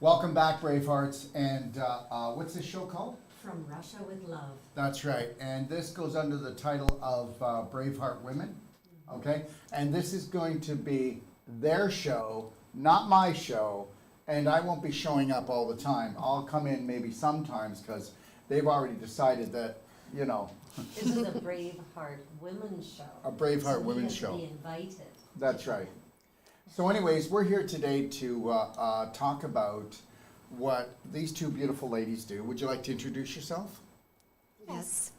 Welcome back, Bravehearts. And what's this show called? From Russia with Love. That's right. And this goes under the title of Braveheart Women. Okay? And this is going to be their show, not my show. And I won't be showing up all the time. I'll come in maybe sometimes because they've already decided that, you know. This is a Braveheart Women's show. A Braveheart Women's show. So we have to be invited. That's right. So anyways, we're here today to talk about what these two beautiful ladies do. Would you like to introduce yourself? Yes.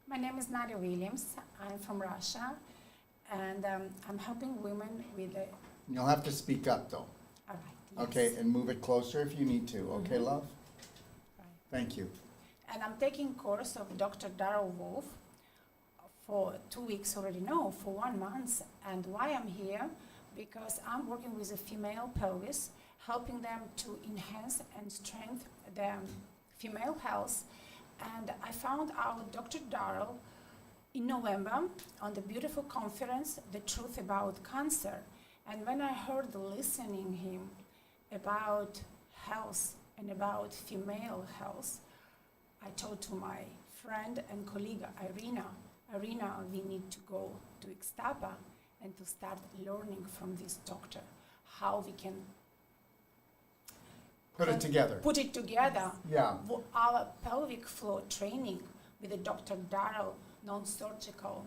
My name is Nadia Williams. I'm from Russia, and I'm helping women with the... You'll have to speak up, though. All right. Yes. Okay, and move it closer if you need to. Okay, love? Right. Thank you. And I'm taking course of Dr. Darrell Wolf for 2 weeks already, no, for 1 month. And why I'm here? Because I'm working with a female pelvis, helping them to enhance and strengthen their female health. And I found out Dr. Darrell in November on the beautiful conference, The Truth About Cancer. And when I heard listening him about health and about female health, I told to my friend and colleague Irina, we need to go to Ixtapa and to start learning from this doctor how we can Put it together. Put it together. Yeah. Our pelvic floor training with the Dr. Darrell non-surgical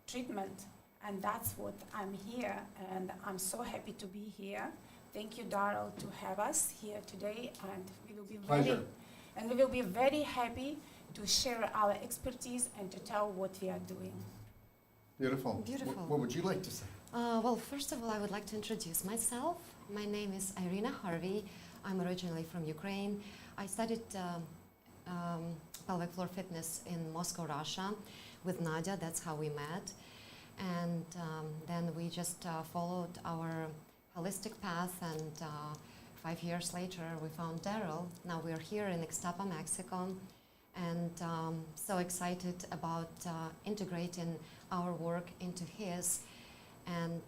treatment, and that's what I'm here, and I'm so happy to be here. Thank you, Darrell, to have us here today, and Pleasure. we will be very happy to share our expertise and to tell what we are doing. Beautiful. Beautiful. What would you like to say? Well, first of all, I would like to introduce myself. My name is Irina Harvey. I'm originally from Ukraine. I studied pelvic floor fitness in Moscow, Russia, with Nadia. That's how we met. And then we just followed our holistic path, and 5 years later, we found Darrell. Now we're here in Ixtapa, Mexico, and so excited about integrating our work into his and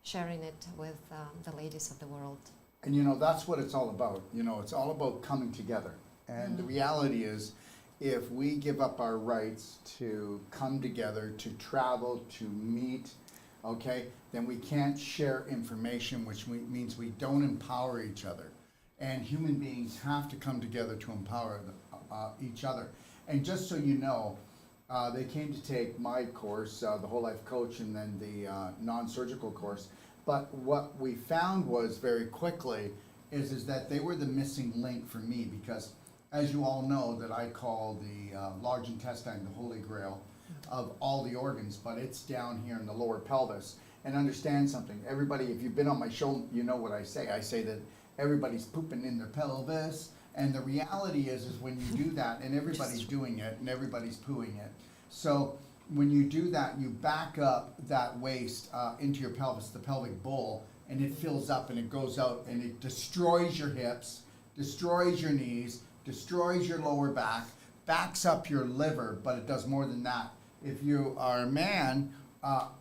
sharing it with the ladies of the world. And you know, that's what it's all about. You know, it's all about coming together. And the reality is, if we give up our rights to come together, to travel, to meet, okay, then we can't share information, which means we don't empower each other. And human beings have to come together to empower each other. And just so you know, they came to take my course, the Whole Life Coach, and then the non-surgical course. But what we found was very quickly is that they were the missing link for me, because as you all know, that I call the large intestine the holy grail of all the organs, but it's down here in the lower pelvis. And understand something, everybody, if you've been on my show, you know what I say. I say that everybody's pooping in their pelvis, and the reality is when you do that, and everybody's doing it, and everybody's pooing it. So when you do that, you back up that waste into your pelvis, the pelvic bowl, and it fills up and it goes out and it destroys your hips, destroys your knees, destroys your lower back, backs up your liver, but it does more than that. If you are a man,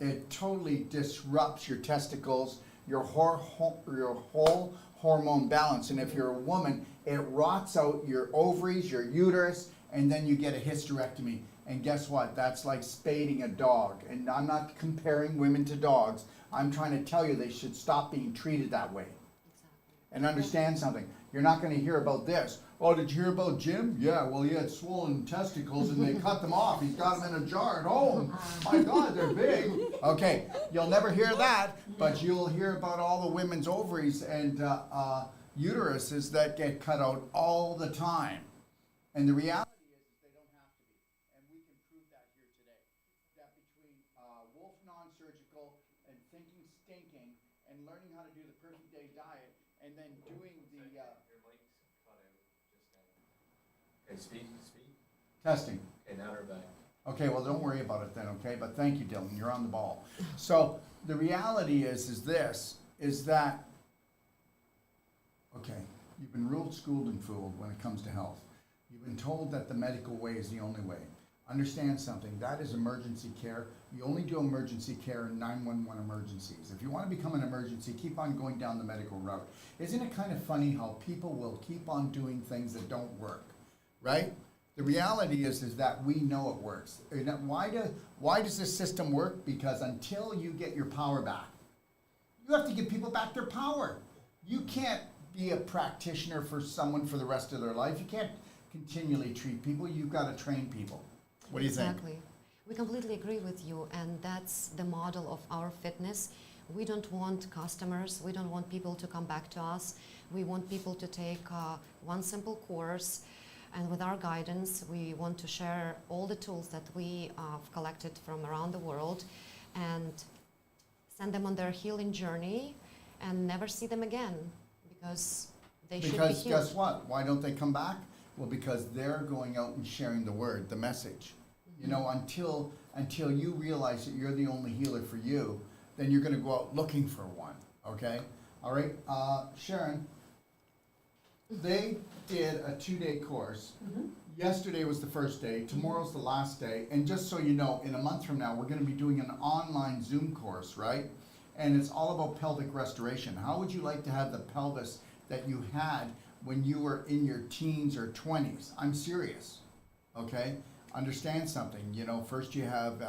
it totally disrupts your testicles, your whole hormone balance. And if you're a woman, it rots out your ovaries, your uterus, and then you get a hysterectomy. And guess what? That's like spading a dog. And I'm not comparing women to dogs. I'm trying to tell you they should stop being treated that way. And understand something. You're not going to hear about this. Oh, did you hear about Jim? Yeah, well, he had swollen testicles and they cut them off. He's got them in a jar at home. My God, they're big. Okay, you'll never hear that, but you'll hear about all the women's ovaries and uteruses that get cut out all the time. And the reality is they don't have to be. And we can prove that here today. That between Wolf non-surgical and thinking stinking and learning how to do the perfect day diet and then doing the... Your mic's cut out just now. Okay, speak. testing. Okay, now we're back. Okay, well, don't worry about it then, okay? But thank you, Dylan. You're on the ball. So the reality is that, okay, you've been ruled, schooled, and fooled when it comes to health. You've been told that the medical way is the only way. Understand something. That is emergency care. You only do emergency care and 911 emergencies. If you want to become an emergency, keep on going down the medical route. Isn't it kind of funny how people will keep on doing things that don't work, right? The reality is that we know it works. And why does this system work? Because until you get your power back, you have to give people back their power. You can't be a practitioner for someone for the rest of their life. You can't continually treat people. You've got to train people. What do you think? Exactly. We completely agree with you, and that's the model of our fitness. We don't want customers, we don't want people to come back to us. We want people to take one simple course, and with our guidance, we want to share all the tools that we have collected from around the world and send them on their healing journey and never see them again because they should be Because healed. guess what? Why don't they come back? Well, because they're going out and sharing the word, the message. You know, until you realize that you're the only healer for you, then you're going to go out looking for one. Okay? All right. Sharon, they did a 2-day course. Yesterday was the first day. Tomorrow's the last day. And just so you know, in a month from now, we're going to be doing an online Zoom course, right? And it's all about pelvic restoration. How would you like to have the pelvis that you had when you were in your teens or 20s? I'm serious. Okay? Understand something. You know, first you have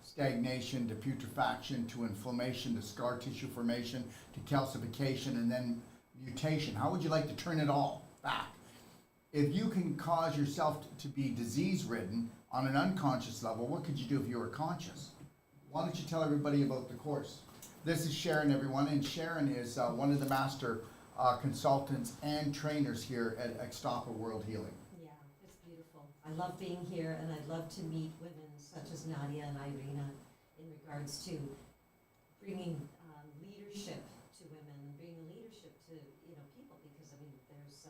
stagnation to putrefaction to inflammation to scar tissue formation to calcification and then mutation. How would you like to turn it all back? If you can cause yourself to be disease-ridden on an unconscious level, what could you do if you were conscious? Why don't you tell everybody about the course? This is Sharon, everyone, and Sharon is one of the master consultants and trainers here at Ixtapa World Healing. Yeah, it's beautiful. I love being here, and I'd love to meet women such as Nadia and Irina in regards to bringing leadership to women, bringing leadership to people, because I mean there's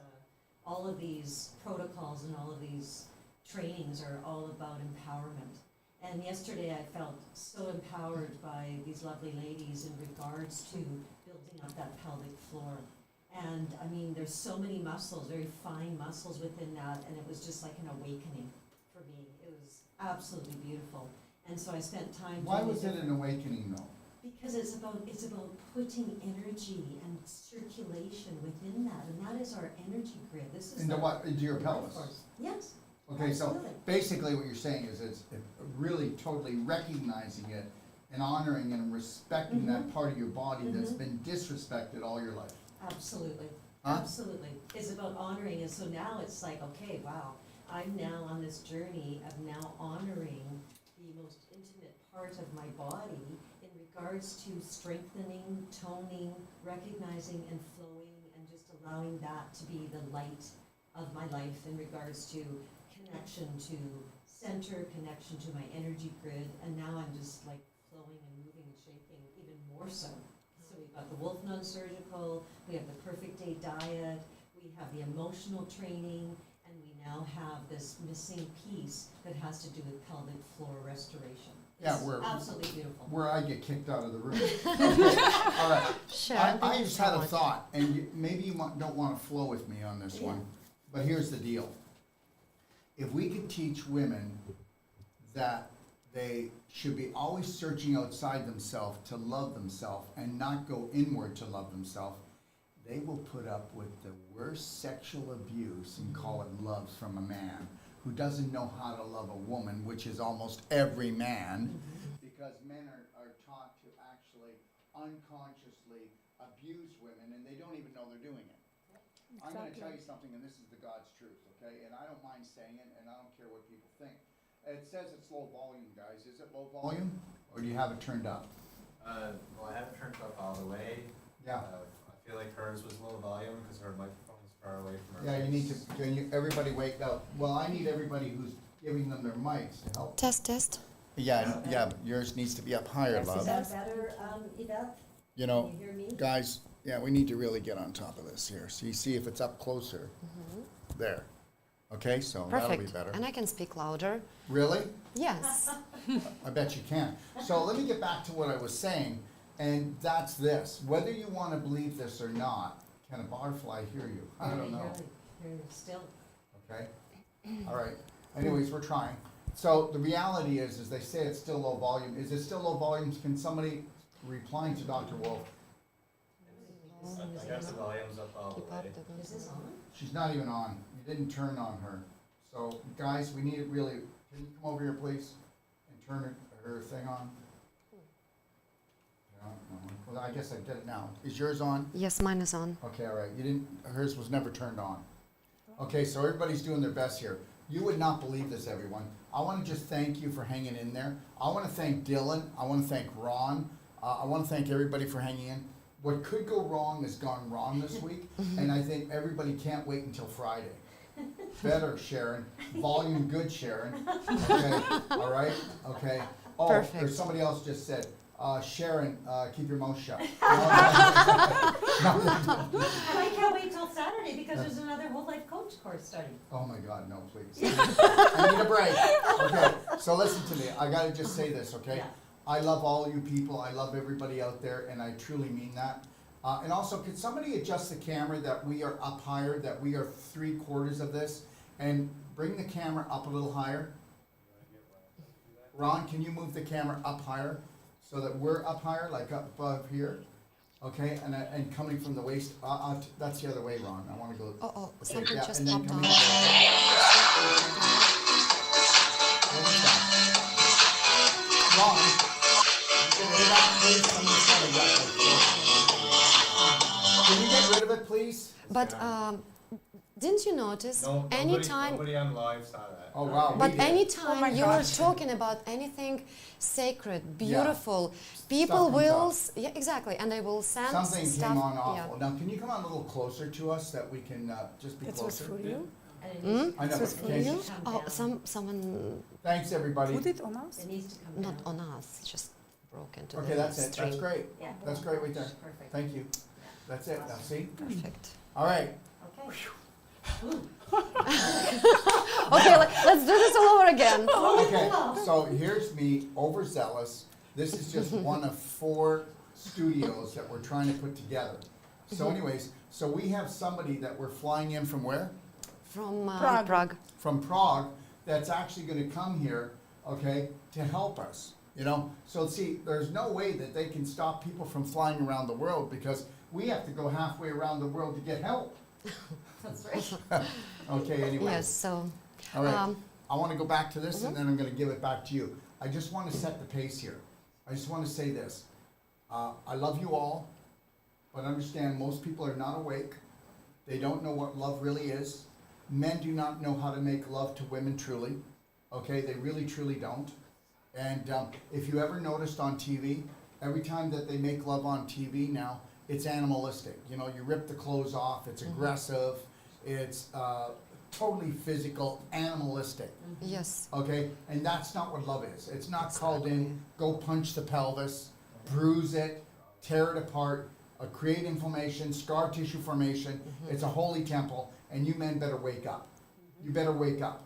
all of these protocols and all of these trainings are all about empowerment. And yesterday I felt so empowered by these lovely ladies in regards to building up that pelvic floor. And I mean, there's so many muscles, very fine muscles within that, and it was just like an awakening for me. It was absolutely beautiful. And so I spent time Why doing was it an awakening, though? because it's about putting energy and circulation within that, and that is our energy grid. This is Into the what? Into your life pelvis? force. Yes. Okay, so Absolutely. basically what you're saying is it's really totally recognizing it and honoring and respecting that part of your body that's been disrespected all your life. Absolutely. Huh? Absolutely. It's about honoring, and so now it's like, okay, wow, I'm now on this journey of now honoring the most intimate part of my body in regards to strengthening, toning, recognizing and flowing, and just allowing that to be the light of my life in regards to connection to center, connection to my energy grid, and now I'm just like flowing and moving and shaking even more so. So we've got the Wolf Non-Surgical, we have the Perfect Day Diet, we have the emotional training, and we now have this missing piece that has to do with pelvic floor restoration. Yeah, It's we're- absolutely beautiful. Where I get kicked out of the room. Okay, all right. Sharon, I thank you just so had a much. thought, and maybe you don't want to flow with me on this one, but here's the deal. If we could teach women that they should be always searching outside themselves to love themselves and not go inward to love themselves, they will put up with the worst sexual abuse and call it love from a man who doesn't know how to love a woman, which is almost every man, because men are taught to actually unconsciously abuse women and they don't even know they're doing it. I'm going to Exactly. tell you something, and this is the God's truth, okay? And I don't mind saying it, and I don't care what people think. It says it's low volume, guys. Is it low volume, or do you have it turned up? Well, I have it turned up all the way. Yeah. I feel like hers was low volume because her microphone was far away from her. Yeah, you need to. face. Can you? Everybody wake up. Well, I need everybody who's giving them their mics to help. Test. Yeah, yeah. But yours needs to be up higher, Is love. that better, Yvette? You Can know, you hear me? guys. Yeah, we need to really get on top of this here. So you see if it's up closer. There. Okay, so that'll be Perfect. better. And I can speak louder. Really? Yes. I bet you can. So let me get back to what I was saying, and that's this. Whether you want to believe this or not, can a butterfly hear you? I don't know. Hear you still. Okay? All right. Anyways, we're trying. So the reality is they say it's still low volume. Is it still low volume? Can somebody replying to Dr. Wolf? I got the volumes up all Keep the up way. the good Is this on? She's not even on. You didn't turn on her. So guys, we need it really. Can you come over here, please, and turn her thing on? No, no. Well, I guess I did it now. Is yours on? Yes, mine is on. Okay, all right. You didn't. Hers was never turned on. Okay, so everybody's doing their best here. You would not believe this, everyone. I want to just thank you for hanging in there. I want to thank Dylan. I want to thank Ron. I want to thank everybody for hanging in. What could go wrong has gone wrong this week, and I think everybody can't wait until Friday. Better, Sharon. Volume good, Sharon. Okay, all right? Okay. Oh, or Perfect. somebody else just said, Sharon, keep your mouth shut. And I can't wait till Saturday because there's another whole life coach course starting. Oh my God, no, please. I need a break. Okay, so listen to me. I gotta just say this, okay? Yeah. I love all you people. I love everybody out there, and I truly mean that. And also, could somebody adjust the camera that we are up higher, that we are 3/4 of this, and bring the camera up a little higher? Ron, can you move the camera up higher so that we're up higher, like up above here? Okay, and coming from the waist, that's the other way, Ron. I want to go. Oh, something yeah, just and then popped coming on. What is that? Ron, get rid of that, please. Somebody's trying to Can you get rid of it, please? But didn't you notice No, anytime? nobody on live saw that. Oh, wow. But we did. anytime Oh my you were gosh. talking about anything sacred, beautiful, people Stuff comes will, up. yeah, exactly, and they will send Something stuff. came on yeah. awful. Now, can you come on a little closer to us that we can just be That was closer? for you. And it needs to I know, This but for can you? you? come Oh, down. someone, Thanks, everybody. Put it on us. It needs to come not down. on us, just broke into Okay, the that's it. stream. That's great. Yeah. That's great right there. Perfect. Thank you. That's it. Now, see? Perfect. All right. Okay. Okay, let's do this all over again. Okay, so here's me, overzealous. This is just one of 4 studios that we're trying to put together. So anyways, so we have somebody that we're flying in from where? From Prague. Prague. From Prague, that's actually gonna come here, okay, to help us, you know? So see, there's no way that they can stop people from flying around the world because we have to go halfway around the world to get help. That's right. Okay, anyway. Yes, so, All right, um, I want to go back to this and then I'm going to give it back to you. I just want to set the pace here. I just want to say this. I love you all, but understand most people are not awake. They don't know what love really is. Men do not know how to make love to women truly. Okay, they really truly don't. And if you ever noticed on TV, every time that they make love on TV now, it's animalistic. You know, you rip the clothes off, it's aggressive, it's totally physical, animalistic. yes, Okay, and that's not what love is. It's not called in, go punch the pelvis, bruise it, tear it apart, create inflammation, scar tissue formation. It's a holy temple, and you men better wake up. You better wake up,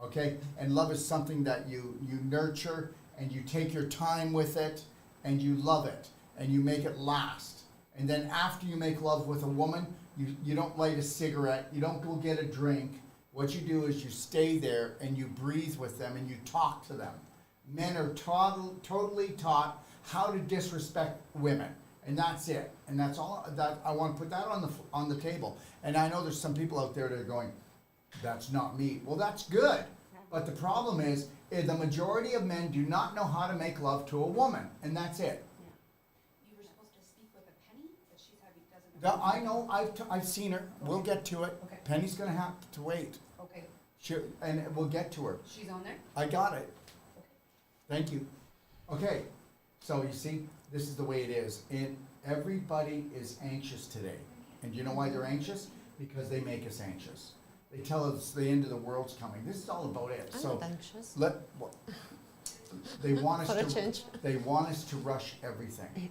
okay? And love is something that you nurture, and you take your time with it, and you love it, and you make it last. And then after you make love with a woman, you don't light a cigarette, you don't go get a drink. What you do is you stay there and you breathe with them and you talk to them. Men are totally taught how to disrespect women, and that's it. And that's all. That I want to put that on the table. And I know there's some people out there that are going, "That's not me." Well, that's good. But the problem is the majority of men do not know how to make love to a woman, and that's it. You were supposed to speak with a Penny, but she's doesn't know. I know. I've seen her. We'll get to it. Okay. Penny's gonna have to wait. Okay, And we'll get to her. she's on there? I got it. Thank you. Okay, so you see, this is the way it is. And everybody is anxious today. And you know why they're anxious? Because they make us anxious. They tell us the end of the world's coming. This is all about it. I'm So not anxious. they want us For a to change. they want us to rush everything.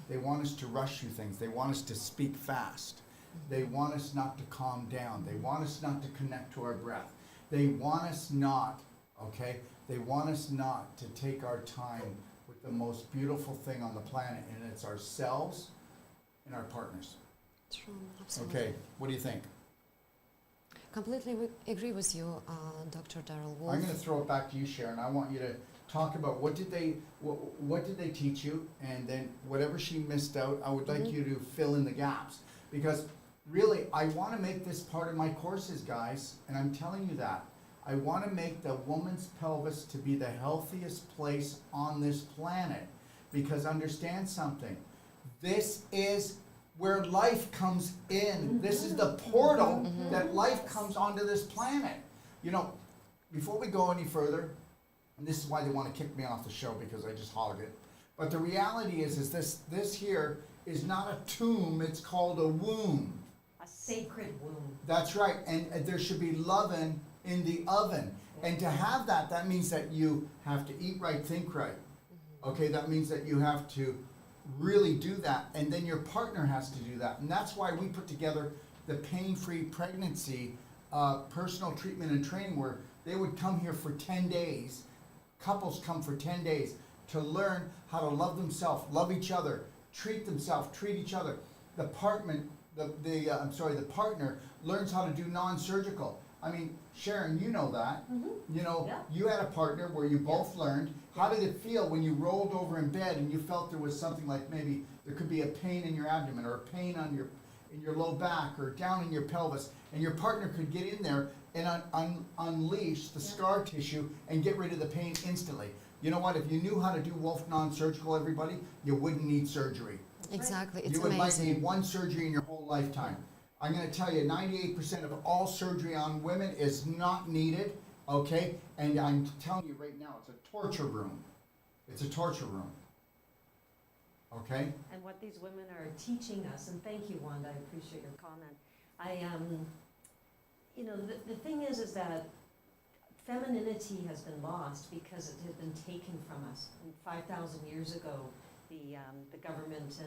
They want us to rush through things. They want us to speak fast. They want us not to calm down. They want us not to connect to our breath. They want us not, okay? They want us not to take our time with the most beautiful thing on the planet, and it's ourselves and our partners. True, absolutely. Okay, what do you think? Completely agree with you, Dr. Darrell Wolf. I'm going to throw it back to you, Sharon. I want you to talk about what did they teach you, and then whatever she missed out, I would like you to fill in the gaps. Because really, I want to make this part of my courses, guys, and I'm telling you that. I want to make the woman's pelvis to be the healthiest place on this planet. Because understand something, this is where life comes in. This is the portal that life comes onto this planet. You know, before we go any further, and this is why they want to kick me off the show, because I just hog it. But the reality is this here is not a tomb, it's called a womb. A sacred womb. That's right, and there should be lovin' in the oven. And to have that, that means that you have to eat right, think right. Okay, that means that you have to really do that, and then your partner has to do that. And that's why we put together the pain-free pregnancy personal treatment and training, where they would come here for 10 days. Couples come for 10 days to learn how to love themselves, love each other, treat themselves, treat each other. The partner learns how to do non-surgical. I mean, Sharon, you know that. You know, Yeah. you had a partner where you both learned. How did it feel when you rolled over in bed and you felt there was something like maybe there could be a pain in your abdomen, or a pain on in your low back, or down in your pelvis, and your partner could get in there and unleash the scar tissue and get rid of the pain instantly. You know what? If you knew how to do Wolf non-surgical, everybody, you wouldn't need surgery. Exactly, it's You would might amazing. need one surgery in your whole lifetime. I'm going to tell you, 98% of all surgery on women is not needed, okay? And I'm telling you right now, it's a torture room. It's a torture room. Okay? And what these women are teaching us, and thank you, Wanda, I appreciate your comment. You know, the thing is that femininity has been lost because it had been taken from us. And 5,000 years ago, the government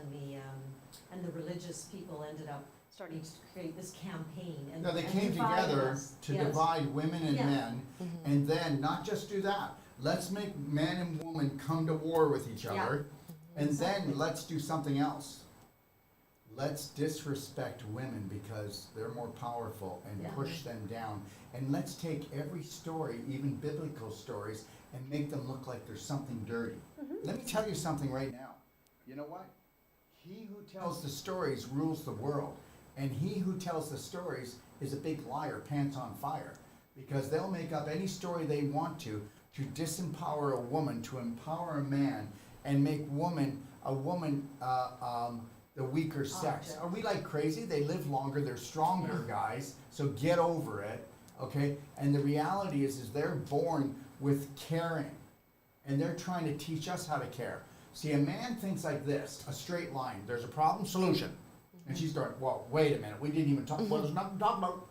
and the religious people ended up starting to create this campaign. And, Now, they and came divided together us. to Yes. divide women and Yeah. men, and then not just do that. Let's make man and woman come to war with each Yeah. other, and Exactly. then let's do something else. Let's disrespect women because they're more powerful, and Yeah. push them down. And let's take every story, even biblical stories, and make them look like there's something dirty. Let me tell you something right now. You know what? He who tells the stories rules the world. And he who tells the stories is a big liar, pants on fire. Because they'll make up any story they want to disempower a woman, to empower a man, and make a woman the weaker sex. Object. Are we like crazy? They live longer, they're stronger, guys. So get over it, okay? And the reality is they're born with caring. And they're trying to teach us how to care. See, a man thinks like this, a straight line. There's a problem, solution. And she's going, well, wait a minute, we didn't even talk, well, there's nothing to talk about.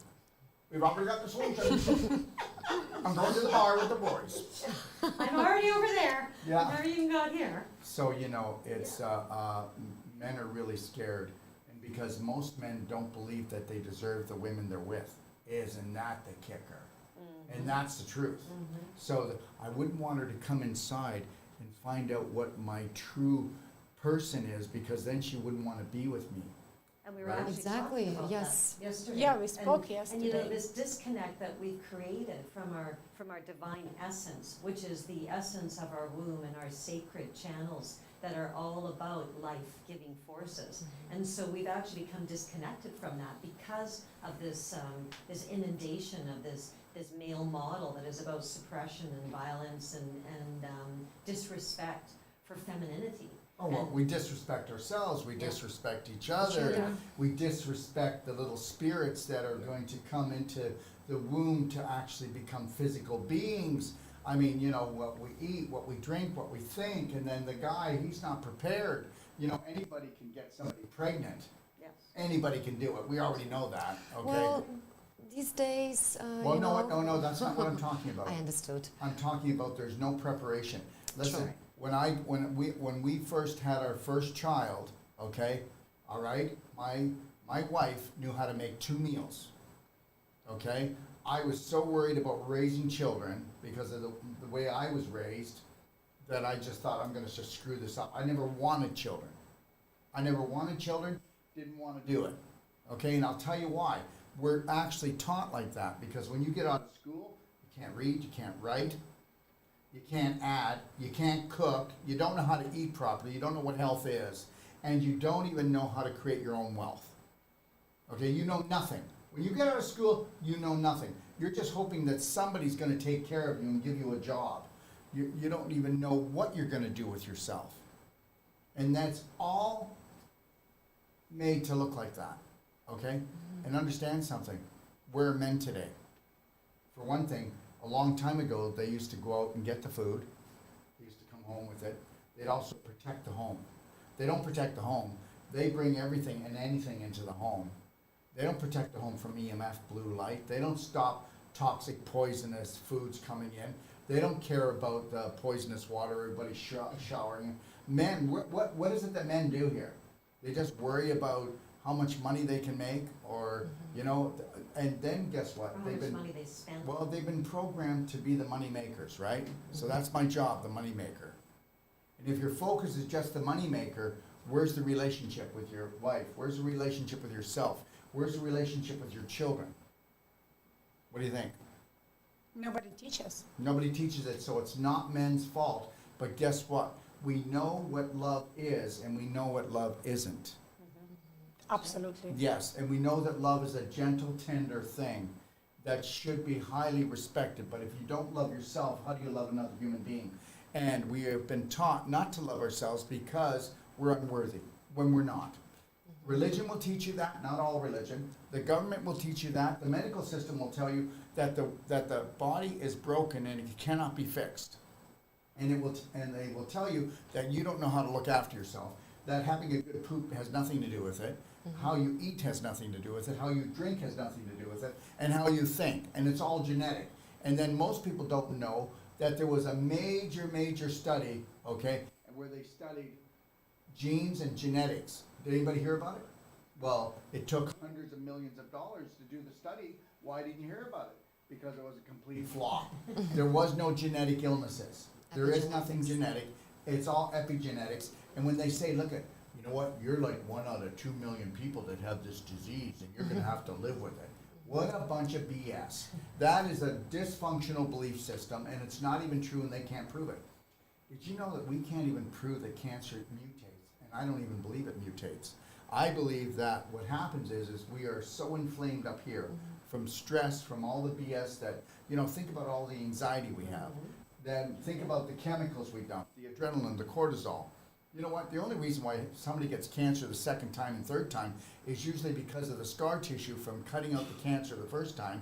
We've already got the solution. I'm going to the bar with the boys. I'm already over there. Yeah. Never even got here. So, you know, it's, men are really scared. And because most men don't believe that they deserve the women they're with, isn't that the kicker? And that's the truth. So I wouldn't want her to come inside and find out what my true person is, because then she wouldn't want to be with me. And we were Right. actually Exactly, talking about yes. that yesterday. Yeah, we spoke And you know, yesterday. this disconnect that we've created from our divine essence, which is the essence of our womb and our sacred channels that are all about life-giving forces. And so we've actually become disconnected from that because of this this inundation of this male model that is about suppression and violence and disrespect for femininity. Oh, well, And- we disrespect ourselves, we Yeah. disrespect each other, Yeah. we disrespect the little spirits that are going to come into the womb to actually become physical beings. I mean, you know, what we eat, what we drink, what we think, and then the guy, he's not prepared. You know, anybody can get somebody pregnant. Yes. Anybody can do it, we already know that, okay? Well, these days, Well, you know. no, that's not what I'm talking about. I understood. I'm talking about there's no preparation. Listen, Sure. when we first had our first child, okay, all right, my wife knew how to make 2 meals. Okay? I was so worried about raising children because of the way I was raised that I just thought I'm gonna just screw this up. I never wanted children. Didn't want to do it. Okay, and I'll tell you why. we're actually taught like that, because when you get out of school, you can't read, you can't write, you can't add, you can't cook, you don't know how to eat properly, you don't know what health is, and you don't even know how to create your own wealth. Okay, you know nothing. When you get out of school, you know nothing. You're just hoping that somebody's going to take care of you and give you a job. You don't even know what you're going to do with yourself. And that's all made to look like that. Okay? And understand something. We're men today. For one thing, a long time ago, they used to go out and get the food. They used to come home with it. They'd also protect the home. They don't protect the home. They bring everything and anything into the home. They don't protect the home from EMF, blue light. They don't stop toxic, poisonous foods coming in. They don't care about the poisonous water everybody's showering. Men, what is it that men do here? They just worry about how much money they can make, or, you know, and then guess what? Or how much money they spend. Well, they've been programmed to be the money makers, right? So that's my job, the money maker. And if your focus is just the money maker, where's the relationship with your wife? Where's the relationship with yourself? Where's the relationship with your children? What do you think? Nobody teaches. Nobody teaches it, so it's not men's fault. But guess what? We know what love is, and we know what love isn't. Absolutely. Yes, and we know that love is a gentle, tender thing that should be highly respected. But if you don't love yourself, how do you love another human being? And we have been taught not to love ourselves because we're unworthy, when we're not. Religion will teach you that, not all religion. The government will teach you that. The medical system will tell you that the body is broken and it cannot be fixed. And they will tell you that you don't know how to look after yourself. That having a good poop has nothing to do with it. How you eat has nothing to do with it. How you drink has nothing to do with it. And how you think. And it's all genetic. And then most people don't know that there was a major study, okay, where they studied genes and genetics. Did anybody hear about it? Well, it took hundreds of millions of dollars to do the study. Why didn't you hear about it? Because it was a complete flop. There was no genetic illnesses. There is nothing genetic. It's all epigenetics. And when they say, look at, you know what, you're like 1 out of 2 million people that have this disease and you're going to have to live with it. What a bunch of BS. That is a dysfunctional belief system, and it's not even true, and they can't prove it. Did you know that we can't even prove that cancer mutates? And I don't even believe it mutates. I believe that what happens is we are so inflamed up here from stress, from all the BS that, you know, think about all the anxiety we have. Then think about the chemicals we dump, the adrenaline, the cortisol. You know what? The only reason why somebody gets cancer the second time and third time is usually because of the scar tissue from cutting out the cancer the first time.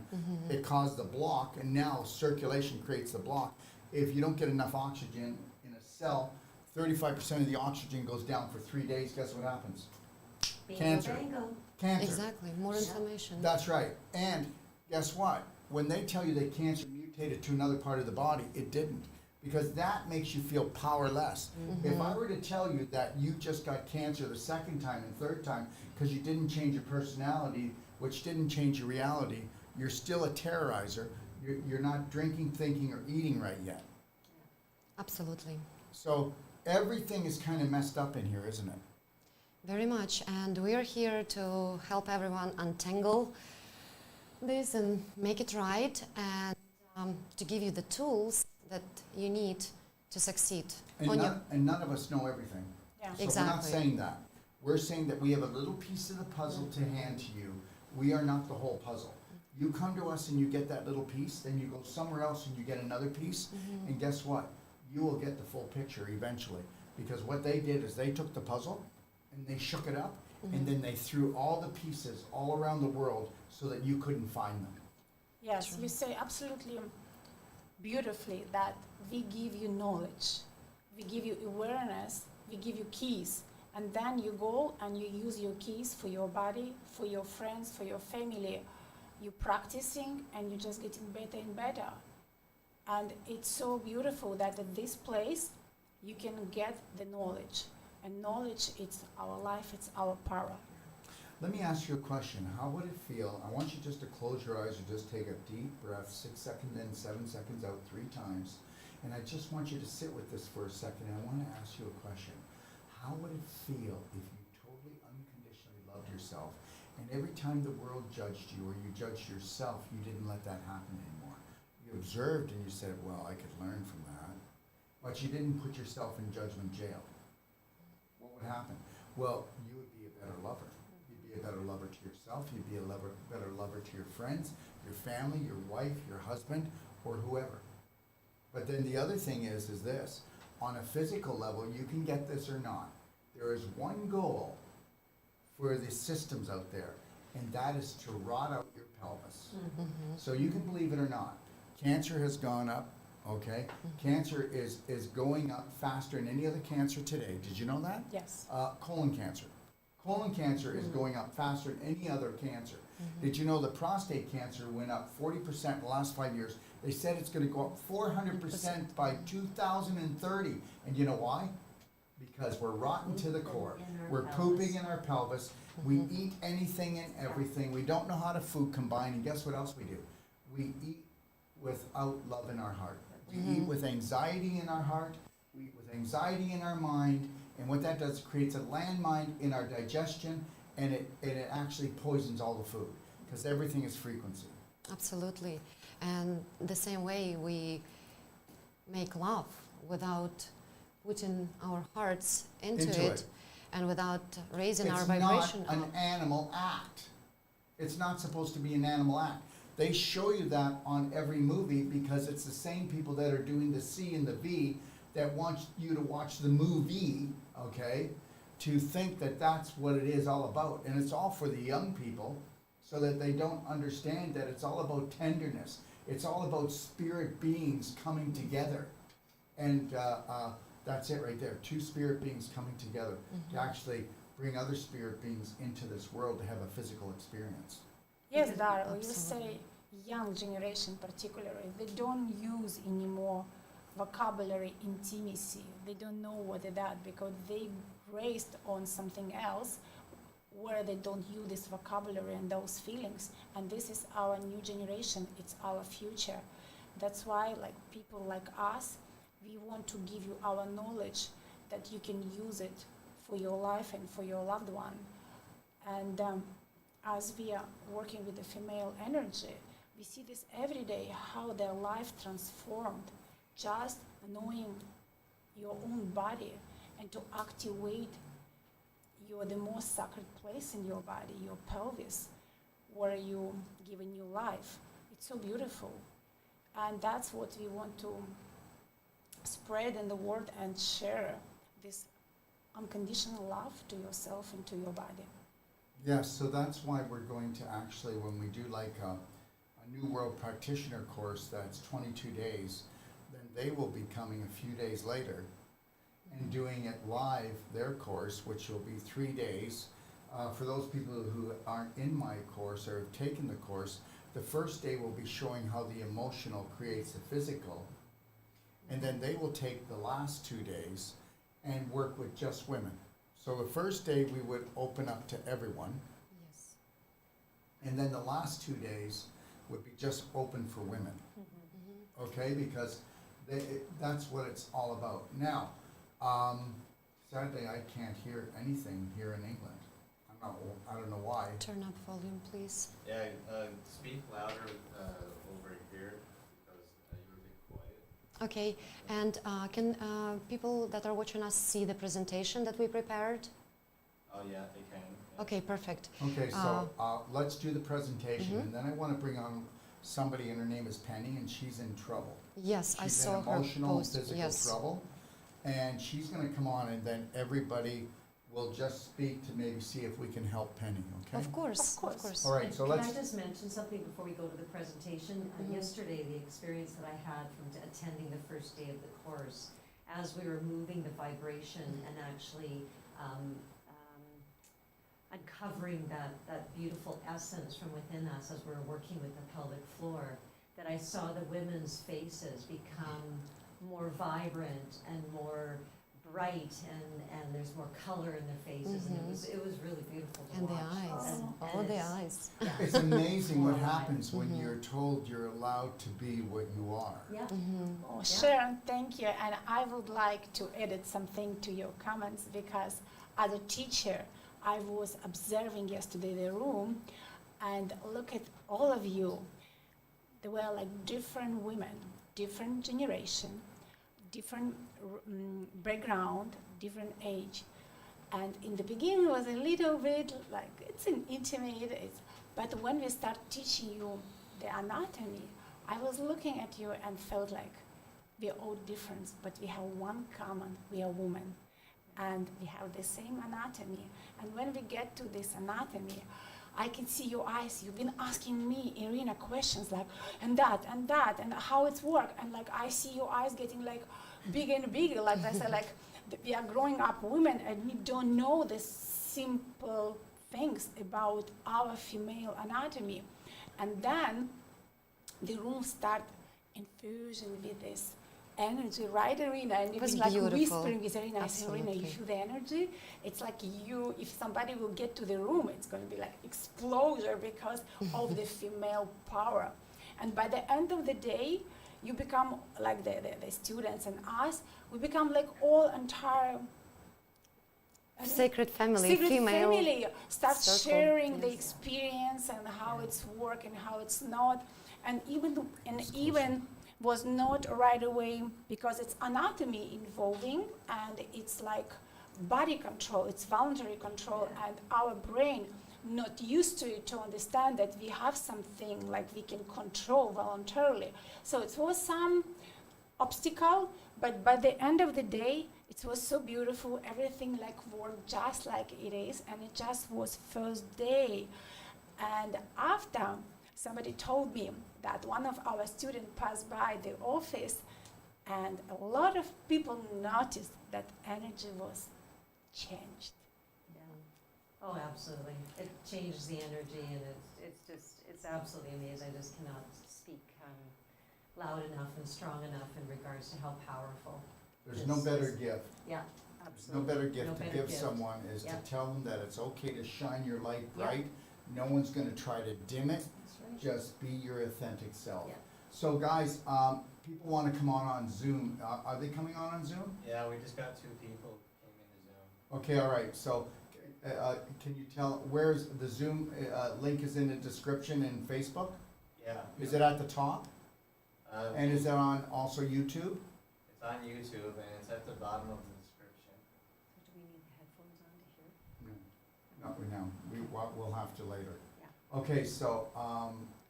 It caused the block, and now circulation creates the block. If you don't get enough oxygen in a cell, 35% of the oxygen goes down for 3 days. Guess what happens? Bingo, Cancer. bango. Cancer. Exactly, more inflammation. That's right. And guess what? When they tell you that cancer mutated to another part of the body, it didn't. Because that makes you feel powerless. If I were to tell you that you just got cancer the second time and third time because you didn't change your personality, which didn't change your reality, you're still a terrorizer. You're not drinking, thinking, or eating right yet. Absolutely. So everything is kind of messed up in here, isn't it? Very much. And we are here to help everyone untangle this and make it right, and to give you the tools that you need to succeed. And none of us know everything. Yeah. So Exactly. we're not saying that. We're saying that we have a little piece of the puzzle to hand to you. We are not the whole puzzle. You come to us and you get that little piece, then you go somewhere else and you get another piece, and guess what? You will get the full picture eventually. Because what they did is they took the puzzle and they shook it up, and then they threw all the pieces all around the world so that you couldn't find them. Yes, you say absolutely beautifully that we give you knowledge, we give you awareness, we give you keys, and then you go and you use your keys for your body, for your friends, for your family. You're practicing and you're just getting better and better. And it's so beautiful that at this place you can get the knowledge. And knowledge, it's our life, it's our power. Let me ask you a question. How would it feel? I want you just to close your eyes and just take a deep breath, 6 seconds in, 7 seconds out, 3 times. And I just want you to sit with this for a second, and I want to ask you a question. How would it feel if you totally unconditionally loved yourself And every time the world judged you or you judged yourself, you didn't let that happen anymore. You observed and you said, well, I could learn from that. But you didn't put yourself in judgment jail. What would happen? Well, you would be a better lover. You'd be a better lover to yourself. You'd be a better lover to your friends, your family, your wife, your husband, or whoever. But then the other thing is this. On a physical level, you can get this or not. There is one goal for the systems out there, and that is to rot out your pelvis. So you can believe it or not. Cancer has gone up, okay? Cancer is going up faster than any other cancer today. Did you know that? Yes. Colon cancer. Colon cancer is going up faster than any other cancer. Did you know the prostate cancer went up 40% in the last 5 years? They said it's going to go up 400% by 2030. And you know why? Because we're rotten to the core. We're pooping in our pelvis. We eat anything and everything. We don't know how to food combine. And guess what else we do? We eat without love in our heart. We eat with anxiety in our heart. We eat with anxiety in our mind. And what that does, it creates a landmine in our digestion, and it actually poisons all the food because everything is frequency. Absolutely. And the same way we make love without putting our hearts into it and without raising our vibration. It's not an animal act. It's not supposed to be an animal act. They show you that on every movie because it's the same people that are doing the C and the V that want you to watch the movie, okay, to think that that's what it is all about. And it's all for the young people so that they don't understand that it's all about tenderness. It's all about spirit beings coming together. And that's it right there. Two spirit beings coming together to actually bring other spirit beings into this world to have a physical experience. Yes, Daryl, you Absolutely. say young generation particularly, they don't use anymore vocabulary intimacy. They don't know what it is because they raised on something else where they don't use this vocabulary and those feelings. And this is our new generation. It's our future. That's why, like people like us, we want to give you our knowledge that you can use it for your life and for your loved one. And as we are working with the female energy, we see this every day, how their life transformed just knowing your own body and to activate the most sacred place in your body, your pelvis, where you give a new life. It's so beautiful. And that's what we want to spread in the world and share this unconditional love to yourself and to your body. Yes, so that's why we're going to actually, when we do like a New World Practitioner course that's 22 days, then they will be coming a few days later and doing it live, their course, which will be 3 days. For those people who aren't in my course or have taken the course, the first day will be showing how the emotional creates the physical. And then they will take the last 2 days and work with just women. So the first day we would open up to everyone. Yes. And then the last 2 days would be just open for women. Okay, because that's what it's all about. Now, sadly, I can't hear anything here in England. I don't know why. Turn up volume, please. Yeah, speak louder over here because you're a bit quiet. Okay, and can people that are watching us see the presentation that we prepared? Oh yeah, they can. Yeah. Okay, perfect. Okay, so let's do the presentation, and then I want to bring on somebody, and her name is Penny, and she's in trouble. Yes, I She's saw in her emotional and post. physical Yes. trouble, and she's going to come on, and then everybody will just speak to maybe see if we can help Penny, okay? Of course, Of course. All right, And so can let's... I just mention something before we go to the presentation? Yesterday, the experience that I had from attending the first day of the course, as we were moving the vibration and actually uncovering that beautiful essence from within us as we were working with the pelvic floor, that I saw the women's faces become more vibrant and more bright, and there's more color in their faces, and it was really beautiful to And the watch. eyes. And Oh, the it's- eyes. yeah. It's amazing what More alive. happens when you're told you're allowed to be what you are. Yeah. Oh, Yeah. Sharon, thank you. And I would like to edit something to your comments because as a teacher, I was observing yesterday the room, and look at all of you. There were like different women, different generation, different background, different age. And in the beginning it was a little bit like, it's an intimate, but when we start teaching you the anatomy, I was looking at you and felt like we're all different, but we have one common, we are women. And we have the same anatomy. And when we get to this anatomy, I can see your eyes. You've been asking me, Irina, questions like, and that, and how it's work. And like, I see your eyes getting like bigger and bigger. Like I said, like, we are growing up women and we don't know the simple things about our female anatomy. And then the room start infusing with this energy, right, Irina? And It was even like beautiful. whispering with Irina. I said, Irina, you Absolutely. feel the energy? It's like you, if somebody will get to the room, it's going to be like explosion because of the female power. And by the end of the day, you become like the students and us, we become like all entire Sacred family, secret female. family. Start circle, sharing the yes. experience and how it's work and how it's not. And even was not right away because it's anatomy involving and it's like body control, it's voluntary control, and our brain not used to it to understand that we have something like we can control voluntarily. So it was some obstacle, but by the end of the day, it was so beautiful. Everything like worked just like it is, and it just was first day. And after, somebody told me that one of our students passed by the office, and a lot of people noticed that energy was changed. Yeah. Oh, absolutely. It changes the energy, and it's absolutely amazing. I just cannot speak loud enough and strong enough in regards to how powerful. There's no better gift. Yeah, There's no absolutely. better gift No to better give gift. someone is Yeah. to tell them that it's okay to shine your light Yeah. bright. No one's gonna try to dim it. That's right. Just be your authentic self. Yeah. So guys, people wanna come on Zoom. Are they coming on Zoom? Yeah, we just got 2 people came into Zoom. Okay, all right. So, can you tell, where's the Zoom, link is in the description in Facebook? Yeah. Is it at the top? And is it on also YouTube? It's on YouTube and it's at the bottom of the description. Do we need the headphones on to hear? No, we'll have to later. Yeah. Okay, so,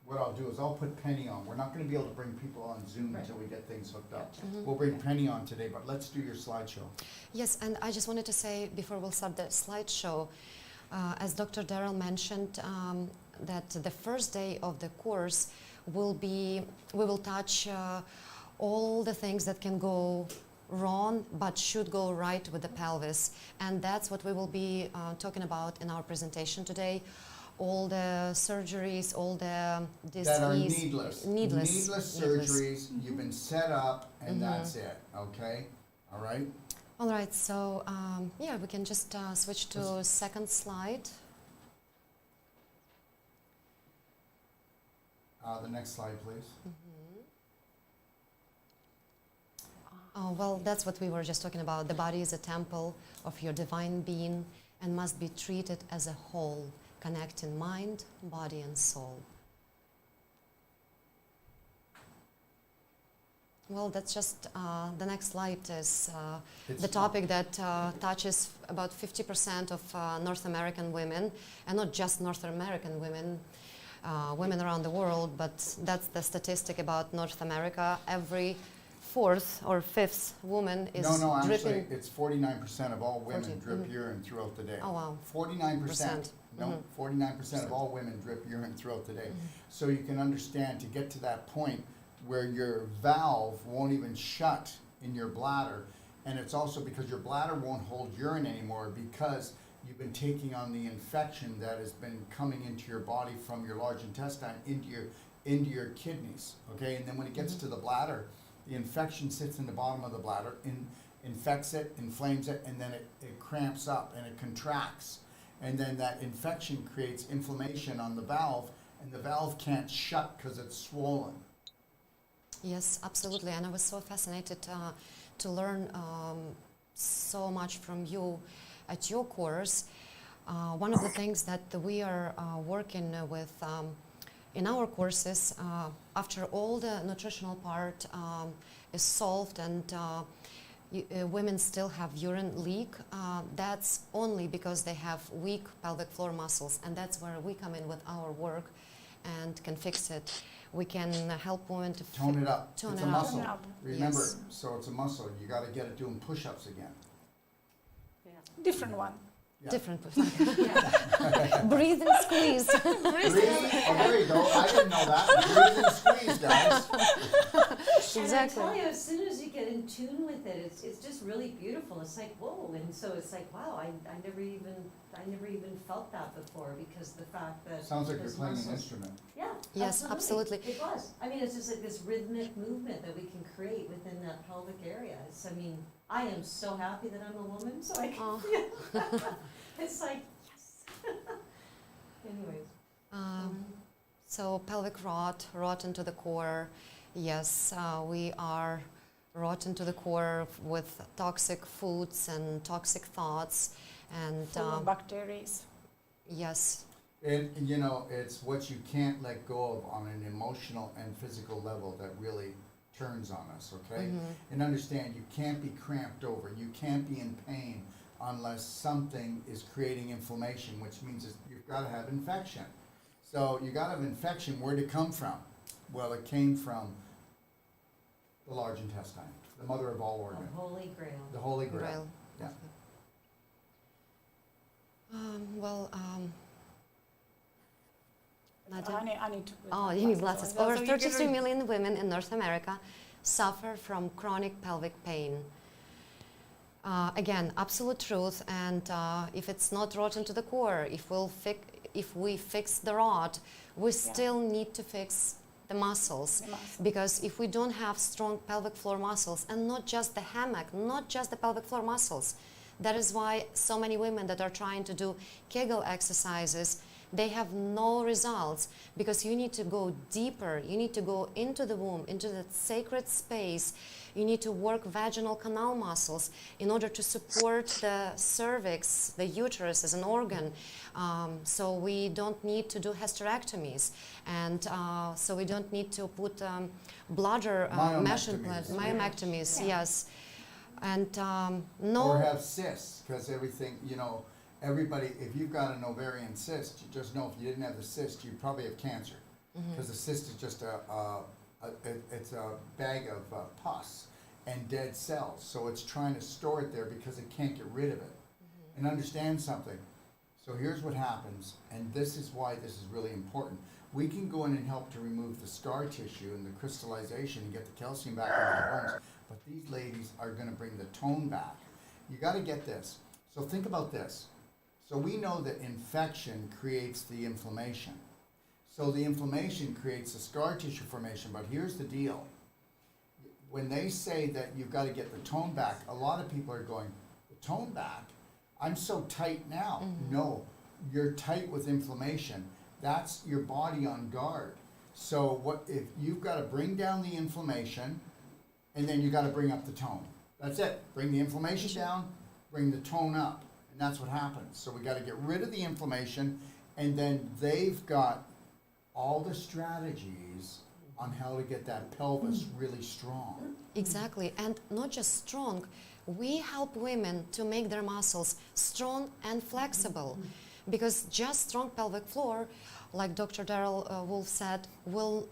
what I'll do is I'll put Penny on. We're not gonna be able to bring people on Zoom Right. until we get things hooked up. Gotcha. Mhm. We'll bring Penny on today, but let's do your slideshow. Yes, and I just wanted to say before we'll start the slideshow, as Dr. Darrell mentioned, that the first day of the course we will touch all the things that can go wrong but should go right with the pelvis, and that's what we will be talking about in our presentation today. All the surgeries, all the That are disease, needless. needless Surgeries, you've been set up, and Mhm. that's it, okay? All right? All right, so yeah, we can just switch to second slide. The next slide, please. Oh, well, that's what we were just talking about. The body is a temple of your divine being and must be treated as a whole, connecting mind, body, and soul. Well, that's just the next slide is the It's- topic that touches about 50% of North American women, and not just North American women, women around the world, but that's the statistic about North America. Every 4th or 5th woman is No, actually, dripping. it's 49% of all women 40, drip mhm. urine throughout the day. Oh, wow. 49%. No, Mhm. 49% of all women drip urine throughout the day. Mm-hmm. So you can understand, to get to that point where your valve won't even shut in your bladder, and it's also because your bladder won't hold urine anymore because you've been taking on the infection that has been coming into your body from your large intestine into your kidneys, okay? And then when it gets to the bladder, the infection sits in the bottom of the bladder, infects it, inflames it, and then it cramps up and it contracts. And then that infection creates inflammation on the valve, and the valve can't shut because it's swollen. Yes, absolutely. And I was so fascinated to learn so much from you at your course. one of the things that we are working with in our courses, after all the nutritional part is solved and women still have urine leak, that's only because they have weak pelvic floor muscles, and that's where we come in with our work and can fix it. We can help women to Tone it up. Tone It's it a up. muscle. Tone it up. Remember, Yes. so it's a muscle. You got to get it doing push-ups again. Different one. Yeah. different. Breathe and squeeze. Breathe. Oh, there you go. I didn't know that. Breathe and squeeze, guys. And I Exactly. tell you, as soon as you get in tune with it, it's just really beautiful. It's like, whoa, and so it's like, wow, I never even felt that before, because the fact that Sounds like you're those playing an muscles- instrument. Yeah, Yes, absolutely. It was. I mean, it's just like this rhythmic movement that we can create within that pelvic area. It's, I mean, I am so happy that I'm a woman, so I can Oh. feel. It's like, yes. Anyways. So pelvic rot into the core. Yes, we are rotten to the core with toxic foods and toxic thoughts, and Full of bacteria. yes, It's what you can't let go of on an emotional and physical level that really turns on us, okay? And understand, you can't be cramped over. You can't be in pain unless something is creating inflammation, which means you've got to have infection. So you got to have infection. Where'd it come from? Well, it came from the large intestine, the mother of all The organs, Holy Grail. the Holy Grail. Grail. Yeah. Nadia? I need to. put Oh, my you need glasses glasses. on. Over So you can 33 read. million women in North America suffer from chronic pelvic pain. Again, absolute truth, and if it's not rotten to the core, if we fix the rot, we still need to fix the muscles. The muscle. Because if we don't have strong pelvic floor muscles, and not just the hammock, not just the pelvic floor muscles, that is why so many women that are trying to do Kegel exercises, they have no results, because you need to go deeper, you need to go into the womb, into that sacred space, you need to work vaginal canal muscles in order to support the cervix, the uterus as an organ. So we don't need to do hysterectomies, and so we don't need to put bladder mesh implants, myomectomies, yes. And no. Or have cysts, because everything, everybody, if you've got an ovarian cyst, you just know if you didn't have the cyst, you'd probably have cancer. Because the cyst is just it's a bag of pus and dead cells. So it's trying to store it there because it can't get rid of it. And understand something. So here's what happens, and this is why this is really important. We can go in and help to remove the scar tissue and the crystallization and get the calcium back into the bones, but these ladies are going to bring the tone back. You got to get this. So think about this. So we know that infection creates the inflammation. So the inflammation creates the scar tissue formation, but here's the deal. When they say that you've got to get the tone back, a lot of people are going, the tone back? I'm so tight now. No, you're tight with inflammation. That's your body on guard. So what if you've got to bring down the inflammation, and then you got to bring up the tone. That's it. Bring the inflammation down, bring the tone up, and that's what happens. So we got to get rid of the inflammation, and then they've got all the strategies on how to get that pelvis really strong. Exactly, and not just strong, we help women to make their muscles strong and flexible, because just strong pelvic floor, like Dr. Daryl Wolf said, will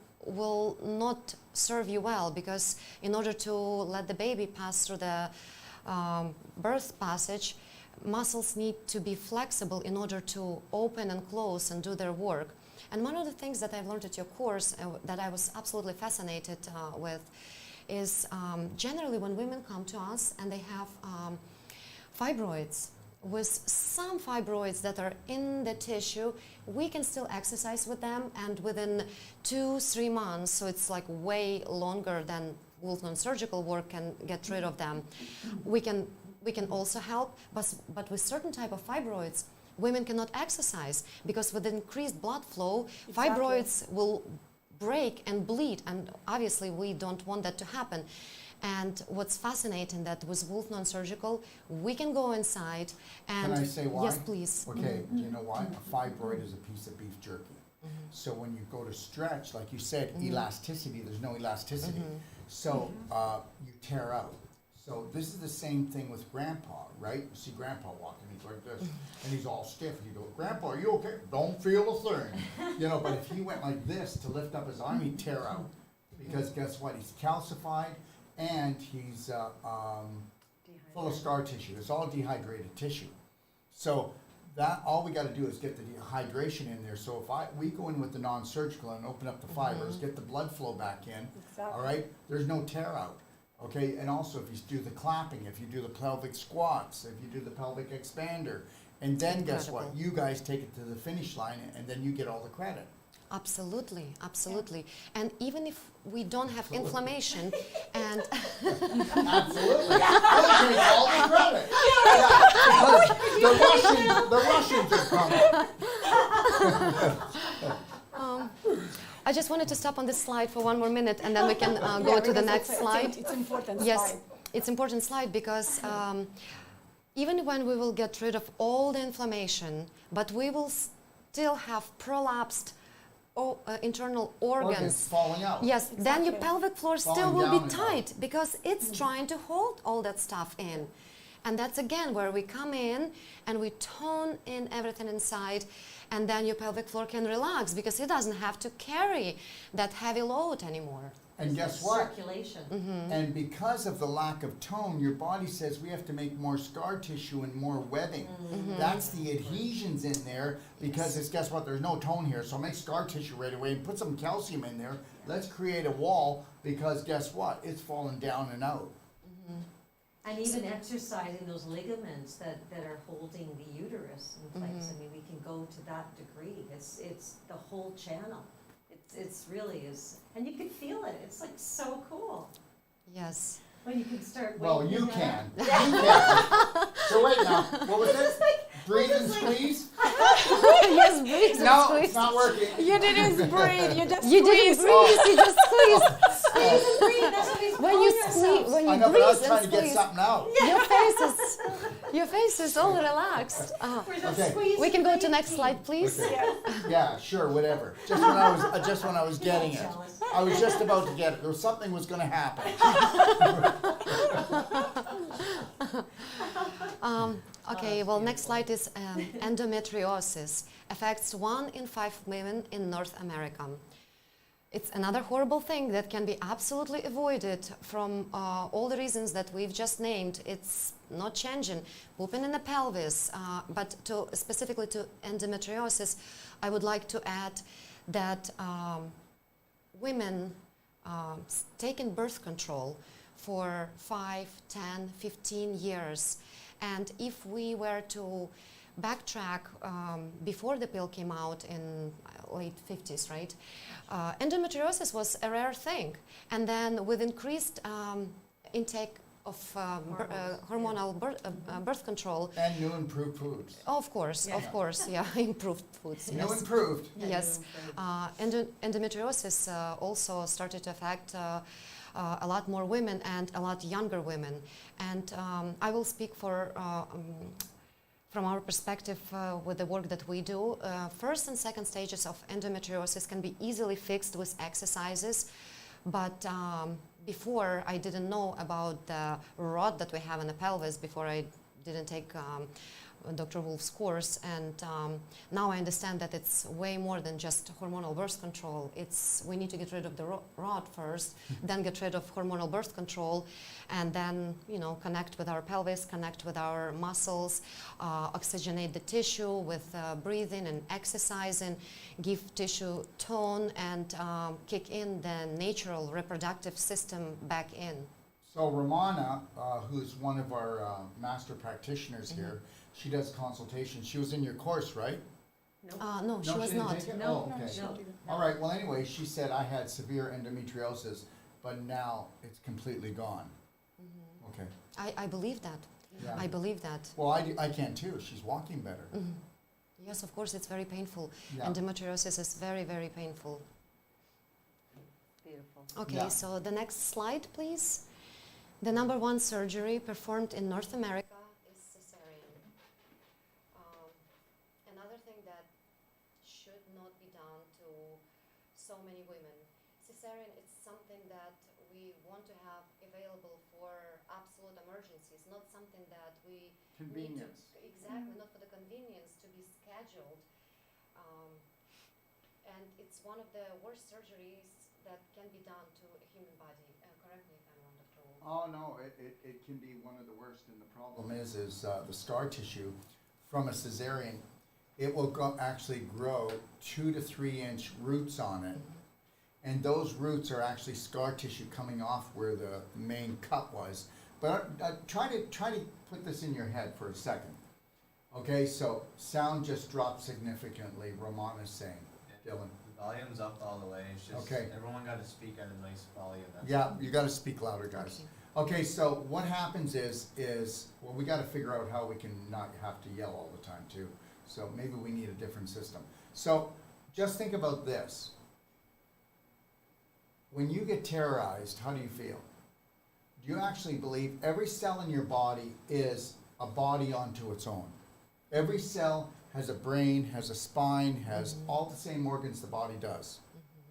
not serve you well, because in order to let the baby pass through the birth passage, muscles need to be flexible in order to open and close and do their work. And one of the things that I've learned at your course that I was absolutely fascinated with is generally when women come to us and they have fibroids, with some fibroids that are in the tissue, we can still exercise with them, and within 2-3 months, so it's like way longer than Wolf non-surgical work can get rid of them, we can also help, but with certain type of fibroids, women cannot exercise, because with increased blood flow, fibroids will break and bleed, and obviously we don't want that to happen. And what's fascinating that with Wolf Non-Surgical, we can go inside and... Can I say why? Yes, please. Okay, do you know why? A fibroid is a piece of beef jerky. So when you go to stretch, like you said, elasticity, there's no elasticity. So you tear out. So this is the same thing with Grandpa, right? You see Grandpa walking, he's like this, and he's all stiff. You go, Grandpa, are you okay? Don't feel a thing. You know, but if he went like this to lift up his arm, he'd tear out. Because guess what? He's calcified and he's full of scar tissue. It's all dehydrated tissue. So that all we got to do is get the dehydration in there. So if we go in with the non-surgical and open up the fibers, get the blood flow back in, all right, there's no tear out. Okay, and also if you do the clapping, if you do the pelvic squats, if you do the pelvic expander, and then guess what? Incredible. You guys take it to the finish line and then you get all the credit. Absolutely, absolutely. And even if we don't have inflammation and Absolutely. They'll take all the credit. Yeah, because the Russians are coming. I just wanted to stop on this slide for one more minute and then we can go to the next slide. It's important Yes, slide. it's important slide because even when we will get rid of all the inflammation, but we will still have prolapsed internal organs. Falling out. Yes, then your Exactly. pelvic floor still Falling will down be and tight because it's trying to hold all that stuff in. And that's again where we come in and we tone in everything inside, and then your pelvic floor can relax because it doesn't have to carry that heavy load anymore. And guess what? Circulation. And because of the lack of tone, your body says we have to make more scar tissue and more webbing. That's the adhesions in there because it's, guess what, there's no tone here. So make scar tissue right away and put some calcium in there. Let's create a wall because guess what? It's falling down and out. And even exercising those ligaments that are holding the uterus in place. I mean, we can go to that degree. It's the whole channel. It's really is, and you can feel it. It's like so cool Yes. when you can start. Well, waking you up. can. You can. So wait now, what was this? Breathe and squeeze? Yes, breathe and No, squeeze. it's not working. You didn't breathe, you just You didn't breathe, you just squeezed. Squeeze and breathe. That's what he's When calling you squeeze, ourselves. when I you know, but I was breathe trying and to get squeeze, something out. your face is all relaxed. We're just Okay. squeeze We can and go to breathe. next slide, please. Okay. Yeah, sure, whatever. Just when I was getting it. Jealous. I was just about to get it. There was something was going to happen. Okay, well, next slide is endometriosis. Affects 1 in 5 women in North America. It's another horrible thing that can be absolutely avoided from all the reasons that we've just named. It's not changing, pooping in the pelvis, but specifically to endometriosis, I would like to add that women taking birth control for 5, 10, 15 years. And if we were to backtrack before the pill came out in late 50s, right? Endometriosis was a rare thing. And then with increased intake of hormonal birth control. And new improved foods. Of course, yeah, improved foods. New Yes. improved. Yes, endometriosis also started to affect a lot more women and a lot younger women. And I will speak from our perspective with the work that we do. First and second stages of endometriosis can be easily fixed with exercises, but before I didn't know about the rod that we have in the pelvis, before I didn't take Dr. Wolf's course, and now I understand that it's way more than just hormonal birth control. We need to get rid of the rod first, then get rid of hormonal birth control, and then connect with our pelvis, connect with our muscles, oxygenate the tissue with breathing and exercising, give tissue tone, and kick in the natural reproductive system back in. So Ramana, who's one of our master practitioners here, she does consultations. She was in your course, right? No, she was didn't not. take it? No, Oh, okay. no. All right, well anyway, she said I had severe endometriosis, but now it's completely gone. Okay. I believe that. Yeah. I believe that. Well, I can too. She's walking better. Yes, of course, it's very painful. Yeah. Endometriosis is very, very painful. Beautiful. Okay, Yeah. so the next slide, please. The number one surgery performed in North America is cesarean. Another thing that should not be done to so many women. Cesarean is something that we want to have available for absolute emergencies, not something that we Convenience. need to, exactly, not for the convenience to be scheduled. And it's one of the worst surgeries that can be done to a human body. Correct me if I'm wrong, Dr. Wolf. Oh, no, it can be one of the worst, and the problem is the scar tissue from a cesarean, it will actually grow 2 to 3 inch roots on it, and those roots are actually scar tissue coming off where the main cut was. But try to put this in your head for a second. Okay, so sound just dropped significantly, Ramon is saying. Dylan. The volume's up all the way, it's just, Okay. everyone got to speak at a nice volume. That's Yeah, you gotta speak louder, guys. Okay, so what happens is, well, we gotta figure out how we can not have to yell all the time too. So maybe we need a different system. So just think about this. When you get terrorized, how do you feel? Do you actually believe every cell in your body is a body unto its own? Every cell has a brain, has a spine, has all the same organs the body does.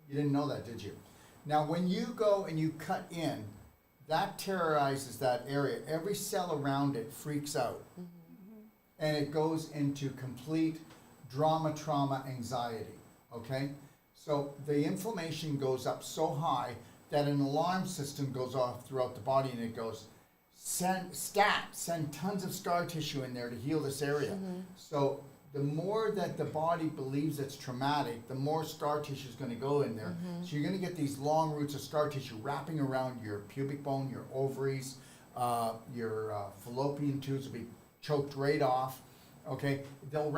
You didn't know that, did you? Now, when you go and you cut in, that terrorizes that area. Every cell around it freaks out. And it goes into complete drama, trauma, anxiety, okay? So the inflammation goes up so high that an alarm system goes off throughout the body, and it goes, send tons of scar tissue in there to heal this area. So the more that the body believes it's traumatic, the more scar tissue is going to go in there. So you're going to get these long roots of scar tissue wrapping around your pubic bone, your ovaries, your fallopian tubes will be choked right off. Okay, they'll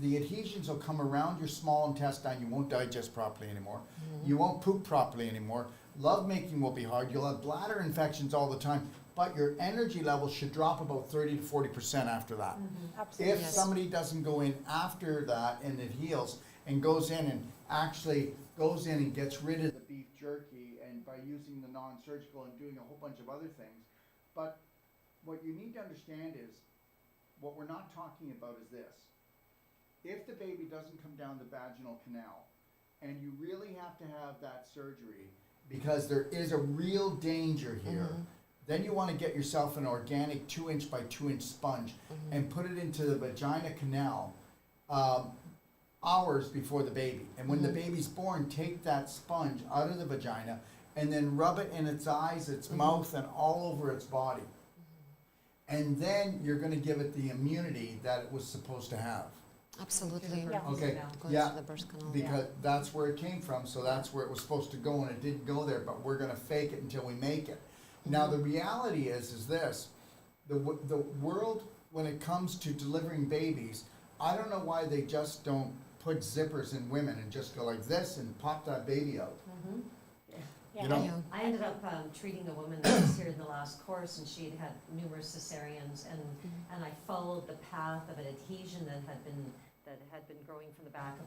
the adhesions will come around your small intestine. You won't digest properly anymore. You won't poop properly anymore. Lovemaking will be hard. You'll have bladder infections all the time. But your energy level should drop about 30 to 40% after that. Absolutely. If Yes. somebody doesn't go in after that and it heals and goes in and actually goes in and gets rid of the beef jerky and by using the non-surgical and doing a whole bunch of other things. But what you need to understand is, what we're not talking about is this. If the baby doesn't come down the vaginal canal and you really have to have that surgery because there is a real danger here, then you want to get yourself an organic 2 inch by 2 inch sponge and put it into the vagina canal hours before the baby. And when the baby's born, take that sponge out of the vagina and then rub it in its eyes, its mouth, and all over its body. And then you're going to give it the immunity that it was supposed to have. Absolutely. Yeah. Okay, Goes yeah, to the birth canal. because that's where it came from, so that's where it was supposed to go, and it didn't go there, but we're gonna fake it until we make it. Now, the reality is this, the world, when it comes to delivering babies, I don't know why they just don't put zippers in women and just go like this and pop that baby out. Yeah. You know? Yeah. I ended up treating a woman that was here in the last course, and she had had numerous cesareans, and I followed the path of an adhesion that had been growing from the back of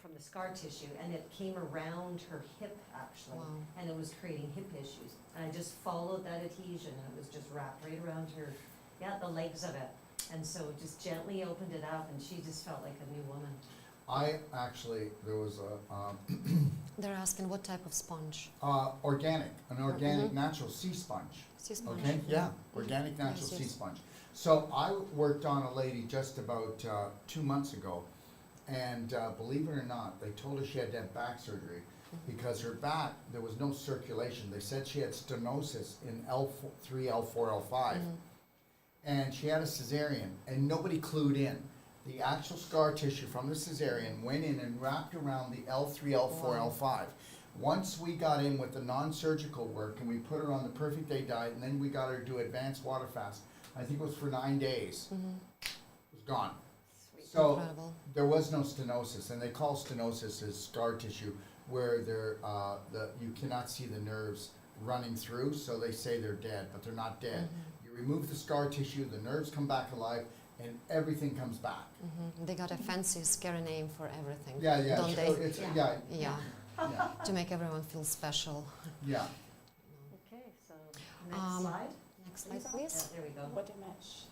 from the scar tissue, and it came around her hip actually, Wow. and it was creating hip issues. And I just followed that adhesion, and it was just wrapped right around her, the legs of it, and so just gently opened it up, and she just felt like a new woman. There was They're asking what type of sponge? an organic natural sea sponge. Sea sponge. Okay, yeah, organic natural Yes, sea yes. sponge. So I worked on a lady just about 2 months ago, and believe it or not, they told her she had to have back surgery because her back, there was no circulation. They said she had stenosis in L3, L4, L5, and she had a cesarean, and nobody clued in. The actual scar tissue from the cesarean went in and wrapped around the L3, L4, Wow. L5. Once we got in with the non-surgical work and we put her on the perfect day diet, and then we got her to do advanced water fast, I think it was for 9 days, it was gone. Sweet. So Incredible. there was no stenosis, and they call stenosis as scar tissue where you cannot see the nerves running through, so they say they're dead, but they're not dead. You remove the scar tissue, the nerves come back alive, and everything comes back. They got a fancy, scary name for everything. Yeah, Don't so they? it's, Yeah. Yeah, yeah, to make everyone feel special. yeah. Okay, so Next slide. Next slide, please. There we go. What a mesh.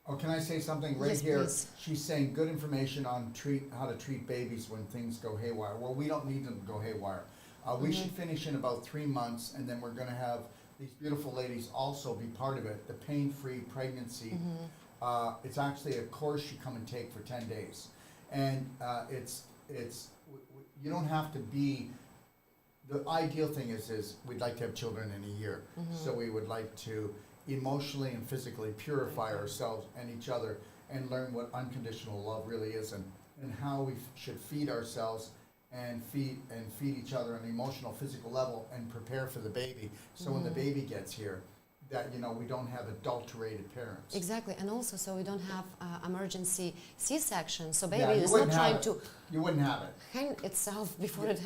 Oh, can I say something right Yes, here? please. She's saying good information on how to treat babies when things go haywire. Well, we don't need them to go haywire. We should finish in about 3 months, and then we're going to have these beautiful ladies also be part of it. The pain-free pregnancy. It's actually a course you come and take for 10 days, and you don't have to be. The ideal thing is we'd like to have children in a year, so we would like to emotionally and physically purify ourselves and each other and learn what unconditional love really is and how we should feed ourselves and feed each other on an emotional, physical level and prepare for the baby. So when the baby gets here, that we don't have adulterated parents. Exactly, and also so we don't have emergency C-section. So Yeah, baby you is wouldn't not have trying it. to You wouldn't have it. hang itself before it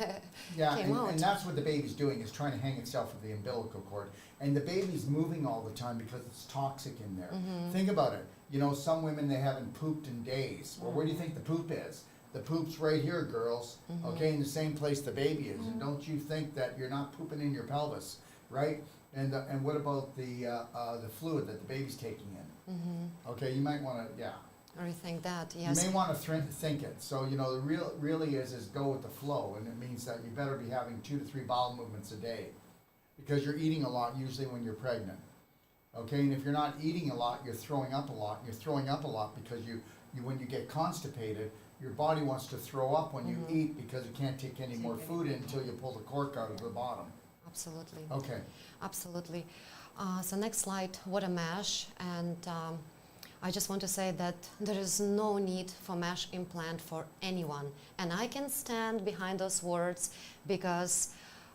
Yeah, came out. and that's what the baby's doing, is trying to hang itself with the umbilical cord. And the baby's moving all the time because it's toxic in there. Think about it. Some women, they haven't pooped in days. Well, where do you think the poop is? The poop's right here, girls, okay, in the same place the baby is. And don't you think that you're not pooping in your pelvis, right? And what about the fluid that the baby's taking in? Okay, you might want to, Rethink that, yes. You may want to think it. So, the really is go with the flow, and it means that you better be having 2 to 3 bowel movements a day, because you're eating a lot usually when you're pregnant. Okay, and if you're not eating a lot, you're throwing up a lot. You're throwing up a lot because you when you get constipated, your body wants to throw up when you eat because it can't take any more food in until you pull the cork out of the bottom. Absolutely. Okay. Absolutely. So next slide, what a mesh. And I just want to say that there is no need for mesh implant for anyone. And I can stand behind those words because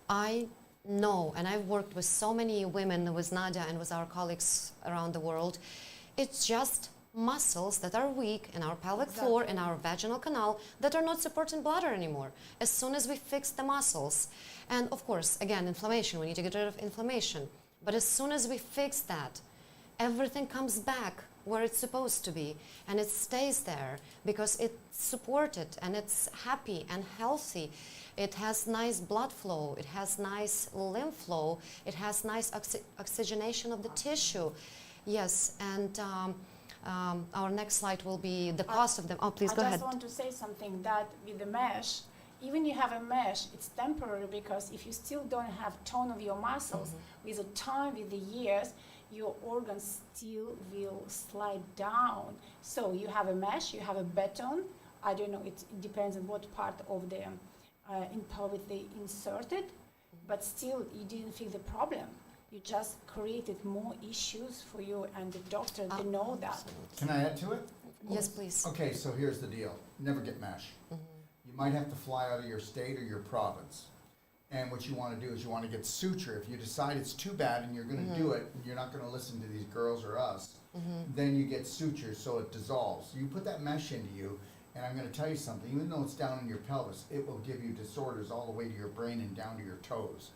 I know, and I've worked with so many women, with Nadia and with our colleagues around the world, it's just muscles that are weak in our pelvic floor, in our vaginal canal, that are not supporting bladder anymore. As soon as we fix the muscles, and of course, again, inflammation, we need to get rid of inflammation. But as soon as we fix that, everything comes back where it's supposed to be, and it stays there because it's supported and it's happy and healthy. It has nice blood flow, it has nice lymph flow, it has nice oxygenation of the tissue. Yes, and our next slide will be the cost of them. Oh, please go ahead. I just want to say something, that with the mesh, even you have a mesh, it's temporary, because if you still don't have tone of your muscles, with the time, with the years, your organs still will slide down. So you have a mesh, you have a baton, I don't know, it depends on what part of the in pelvic they inserted, but still you didn't fix the problem. You just created more issues for you, and the doctor, they know that. Can I add to it? Yes, please. Okay, so here's the deal. Never get mesh. You might have to fly out of your state or your province. And what you want to do is you want to get suture. If you decide it's too bad and you're going to do it, and you're not going to listen to these girls or us, then you get suture so it dissolves. You put that mesh into you, and I'm going to tell you something, even though it's down in your pelvis, it will give you disorders all the way to your brain and down to your toes.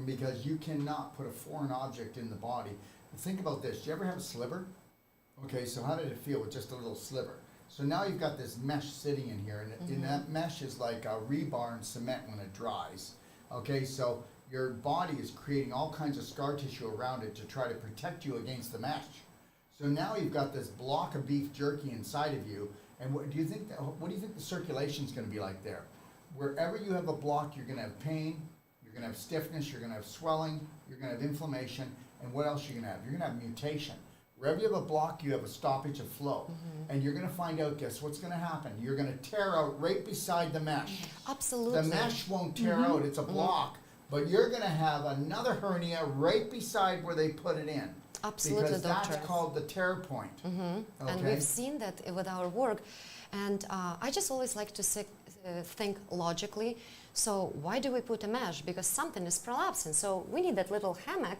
Because you cannot put a foreign object in the body. Think about this. Do you ever have a sliver? Okay, so how did it feel with just a little sliver? So now you've got this mesh sitting in here, and that mesh is like a rebar and cement when it dries. Okay, so your body is creating all kinds of scar tissue around it to try to protect you against the mesh. So now you've got this block of beef jerky inside of you, and what do you think the circulation is going to be like there? Wherever you have a block, you're going to have pain, you're going to have stiffness, you're going to have swelling, you're going to have inflammation, and what else you're going to have? You're going to have mutation. Wherever you have a block, you have a stoppage of flow. And you're going to find out, guess what's going to happen? You're going to tear out right beside the mesh. Absolutely. The mesh won't tear out, it's a block. But you're going to have another hernia right beside where they put it in. Absolutely, because doctor. that's called the tear point. And Okay? we've seen that with our work. And I just always like to think logically. So why do we put a mesh? Because something is prolapsing. So we need that little hammock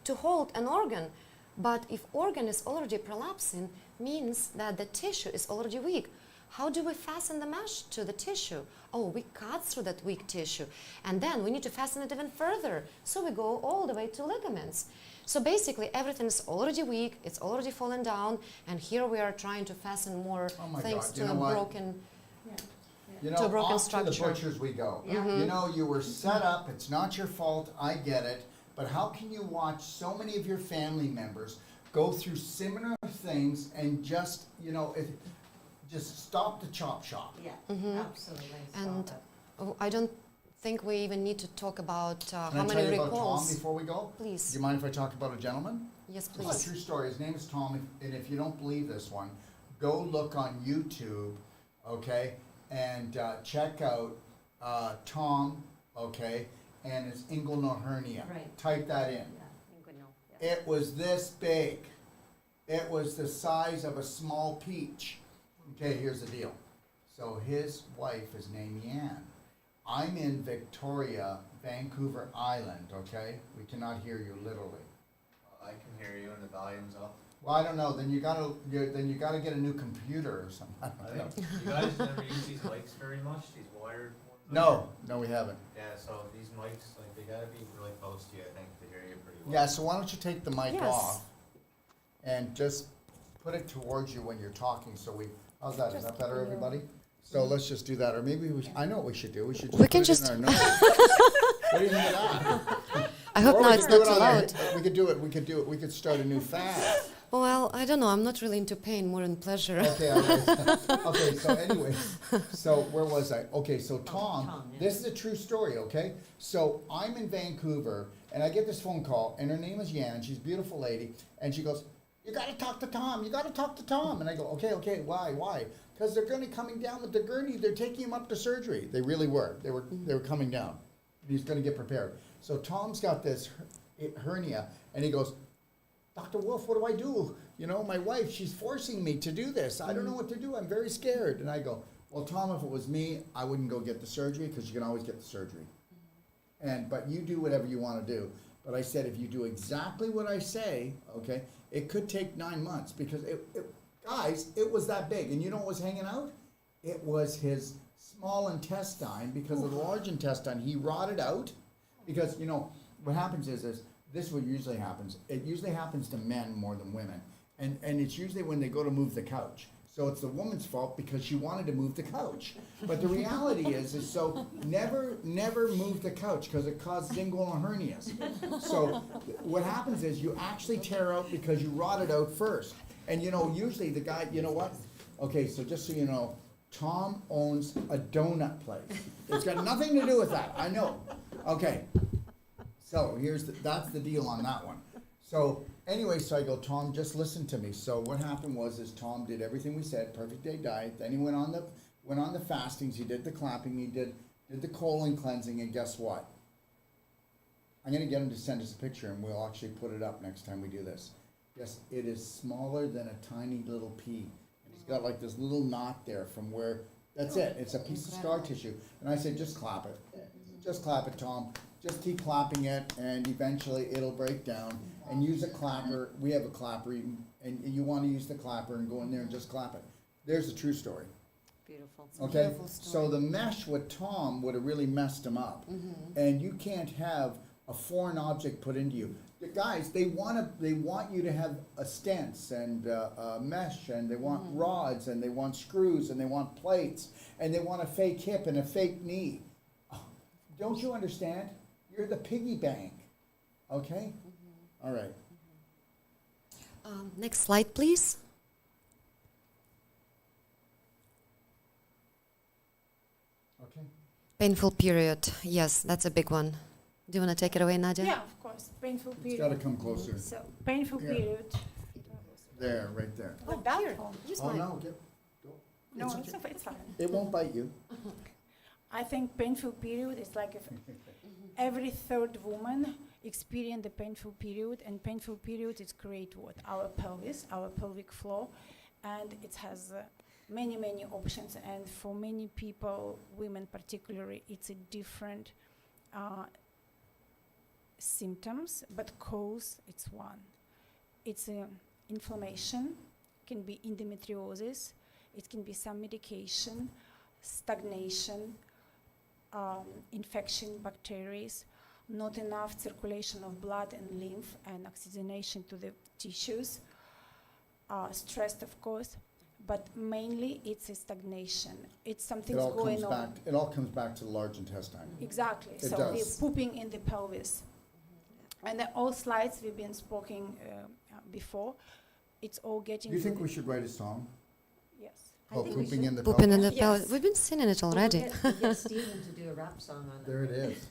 to hold an organ. But if organ is already prolapsing, means that the tissue is already weak. How do we fasten the mesh to the tissue? Oh, we cut through that weak tissue. And then we need to fasten it even further. So we go all the way to ligaments. So basically everything is already weak, it's already fallen down, and here we are trying to fasten more things God, to you know a what? broken... You know, to a broken off to the structure. butchers we go. Yeah. You know, you were set up, it's not your fault, I get it, but how can you watch so many of your family members go through similar things and just, just stop the chop shop? Yeah, absolutely. And Stop I don't think we even need to talk about Can how I tell many you about Tom recalls. before we go? Do Please. you mind if I talk about a gentleman? Yes, It's a please. true story. His name is Tom, and if you don't believe this one, go look on YouTube, okay, and check out Tom, okay, and his inguinal hernia. Right. Type that in. Yeah. It was this big. It was the size of a small peach. Okay, here's the deal. So his wife is named Yan. I'm in Victoria, Vancouver Island, okay? We cannot hear you literally. I can hear you and the volume's up. Well, I don't know. Then you gotta get a new computer or something. I I don't know. think you guys never use these mics very much, these wired ones. No, we haven't. Yeah, so these mics, like, they gotta be really close to you, I think, to hear you pretty well. Yeah. So why don't you take the mic Yes. off and just put it towards you when you're talking? So we. How's that? Is that better, everybody? So let's just do that, or maybe we. I know what we should do. We should. Just We can put it just- in our notes. What do you think of that? I hope Or now we it's could do not it too on our- loud. We could do it. We could do it. We could start a new fad. Well, I don't know. I'm not really into pain, more in pleasure. Okay, okay, so anyway, so where was I? Okay, so Tom, Tom, yeah. this is a true story, okay? So I'm in Vancouver, and I get this phone call, and her name is Yan, she's a beautiful lady, and she goes, you gotta talk to Tom, you gotta talk to Tom. And I go, okay, why? Because they're gonna coming down with the gurney, they're taking him up to surgery. They really were, they were coming down. He's gonna get prepared. So Tom's got this hernia, and he goes, Dr. Wolf, what do I do? My wife, she's forcing me to do this. I don't know what to do. I'm very scared. And I go, well, Tom, if it was me, I wouldn't go get the surgery because you can always get the surgery. But you do whatever you want to do. But I said, if you do exactly what I say, okay, it could take 9 months because guys, it was that big. And you know what was hanging out? It was his small intestine because of the large intestine. He rotted out because, what happens is this is what usually happens. It usually happens to men more than women. And it's usually when they go to move the couch. So it's the woman's fault because she wanted to move the couch. But the reality is so never move the couch because it causes inguinal hernias. So what happens is you actually tear out because you rotted out first. And usually the guy, you know what? Okay, so just so you know, Tom owns a donut place. It's got nothing to do with that. I know. Okay. So that's the deal on that one. So anyway, so I go, Tom, just listen to me. So what happened was Tom did everything we said, perfect day diet. Then he went on the fastings. He did the clapping. He did the colon cleansing. And guess what? I'm gonna get him to send us a picture, and we'll actually put it up next time we do this. Yes, it is smaller than a tiny little pea. And he's got like this little knot there from where. That's it. It's a piece of scar tissue. And I said, just clap it. Just clap it, Tom. Just keep clapping it, and eventually it'll break down. And use a clapper. We have a clapper, and you want to use the clapper and go in there and just clap it. There's the true story. Beautiful. Okay, so the mesh with Tom would have really messed him up, and you can't have a foreign object put into you. The guys, they want you to have a stents and a mesh, and they want rods, and they want screws, and they want plates, and they want a fake hip and a fake knee. Don't you understand? You're the piggy bank. Okay? All right. Next slide, please. Okay. Painful period. Yes, that's a big one. Do you want to take it away, Nadia? Yeah, of course. Painful It's got to period. come closer. So, painful Here. period. There, right there. Like that? here. Or- Use Oh mine. no, go. No, It's it's, okay. it's fine. It won't bite you. I think painful period is like if every third woman experience the painful period, and painful period is create what? Our pelvis, our pelvic floor, and it has many options. And for many people, women particularly, it's a different symptoms, but cause it's one. It's inflammation, can be endometriosis, it can be some medication, stagnation, infection, bacteria, not enough circulation of blood and lymph and oxygenation to the tissues, stress of course, but mainly it's a stagnation. It's something going on. It all comes back to the large intestine. Exactly. It So does. the pooping in the pelvis. And the all slides we've been speaking before, it's all getting. Do you think we should write a song Yes. I called think we Pooping should. in the Pooping in Pelvis? the Yes. pelvis. We've been singing it already. We'll get Stephen to do a rap song on it. There it is.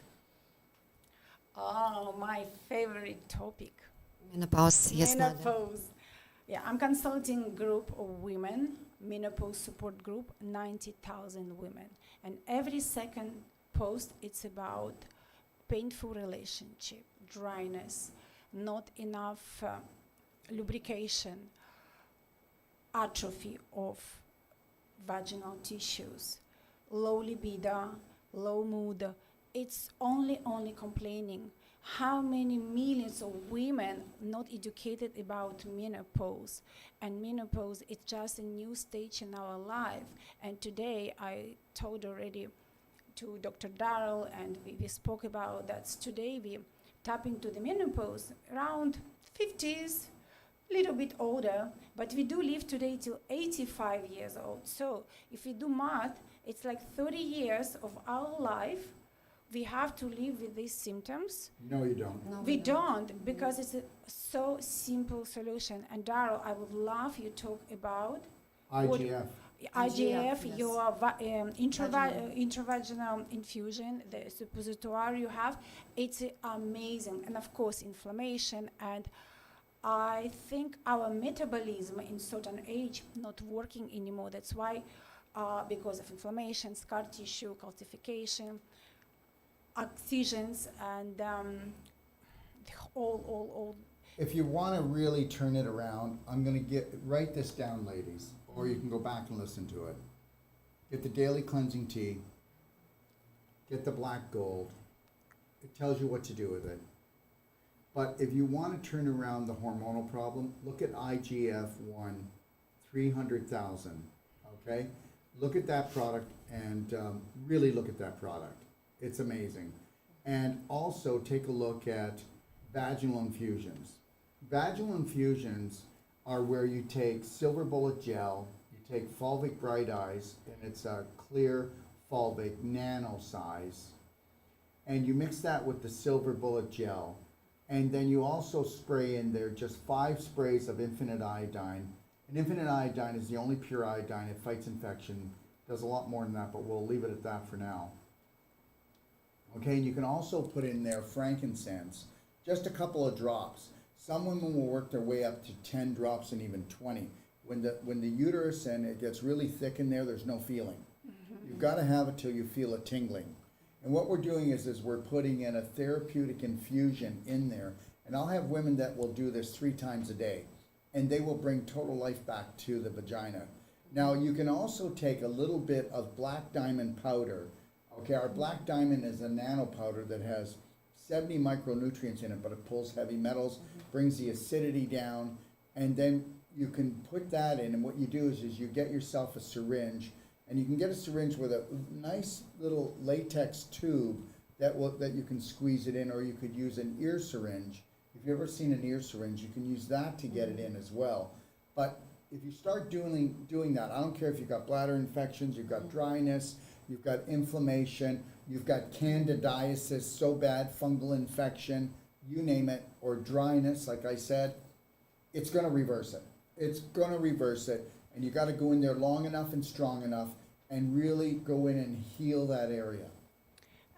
Oh, my favorite topic. Menopause, yes, Nadia. Menopause. Yeah, I'm consulting group of women, menopause support group, 90,000 women. And every second post, it's about painful relationship, dryness, not enough lubrication, atrophy of vaginal tissues, low libido, low mood. It's only complaining. How many millions of women not educated about menopause? And menopause is just a new stage in our life. And today I told already to Dr. Darrell, and we spoke about that. Today we tap into the menopause around 50s, little bit older, but we do live today till 85 years old. So if we do math, it's like 30 years of our life we have to live with these symptoms. No, you don't. No, We don't, because it's a so simple solution. And Darrell, I would love you talk about IGF. IGF, yes. your Vaginal. intravaginal infusion, the suppository you have. It's amazing. And of course, inflammation. And I think our metabolism in certain age not working anymore. That's why, because of inflammation, scar tissue, calcification, excisions, and all. If you want to really turn it around, I'm going to write this down, ladies, or you can go back and listen to it. Get the daily cleansing tea. Get the black gold. It tells you what to do with it. But if you want to turn around the hormonal problem, look at IGF-1, 300,000, okay? Look at that product and really look at that product. It's amazing. And also take a look at vaginal infusions. Vaginal infusions are where you take silver bullet gel, you take fulvic bright eyes, and it's a clear fulvic nano size, and you mix that with the silver bullet gel, and then you also spray in there just 5 sprays of infinite iodine. And infinite iodine is the only pure iodine. It fights infection, does a lot more than that, but we'll leave it at that for now. Okay, and you can also put in there frankincense, just a couple of drops. Some women will work their way up to 10 drops and even 20. When the uterus and it gets really thick in there, there's no feeling. You've got to have it till you feel a tingling. And what we're doing is we're putting in a therapeutic infusion in there. And I'll have women that will do this 3 times a day, and they will bring total life back to the vagina. Now, you can also take a little bit of black diamond powder. Okay, our black diamond is a nano powder that has 70 micronutrients in it, but it pulls heavy metals, brings the acidity down, and then you can put that in, and what you do is you get yourself a syringe, and you can get a syringe with a nice little latex tube that you can squeeze it in, or you could use an ear syringe. If you've ever seen an ear syringe, you can use that to get it in as well. But if you start doing that, I don't care if you've got bladder infections, you've got dryness, you've got inflammation, you've got candidiasis, so bad, fungal infection, you name it, or dryness, like I said, it's going to reverse it. It's going to reverse it, and you got to go in there long enough and strong enough and really go in and heal that area.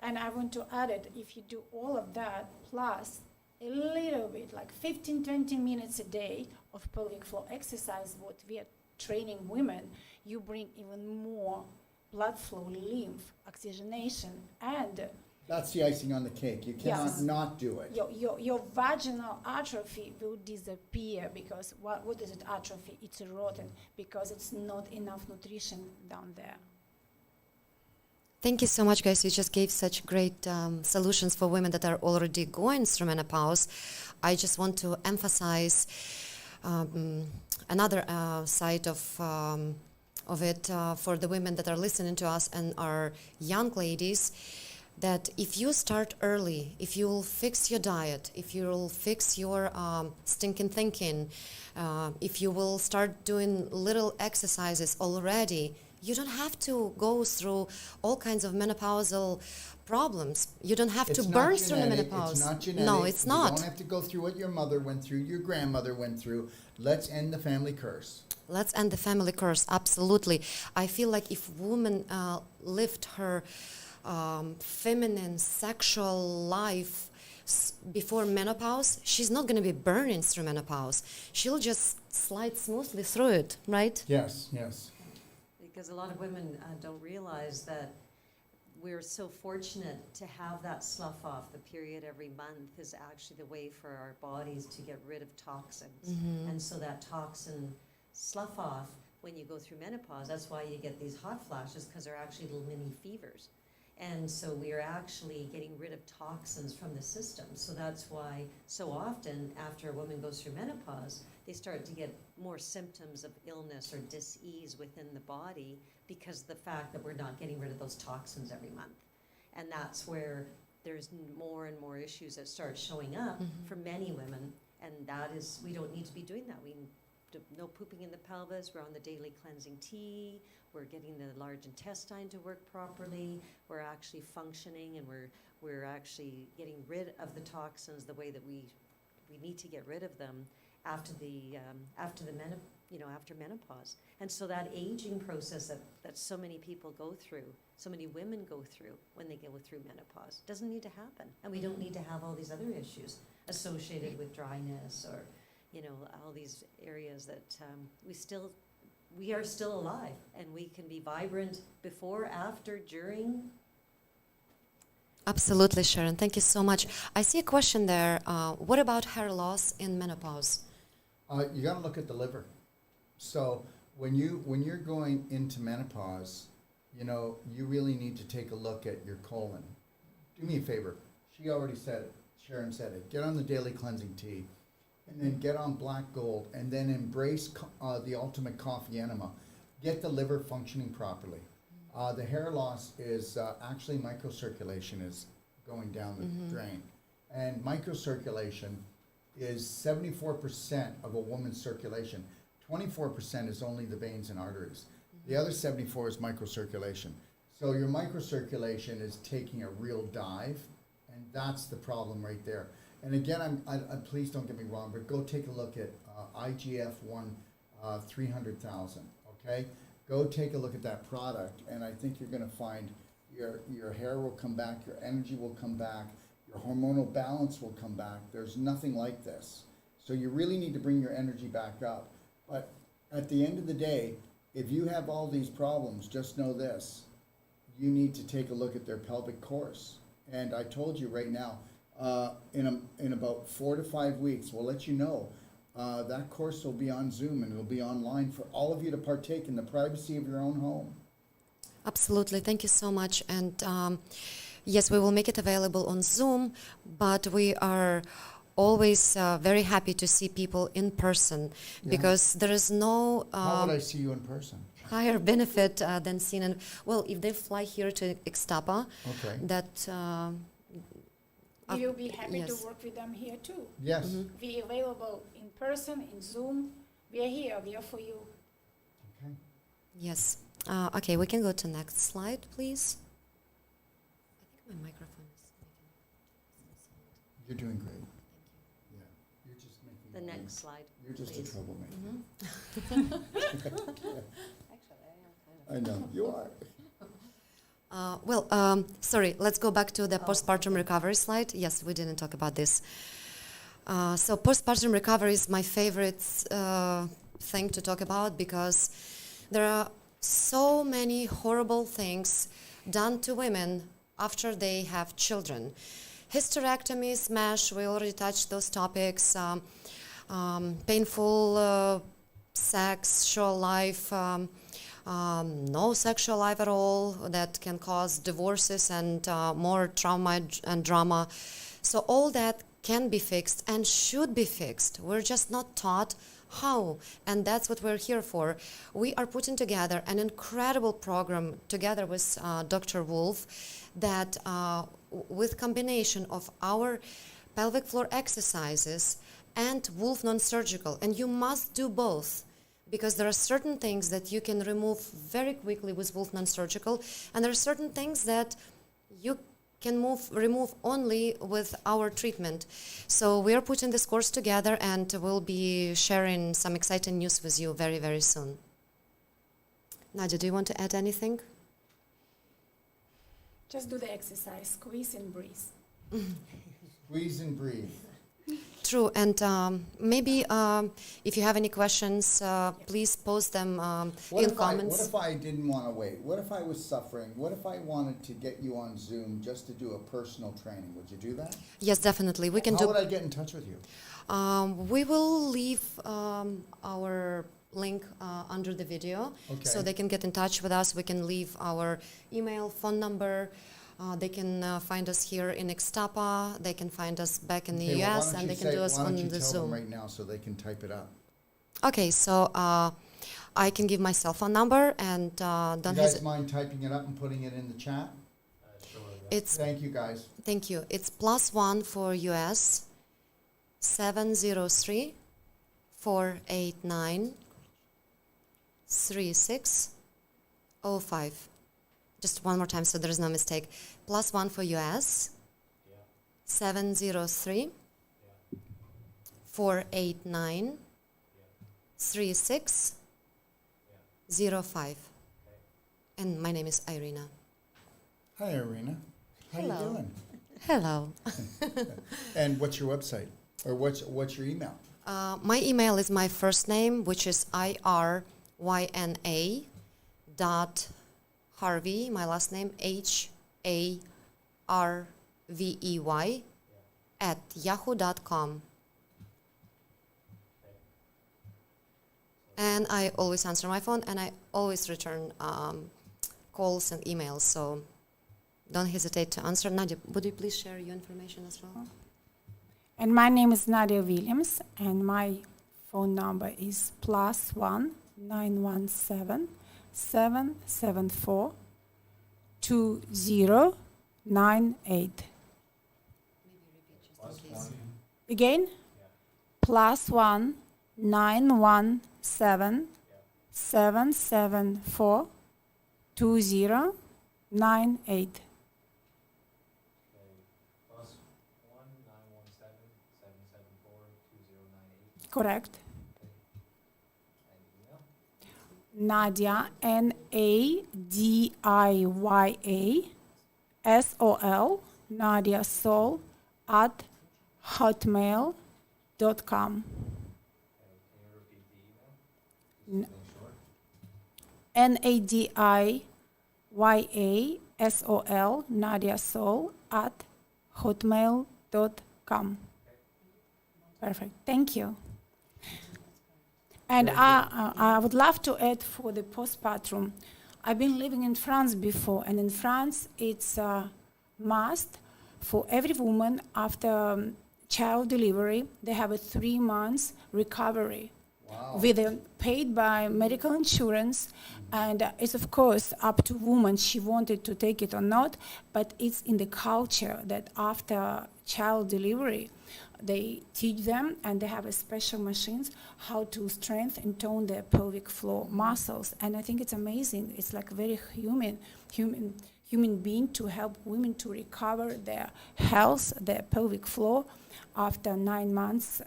And I want to add it, if you do all of that, plus a little bit, like 15-20 minutes a day of pelvic floor exercise, what we are training women, you bring even more blood flow, lymph, oxygenation, and That's the icing on the cake. You cannot Yes. not do it. your vaginal atrophy will disappear, because what is it, atrophy? It's rotten because it's not enough nutrition down there. Thank you so much, guys. You just gave such great solutions for women that are already going through menopause. I just want to emphasize another side of it for the women that are listening to us and are young ladies, that if you start early, if you'll fix your diet, if you'll fix your stinking thinking, if you will start doing little exercises already, You don't have to go through all kinds of menopausal problems. You don't have to It's not burn through the genetic, menopause. It's not genetic. No, it's You not. don't have to go through what your mother went through, your grandmother went through. Let's end the family curse. Let's end the family curse. Absolutely. I feel like if woman lived her feminine sexual life before menopause, she's not going to be burning through menopause. She'll just slide smoothly through it, right? Yes, yes. Because a lot of women don't realize that we're so fortunate to have that slough off. The period every month is actually the way for our bodies to get rid of toxins. And so that toxin slough off when you go through menopause, that's why you get these hot flashes, because they're actually little mini fevers. And so we are actually getting rid of toxins from the system. So that's why so often after a woman goes through menopause, they start to get more symptoms of illness or dis-ease within the body because of the fact that we're not getting rid of those toxins every month. And that's where there's more and more issues that start showing up for many women. And that is, we don't need to be doing that. No pooping in the pelvis, we're on the daily cleansing tea, we're getting the large intestine to work properly, we're actually functioning, and we're actually getting rid of the toxins the way that we need to get rid of them after menopause. And so that aging process that so many people go through, so many women go through when they go through menopause, doesn't need to happen. And we don't need to have all these other issues associated with dryness or all these areas that we are still alive, and we can be vibrant before, after, during. Absolutely, Sharon. Thank you so much. I see a question there. What about hair loss in menopause? You got to look at the liver. So when you're going into menopause, you really need to take a look at your colon. Do me a favor. She already said it. Sharon said it. Get on the daily cleansing tea. And then get on black gold, and then embrace the ultimate coffee enema. Get the liver functioning properly. The hair loss is actually microcirculation is going down the drain. And microcirculation is 74% of a woman's circulation. 24% is only the veins and arteries. The other 74 is microcirculation. So your microcirculation is taking a real dive, and that's the problem right there. And again, please don't get me wrong, but go take a look at IGF-1 300,000, okay? Go take a look at that product, and I think you're going to find your hair will come back, your energy will come back, your hormonal balance will come back. There's nothing like this. So you really need to bring your energy back up. But at the end of the day, if you have all these problems, just know this. You need to take a look at their pelvic course. And I told you right now, in about 4 to 5 weeks, we'll let you know. That course will be on Zoom, and it'll be online for all of you to partake in the privacy of your own home. Absolutely. Thank you so much. And yes, we will make it available on Zoom, but we are always very happy to see people in person because there is no How would I see you in person? higher benefit than seeing. And well, if they fly here to Ixtapa, Okay. that We will be happy yes. to work with them here too. Yes. We are available in person, in Zoom. We are here. We are for you. Okay. Yes. Okay, we can go to next slide, please. I think my microphone is making some sound. You're doing great. Thank you. Yeah. You're just making The noise. next slide. You're just please. a troublemaker. Actually, I am kind of. I know. You are. Sorry, let's go back to the postpartum recovery slide. Yes, we didn't talk about this. So postpartum recovery is my favorite thing to talk about because there are so many horrible things done to women after they have children. Hysterectomies, MASH, we already touched those topics. Painful sexual life, no sexual life at all, that can cause divorces and more trauma and drama. So all that can be fixed and should be fixed. We're just not taught how, and that's what we're here for. We are putting together an incredible program together with Dr. Wolf that with combination of our pelvic floor exercises and Wolf non-surgical, and you must do both because there are certain things that you can remove very quickly with Wolf non-surgical, and there are certain things that you can remove only with our treatment. So we are putting this course together, and we'll be sharing some exciting news with you very, very soon. Nadia, do you want to add anything? Just do the exercise, squeeze and breathe. Squeeze and breathe. True, and maybe if you have any questions, please post them in comments. What if I didn't want to wait? What if I was suffering? What if I wanted to get you on Zoom just to do a personal training? Would you do that? Yes, definitely. We can How do. would I get in touch with you? We will leave our link under the video, so Okay. they can get in touch with us. We can leave our email, phone number. They can find us here in Ixtapa. They can find us back in the Okay, well, US, and they can do us on the tell Zoom. them right now so they can type it up? Okay, so I can give my cell phone number, and You don't guys hesitate. mind typing it up and putting it in the chat? Sure, yeah. It's Thank you, guys. Thank you. It's +1 for US 703 489 3605. Just one more time so there's no mistake. +1 for US Yeah, 703 yeah, 489 yeah, 3605. okay. And my name is Irina. Hi, Irina. How Hello. you doing? Hello. And what's your website? Or what's your email? My email is my first name, which is IRYNA dot Harvey, my last name HARVEY at yahoo.com. And I always answer my phone, and I always return calls and emails, so don't hesitate to answer. Nadia, would you please share your information as well? And my name is Nadia Williams, and my phone number is +1 917 774 2098. Again, +1 917 774 2098. +1 917 774 2098. Correct. And email? Nadia, NADIYA Nadia Sol at hotmail.com. Can you repeat the email? N- In short? NADIYA Nadia Sol at hotmail.com. Perfect. Thank you. And I would love to add for the postpartum. I've been living in France before, and in France it's a must for every woman after child delivery. They have a 3 months recovery Wow. with paid by medical insurance, and it's of course up to woman she wanted to take it or not, but it's in the culture that after child delivery they teach them, and they have a special machines how to strengthen and tone their pelvic floor muscles. And I think it's amazing. It's like very human being to help women to recover their health, their pelvic floor after 9 months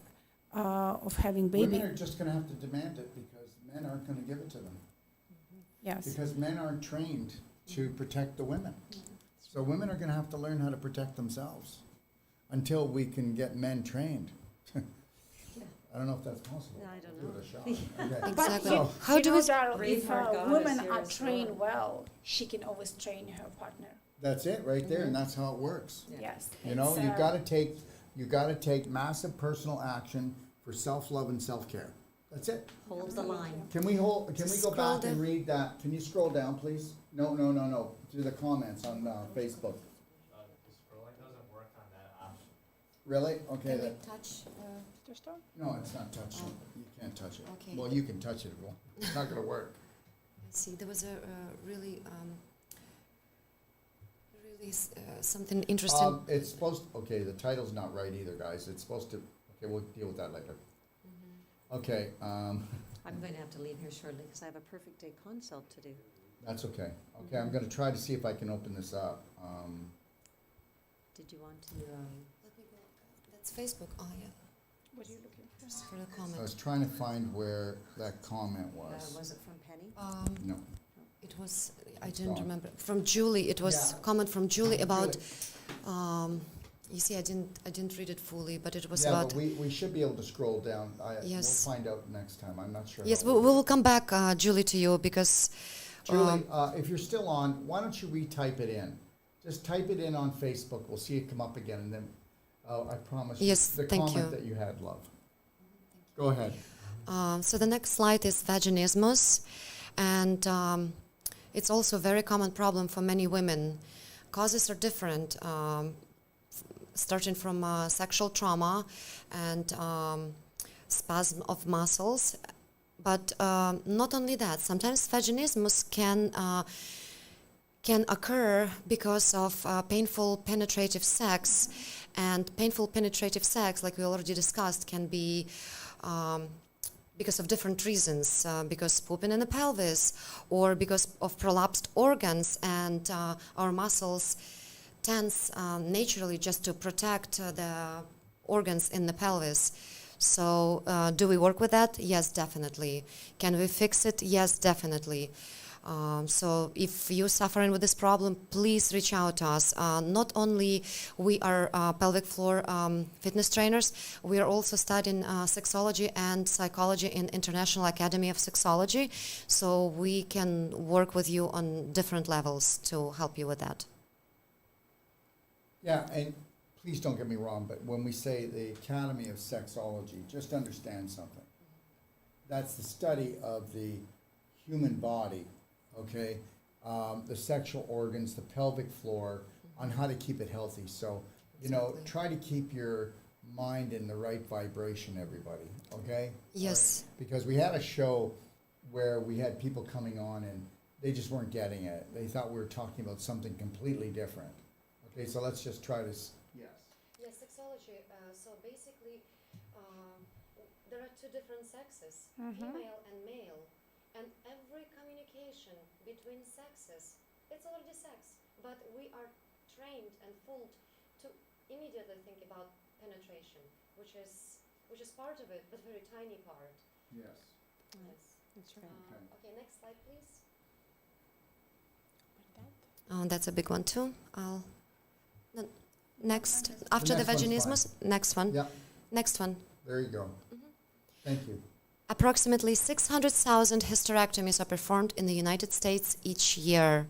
of having baby. Women are just going to have to demand it because men aren't going to give it to them. Yes. Because men aren't trained to protect the women. So women are going to have to learn how to protect themselves until we can get men trained. I don't know if that's possible. No, I don't Give know. it a shot. Okay. Exactly. So, How do we? Daryl, if Braveheart got women us here are as trained well. well, she can always train her partner. that's it right there, and that's how it works. Yeah. Yes. You know, It's, you've got to take massive personal action for self-love and self-care. That's it. Hold the line. Can we go Scroll back and down. read that? Can you scroll down, please? No. To the comments on Facebook. The scrolling doesn't work on that option. Really? Okay. Can we That, touch? no, it's not touching. You can't touch it. Okay. Well, you can touch it. Well, it's not going to work. Let's see, there was a really something interesting. It's supposed. Okay, the title's not right either, guys. It's supposed to. Okay, we'll deal with that later. Okay, I'm going to have to leave here shortly because I have a perfect day consult to do. that's okay. Okay, I'm gonna try to see if I can open this up. Did you want to, Let me go. That's Facebook. Oh, yeah. What are you looking for? Just for the I was comment. trying to find where that comment was. was it from Penny? No. It was, I It's didn't gone. remember. From Julie. It was Yeah. comment from Julie about. Julie. You see, I didn't read it fully, but it was Yeah, about. but we should be able to scroll down. Yes. We'll find out next time. I'm not sure. Yes, how we will come back, Julie, to you because. Julie, if you're still on, why don't you retype it in? Just type it in on Facebook. We'll see it come up again, and then I promise Yes, the thank comment you. that you had, love. Go ahead. So the next slide is vaginismus, and it's also a very common problem for many women. Causes are different, starting from sexual trauma and spasm of muscles. But not only that, sometimes vaginismus can occur because of painful penetrative sex, and painful penetrative sex, like we already discussed, can be because of different reasons, because pooping in the pelvis, or because of prolapsed organs, and our muscles tense naturally just to protect the organs in the pelvis. So do we work with that? Yes, definitely. Can we fix it? Yes, definitely. So if you're suffering with this problem, please reach out to us. Not only we are pelvic floor fitness trainers, we are also studying sexology and psychology in International Academy of Sexology. So we can work with you on different levels to help you with that. Yeah, and please don't get me wrong, but when we say the Academy of Sexology, just understand something. That's the study of the human body, okay? The sexual organs, the pelvic floor, on how to keep it healthy. So, you know, Exactly. try to keep your mind in the right vibration, everybody, okay? Yes. All right? Because we had a show where we had people coming on and they just weren't getting it. They thought we were talking about something completely different. Okay, so let's just try to, yes. Yes, sexology. So basically, there are two different sexes, female and male, and every communication between sexes, it's already sex, but we are trained and fooled to immediately think about penetration, which is part of it, but very tiny part. Yes. Yes. That's right. Okay. Okay, next slide, please. That's a big one too. Next, after the next one's vaginismus, next one. Yeah, Next one. there you go. Thank you. Approximately 600,000 hysterectomies are performed in the United States each year.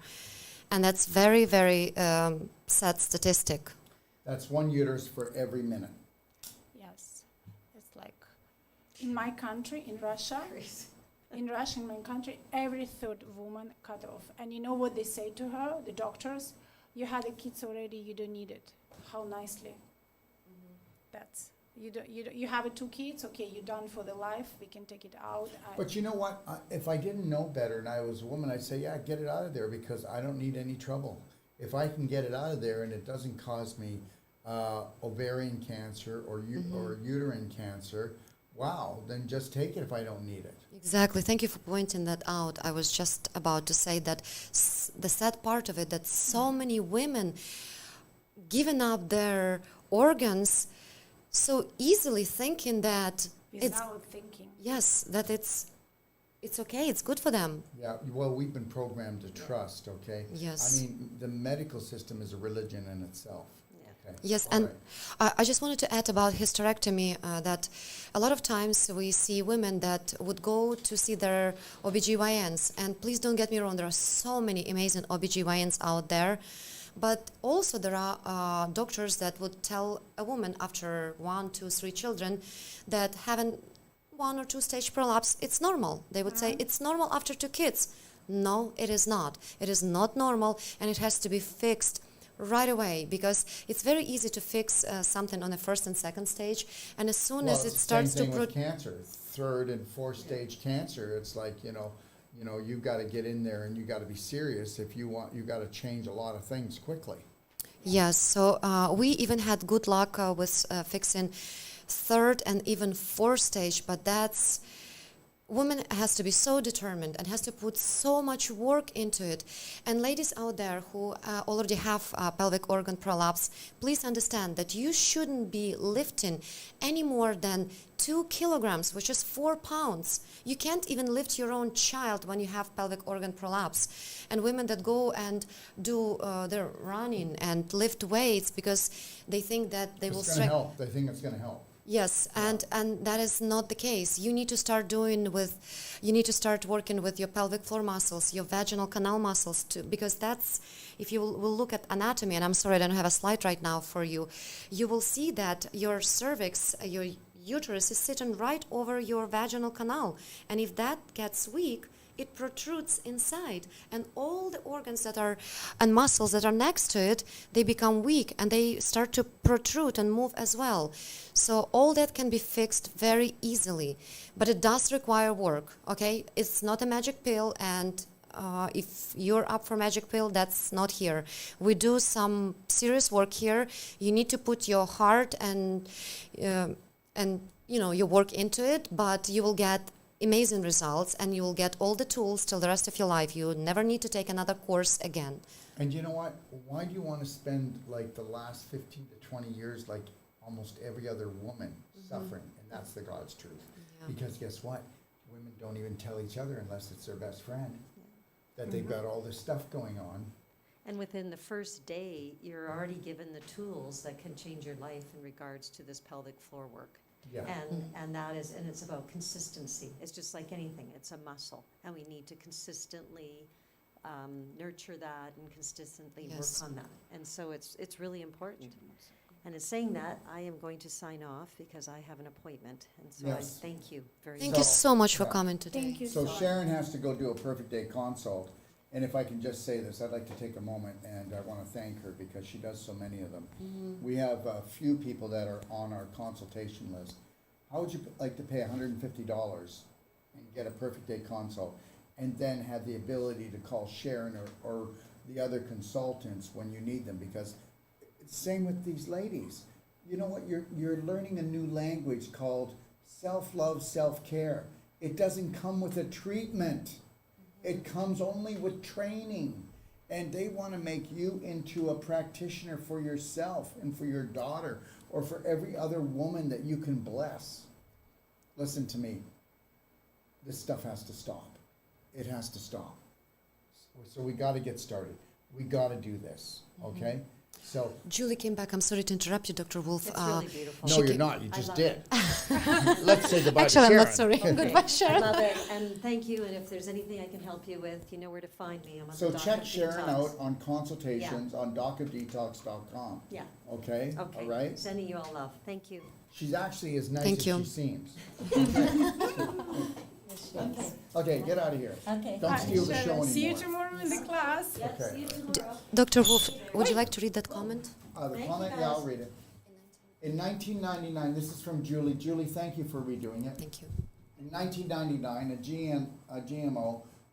And that's very, very sad statistic. That's one uterus for every minute. Yes, it's like in my country, in Russia, in my country, every third woman cut off. And you know what they say to her, the doctors? You had the kids already, you don't need it. How nicely. That's you have 2 kids, okay, you're done for the life, we can take it out. But you know what? If I didn't know better and I was a woman, I'd say, yeah, get it out of there because I don't need any trouble. If I can get it out of there and it doesn't cause me ovarian cancer or uterine cancer, wow, then just take it if I don't need it. Exactly. Thank you for pointing that out. I was just about to say that the sad part of it, that so many women giving up their organs so easily, thinking that without thinking. yes, that it's okay, it's good for them. Yeah, well, we've been programmed to trust, okay? Yes. I mean, the medical system is a religion in itself. Yeah. Okay. Yes, All and right. I just wanted to add about hysterectomy that a lot of times we see women that would go to see their OBGYNs, and please don't get me wrong, there are so many amazing OBGYNs out there, but also there are doctors that would tell a woman after 1, 2, 3 children that having 1 or 2 stage prolapse, it's normal. They would say it's normal after 2 kids. No, it is not. It is not normal, and it has to be fixed right away because it's very easy to fix something on the 1st and 2nd stage, and as soon as it starts to same thing with cancer, 3rd and 4th stage cancer. It's like you've got to get in there and you got to be serious if you want. You got to change a lot of things quickly. Yes, so we even had good luck with fixing third and even fourth stage, but that's women has to be so determined and has to put so much work into it. And ladies out there who already have pelvic organ prolapse, please understand that you shouldn't be lifting any more than 2 kilograms, which is 4 pounds. You can't even lift your own child when you have pelvic organ prolapse. And women that go and do their running and lift weights because they think that they will It's gonna help, they think it's gonna help. Yes, and that is not the case. You need to start working with your pelvic floor muscles, your vaginal canal muscles too, because that's, if you will look at anatomy, and I'm sorry I don't have a slide right now for you, you will see that your cervix, your uterus is sitting right over your vaginal canal, and if that gets weak, it protrudes inside, and all the organs that are and muscles that are next to it, they become weak and they start to protrude and move as well. So all that can be fixed very easily, but it does require work. Okay, it's not a magic pill, and if you're up for magic pill, that's not here. We do some serious work here. You need to put your heart and your work into it, but you will get amazing results, and you will get all the tools till the rest of your life. You never need to take another course again. And you know what? Why do you want to spend like the last 15 to 20 years like almost every other woman suffering? And that's the God's truth. Yeah. Because guess what? Women don't even tell each other unless it's their best friend that they've got all this stuff going on. And within the first day, you're already given the tools that can change your life in regards to this pelvic floor work. Yeah. And it's about consistency. It's just like anything, it's a muscle, and we need to consistently nurture that and consistently Yes. work on that. And so it's really important. And in saying that, I am going to sign off because I have an appointment, and so I Yes. thank you very Thank much. you so much for Yeah. coming today. Thank you So so much. Sharon has to go do a perfect day consult. And if I can just say this, I'd like to take a moment and I want to thank her because she does so many of them. We have a few people that are on our consultation list. How would you like to pay $150 and get a perfect day consult and then have the ability to call Sharon or the other consultants when you need them? Because it's the same with these ladies. You know what? You're learning a new language called self-love, self-care. It doesn't come with a treatment. It comes only with training. And they want to make you into a practitioner for yourself and for your daughter or for every other woman that you can bless. Listen to me. This stuff has to stop. It has to stop. So we got to get started. We got to do this, okay? So, Julie came back. I'm sorry to interrupt you, Dr. Wolf. It's really beautiful. no, She you're ca- not. You I just love did. it. Let's say goodbye Actually, to I'm Sharon. not sorry. Okay. Goodbye, I Sharon. love it, and thank you, and if there's anything I can help you with, you know where to find me. I'm on So the check Detox. Sharon out on consultations on doctordetox.com. Yeah, Okay? okay. All right? Sending you all love. Thank you. She's actually as nice Thank as you. she seems. Okay. Okay, get out of here. Okay. Don't Hi, steal the show Sharon. anymore. See you tomorrow in the class. Yeah, Okay. see you tomorrow. Dr. Wolf, would you like to read that comment? The Thank you, comment, yeah, I'll read it. In 1999, this is from Julie. Julie, thank you for redoing it. Thank you. In 1999, a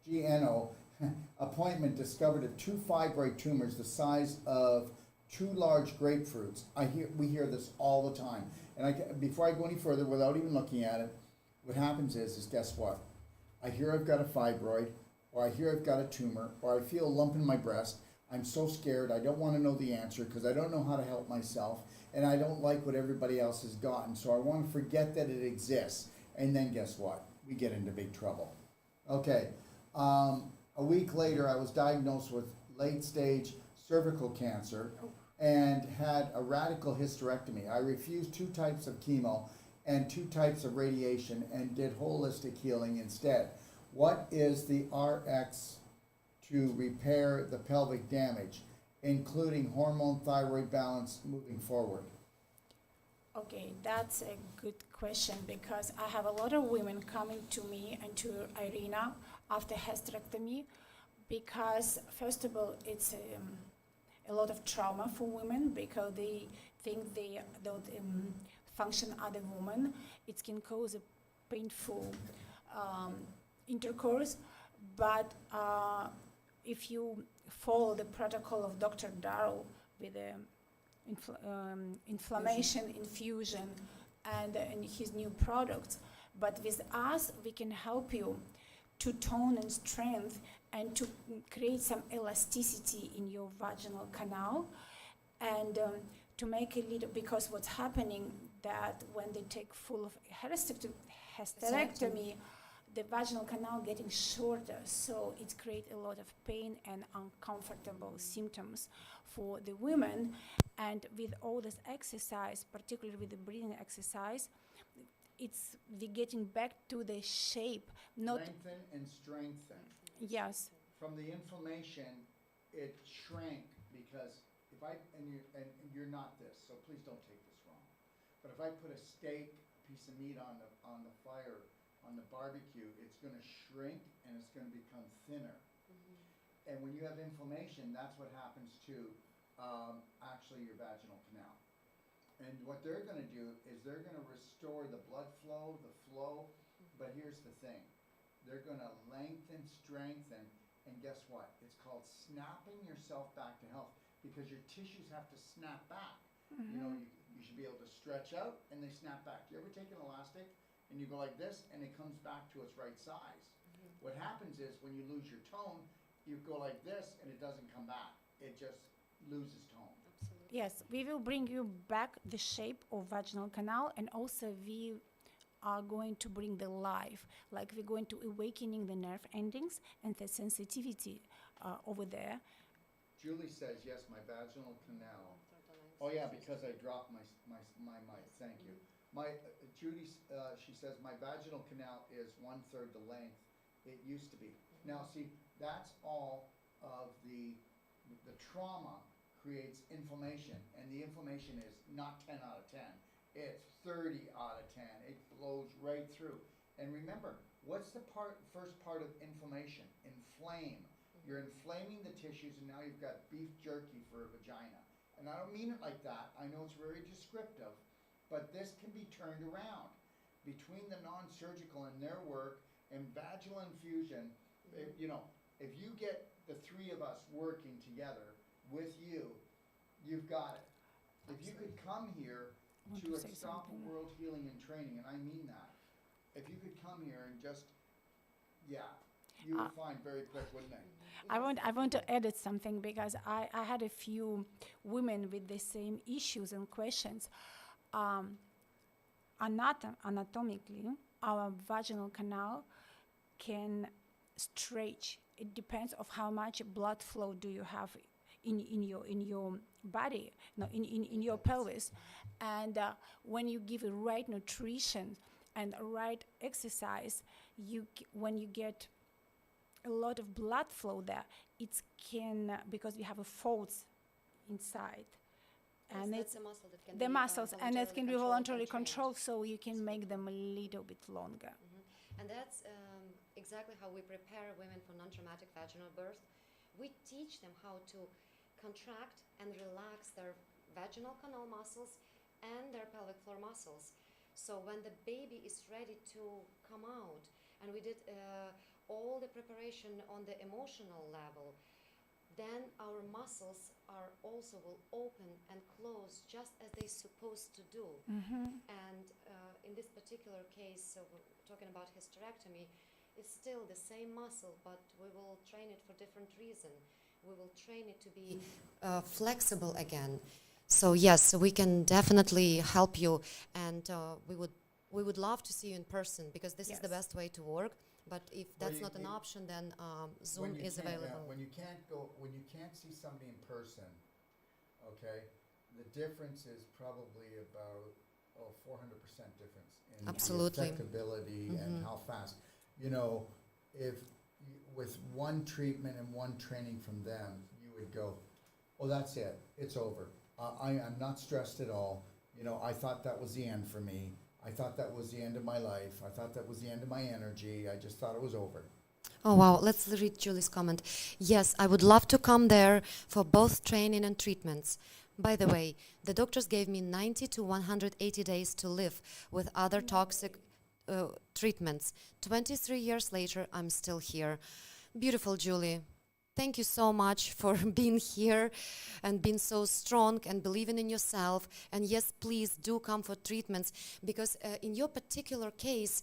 GNO appointment discovered 2 fibroid tumors the size of 2 large grapefruits. We hear this all the time. And before I go any further, without even looking at it, what happens is guess what? I hear I've got a fibroid, or I hear I've got a tumor, or I feel a lump in my breast. I'm so scared. I don't want to know the answer because I don't know how to help myself, and I don't like what everybody else has gotten. So I want to forget that it exists. And then guess what? We get into big trouble. Okay. A week later, I was diagnosed with late-stage cervical cancer and had a radical hysterectomy. I refused 2 types of chemo and 2 types of radiation and did holistic healing instead. What is the RX to repair the pelvic damage, including hormone thyroid balance moving forward? Okay, that's a good question because I have a lot of women coming to me and to Irina after hysterectomy because, first of all, it's a lot of trauma for women because they think they don't function as a woman. It can cause a painful intercourse, but if you follow the protocol of Dr. Darrow with inflammation, infusion, and his new products. But with us, we can help you to tone and strength and to create some elasticity in your vaginal canal, and to make a little, because what's happening that when they take full of hysterectomy, the vaginal canal getting shorter, so it creates a lot of pain and uncomfortable symptoms for the women. And with all this exercise, particularly with the breathing exercise, we're getting back to the shape, not, Lengthen and strengthen. yes, From the inflammation, it shrank because if I, and you're not this, so please don't take this wrong. But if I put a steak, piece of meat on the fire, on the barbecue, it's gonna shrink and it's gonna become thinner. And when you have inflammation, that's what happens to actually your vaginal canal. And what they're gonna do is they're gonna restore the blood flow, but here's the thing. They're gonna lengthen, strengthen, and guess what? It's called snapping yourself back to health, because your tissues have to snap back. You know, you should be able to stretch out and they snap back. You ever take an elastic and you go like this and it comes back to its right size? What happens is when you lose your tone, you go like this and it doesn't come back. It just loses tone. yes, we will bring you back the shape of vaginal canal, and also we are going to bring the life, like we're going to awakening the nerve endings and the sensitivity over there. Julie says, yes, my vaginal canal. Oh yeah, because I dropped my mic, thank you. Judy, she says, my vaginal canal is 1/3 the length it used to be. Now see, that's all of the trauma creates inflammation, and the inflammation is not 10 out of 10. It's 30 out of 10. It blows right through. And remember, what's the first part of inflammation? Inflame. You're inflaming the tissues, and now you've got beef jerky for a vagina. And I don't mean it like that. I know it's very descriptive, but this can be turned around. Between the non-surgical and their work and vaginal infusion, if you get the three of us working together with you, you've got it. If you could come here Want to to say Ixtapa something? World Healing and Training, and I mean that. If you could come here and just, you would find very quick, wouldn't it? I want to edit something, because I had a few women with the same issues and questions. Anatomically, our vaginal canal can stretch. It depends of how much blood flow do you have in your body, no, in your pelvis. And when you give a right nutrition and a right exercise, when you get a lot of blood flow there, it can, because we have a folds inside, and it's the muscle that can the be, muscles, and it can be voluntarily trained. controlled, so you can make them a little bit longer. And that's exactly how we prepare women for non-traumatic vaginal birth. We teach them how to contract and relax their vaginal canal muscles and their pelvic floor muscles. So when the baby is ready to come out, and we did all the preparation on the emotional level, then our muscles are also will open and close just as they're supposed to do. And in this particular case, we're talking about hysterectomy, it's still the same muscle, but we will train it for different reason. We will train it to be flexible again. So yes, we can definitely help you, and we would love to see you in person, because this is the Yes. best way to work. But if that's not an you- option, then Zoom When you is can't- available. when you can't see somebody in person, okay, the difference is probably about 400% difference in Absolutely. the effectability and how fast. If with one treatment and one training from them, you would go, oh, that's it, it's over. I'm not stressed at all. I thought that was the end for me. I thought that was the end of my life. I thought that was the end of my energy. I just thought it was over. Oh wow, let's read Julie's comment. Yes, I would love to come there for both training and treatments. By the way, the doctors gave me 90 to 180 days to live with other toxic treatments. 23 years later, I'm still here. Beautiful, Julie. thank you so much for being here and being so strong and believing in yourself. And yes, please do come for treatments, because in your particular case,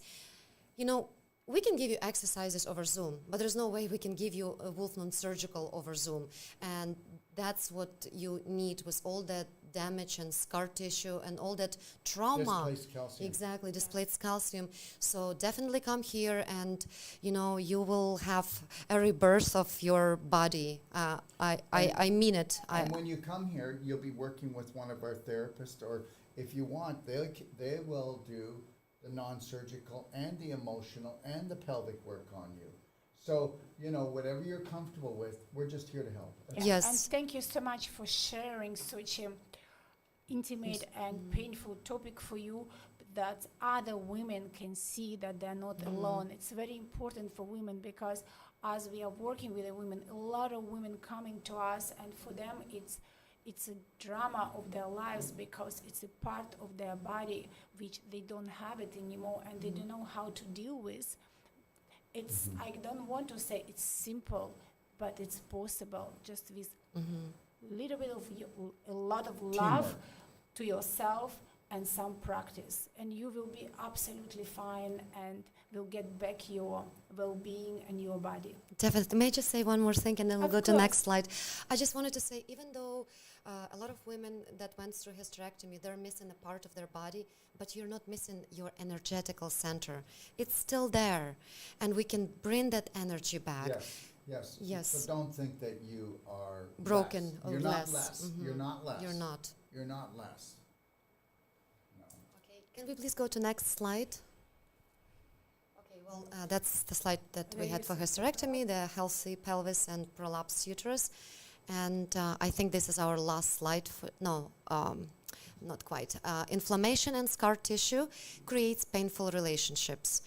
you know, we can give you exercises over Zoom, but there's no way we can give you a Wolf non-surgical over Zoom. And that's what you need with all that damage and scar tissue and all that trauma. Displaced calcium. Exactly, displaced calcium. So definitely come here, and you know, you will have a rebirth of your body. I mean it. And when you come here, you'll be working with one of our therapists, or if you want, they will do the non-surgical and the emotional and the pelvic work on you. So, you know, whatever you're comfortable with, we're just here to help. That's Yeah, Yes. And thank you so much for sharing such an intimate and painful topic for you, that other women can see that they're not alone. It's very important for women, because as we are working with the women, a lot of women coming to us, and for them it's a drama of their lives, because it's a part of their body which they don't have it anymore, and they don't know how to deal with. It's I don't want to say it's simple, but it's possible, just with little bit of a lot of love Teamwork. to yourself and some practice, and you will be absolutely fine and will get back your well-being and your body. Definitely. May I just say one more thing, and then we'll Of go to the course. next slide. I just wanted to say, even though a lot of women that went through hysterectomy, they're missing a part of their body, but you're not missing your energetical center. It's still there, and we can bring that energy back. Yes. Yes. So don't think that you are Broken less. or You're less. not less. Mhm. You're not less. You're not. You're not less. No. Okay. Can we please go to next slide? Okay, well, that's the slide that we had for hysterectomy, the healthy pelvis and prolapsed uterus. And I think this is our last slide. Not quite. Inflammation and scar tissue creates painful relationships.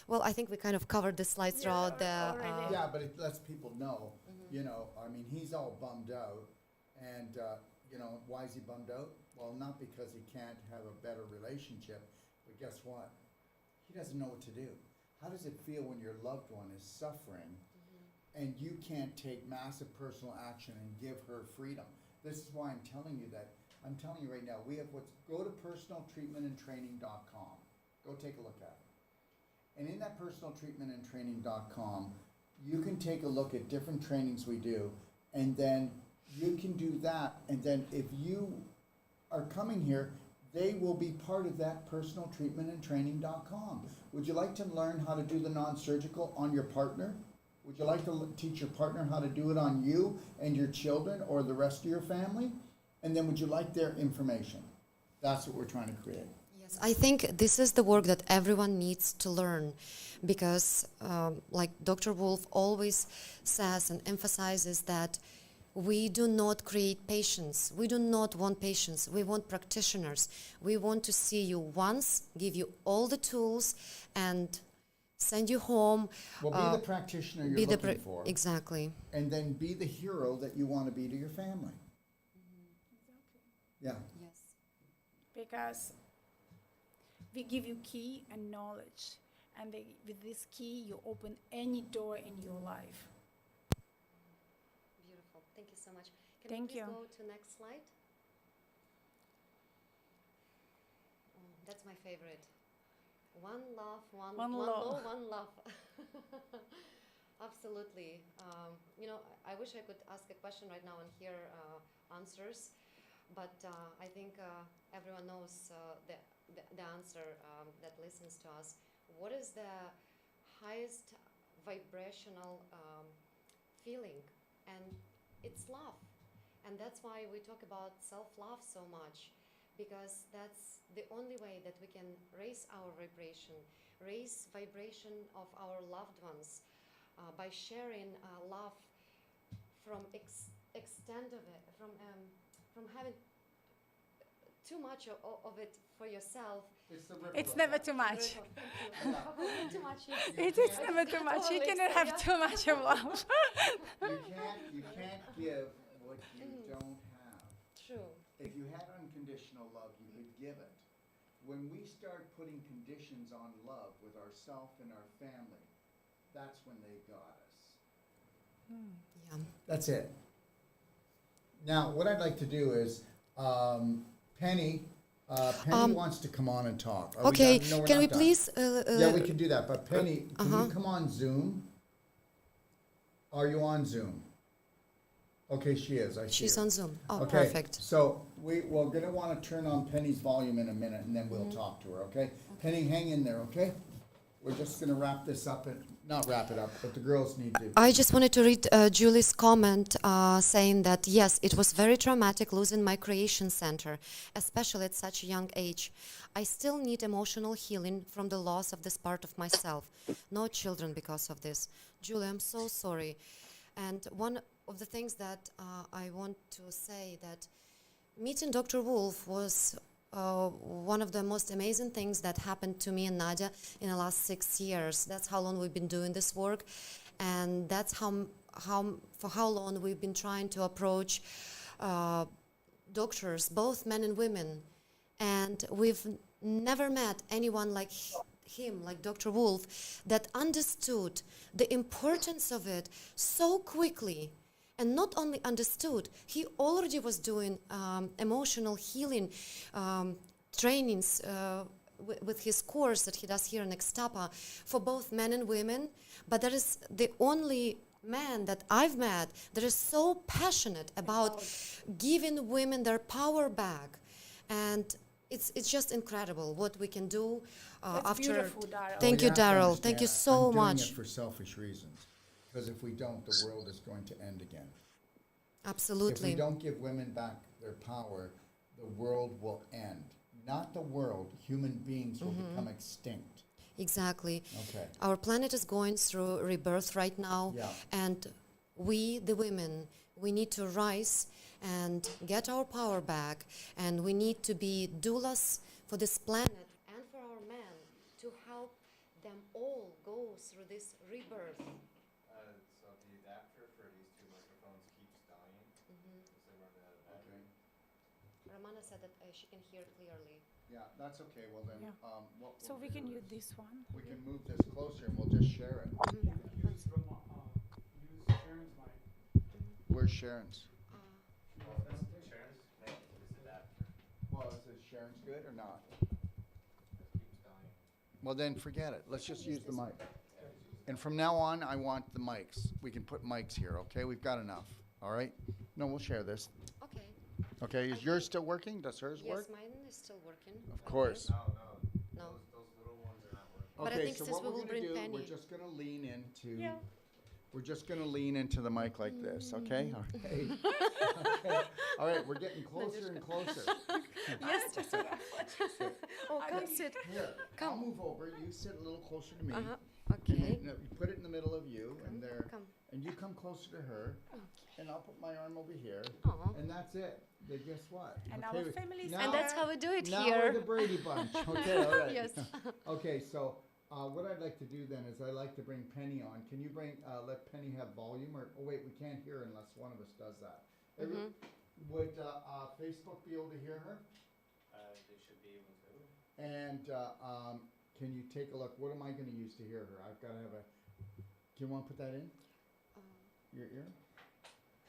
Well, I think we kind of covered the slides throughout the... already. Yeah, but it lets people know, you know, I mean, he's all bummed out, and, you know, why is he bummed out? Well, not because he can't have a better relationship, but guess what? He doesn't know what to do. How does it feel when your loved one is suffering and you can't take massive personal action and give her freedom? This is why I'm telling you that. I'm telling you right now, we have go to personaltreatmentandtraining.com. Go take a look at it. And in that personaltreatmentandtraining.com, you can take a look at different trainings we do, and then you can do that. And then if you are coming here, they will be part of that personaltreatmentandtraining.com. Would you like to learn how to do the non-surgical on your partner? Would you like to teach your partner how to do it on you and your children or the rest of your family? And then would you like their information? That's what we're trying to create. Yes, I think this is the work that everyone needs to learn, because like Dr. Wolf always says and emphasizes that we do not create patients. We do not want patients. We want practitioners. We want to see you once, give you all the tools, and send you home. Well, be the practitioner you're looking for. Exactly. And then be the hero that you want to be to your family. Yeah. Yes. Because we give you key and knowledge, and with this key you open any door in your life. Beautiful. Thank you so much. Can Thank we please you. go to next slide? Oh, that's my favorite. One love, one love. low, one love. Absolutely. You know, I wish I could ask a question right now and hear answers, but I think everyone knows the answer that listens to us. What is the highest vibrational feeling? And it's love. And that's why we talk about self-love so much, because that's the only way that we can raise our vibration, raise vibration of our loved ones by sharing love from extent of it, from having too much of it for yourself. It's never too much. Too much. It is never too much. You cannot have too much of love. You can't give what you don't have. True. If you had unconditional love, you could give it. When we start putting conditions on love with ourselves and our family, that's when they got us. Yeah. That's it. Now, what I'd like to do is, Penny, Penny wants to come on and talk. Are Okay, we done? No, we're can not we done. please? Yeah, we can do that, but Penny, can you come on Zoom? Are you on Zoom? Okay, she is, I see She's her. on Zoom. Oh, Okay, perfect. so we're gonna wanna turn on Penny's volume in a minute, and then we'll Mm-hmm. talk to her, okay? Penny, hang in there, okay? We're just gonna wrap this up, and, not wrap it up, but the girls need to. I just wanted to read Julie's comment saying that yes, it was very traumatic losing my creation center, especially at such a young age. I still need emotional healing from the loss of this part of myself. No children because of this. Julie, I'm so sorry. And one of the things that I want to say that meeting Dr. Wolf was one of the most amazing things that happened to me and Nadia in the last 6 years. That's how long we've been doing this work, and that's for how long we've been trying to approach doctors, both men and women, and we've never met anyone like him, like Dr. Wolf, that understood the importance of it so quickly. And not only understood, he already was doing emotional healing trainings with his course that he does here in Ixtapa for both men and women. But that is the only man that I've met that is so passionate about giving women their power back. And it's just incredible what we can do That's after. beautiful, Daryl. Thank you, have to Daryl. Thank you understand, so I'm doing much. it for selfish reasons, because if we don't, the world is going to end again. If we Absolutely. don't give women back their power, the world will end. Not the world, human beings will become extinct. Exactly. Okay. Our planet is going through rebirth right now, Yeah. and we, the women, we need to rise and get our power back, and we need to be doulas for this planet and for our men to help them all go through this rebirth. So the adapter for these two microphones keeps dying. So they run out of battery. Ramana said that she can hear clearly. Yeah, that's okay. Well then, Yeah. what So we'll we do can is use this one. we can move this closer and we'll just share it. Use Sharon's mic. Where's Sharon's? Sharon's connected to this adapter. Well, is Sharon's good or not? It keeps dying. Well then, forget it. Let's just use the mic. And from now on, I want the mics. We can put mics here, okay? We've got enough, all right? No, we'll share this. Okay. Okay, is yours still working? Does hers Yes, work? mine is still working. Of course. No, No. those little ones are not working. But I Okay, think so since what we we're will gonna bring do, we're Penny. just gonna lean into, Yeah. we're just gonna lean into the mic like this, okay? All right. Okay. All right, we're getting closer and closer. Yes, just Oh, come sit. Here, I'll move over. You sit a little closer to me. Uh-huh. And Okay. then, you put it in the middle of you, and there, Come. and you come closer to her, and I'll put my arm over here, Aw. and that's it. Then guess what? And Okay, our family is now- And that's how we do it Now here. we're the Brady Bunch. Okay, all right. Yes. Okay, so what I'd like to do then is I'd like to bring Penny on. Can you let Penny have volume, or oh wait, we can't hear her unless one of us does that. Would Facebook be able to hear her? They should be able to. And can you take a look? What am I going to use to hear her? I've got to have a. Do you want to put that in? Your ear?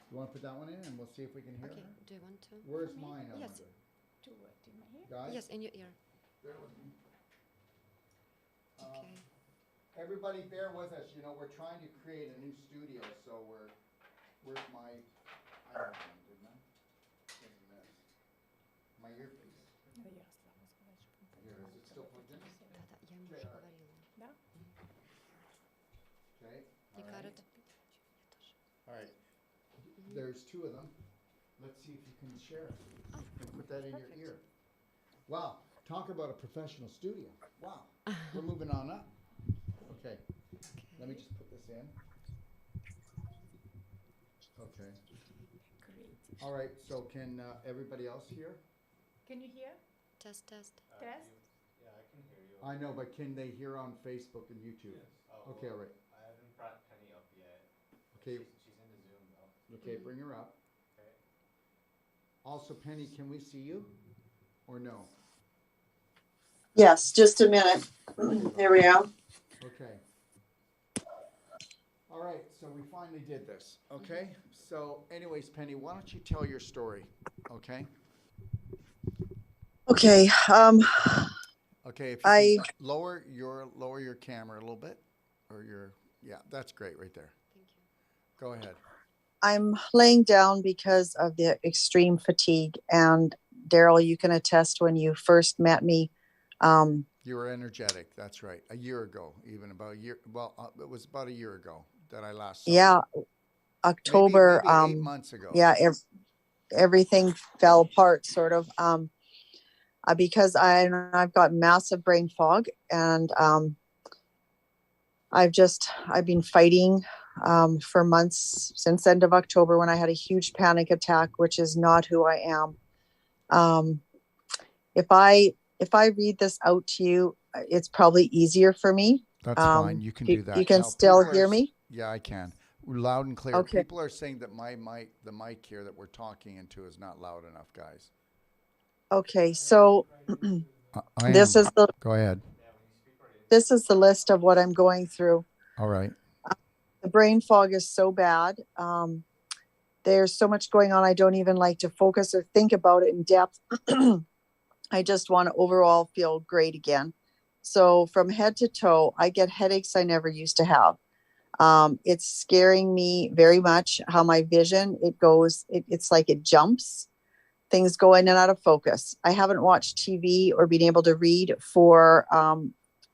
You want to put that one in, and we'll see if we can hear Okay. her. Do you want to? Where's mine? I Yes. wonder. to it in my ear. Guys, Yes, in your ear. bear with me. Okay. Everybody, bear with us. You know, we're trying to create a new studio, so where's my? I have one, didn't I? Isn't this? My earpiece. Ну, я слабо сказать, Here, is it still plugged in? Да-да, я ему уже говорила. Да? Okay. You all got right. it? All right. There's two of them. Let's see if you can share it. And put that in your ear. Wow, talk about a professional studio. Wow, we're moving on up. Okay, let me just put this in. Okay. Great. All right, so can everybody else hear? Can you hear? Test, test. Test? Yeah, I can hear you. I know, but can they hear on Facebook and YouTube? Oh, Okay, well, all right. I haven't brought Penny up yet. Okay, She's in the Zoom though. okay, bring her up. Okay. Also, Penny, can we see you? Or no? Yes, just a minute. Here we go. Okay. All right, So we finally did this, okay? So anyways, Penny, why don't you tell your story, okay? Okay. Okay, if you I can lower your camera a little bit, or your, yeah, that's great right there. Thank you. Go ahead. I'm laying down because of the extreme fatigue. And Daryl, you can attest when you first met me. You were energetic, that's right. A year ago, even about a year, well, it was about a year ago that I last saw you. Yeah, October. Maybe 8 months ago. Yeah, everything fell apart, sort of. Because I've got massive brain fog, and I've been fighting for months since end of October when I had a huge panic attack, which is not who I am. Um, if I read this out to you, it's probably easier for me. That's fine. You can do that. You can Now, still people hear me? Yeah, I can. Loud and clear. Okay. People are saying that the mic here that we're talking into is not loud enough, guys. Okay, so I this am. is the Go ahead. list of what I'm going through. All right. The brain fog is so bad. There's so much going on. I don't even like to focus or think about it in depth. I just want to overall feel great again. So from head to toe, I get headaches I never used to have. It's scaring me very much how my vision, it's like it jumps. Things go in and out of focus. I haven't watched TV or been able to read for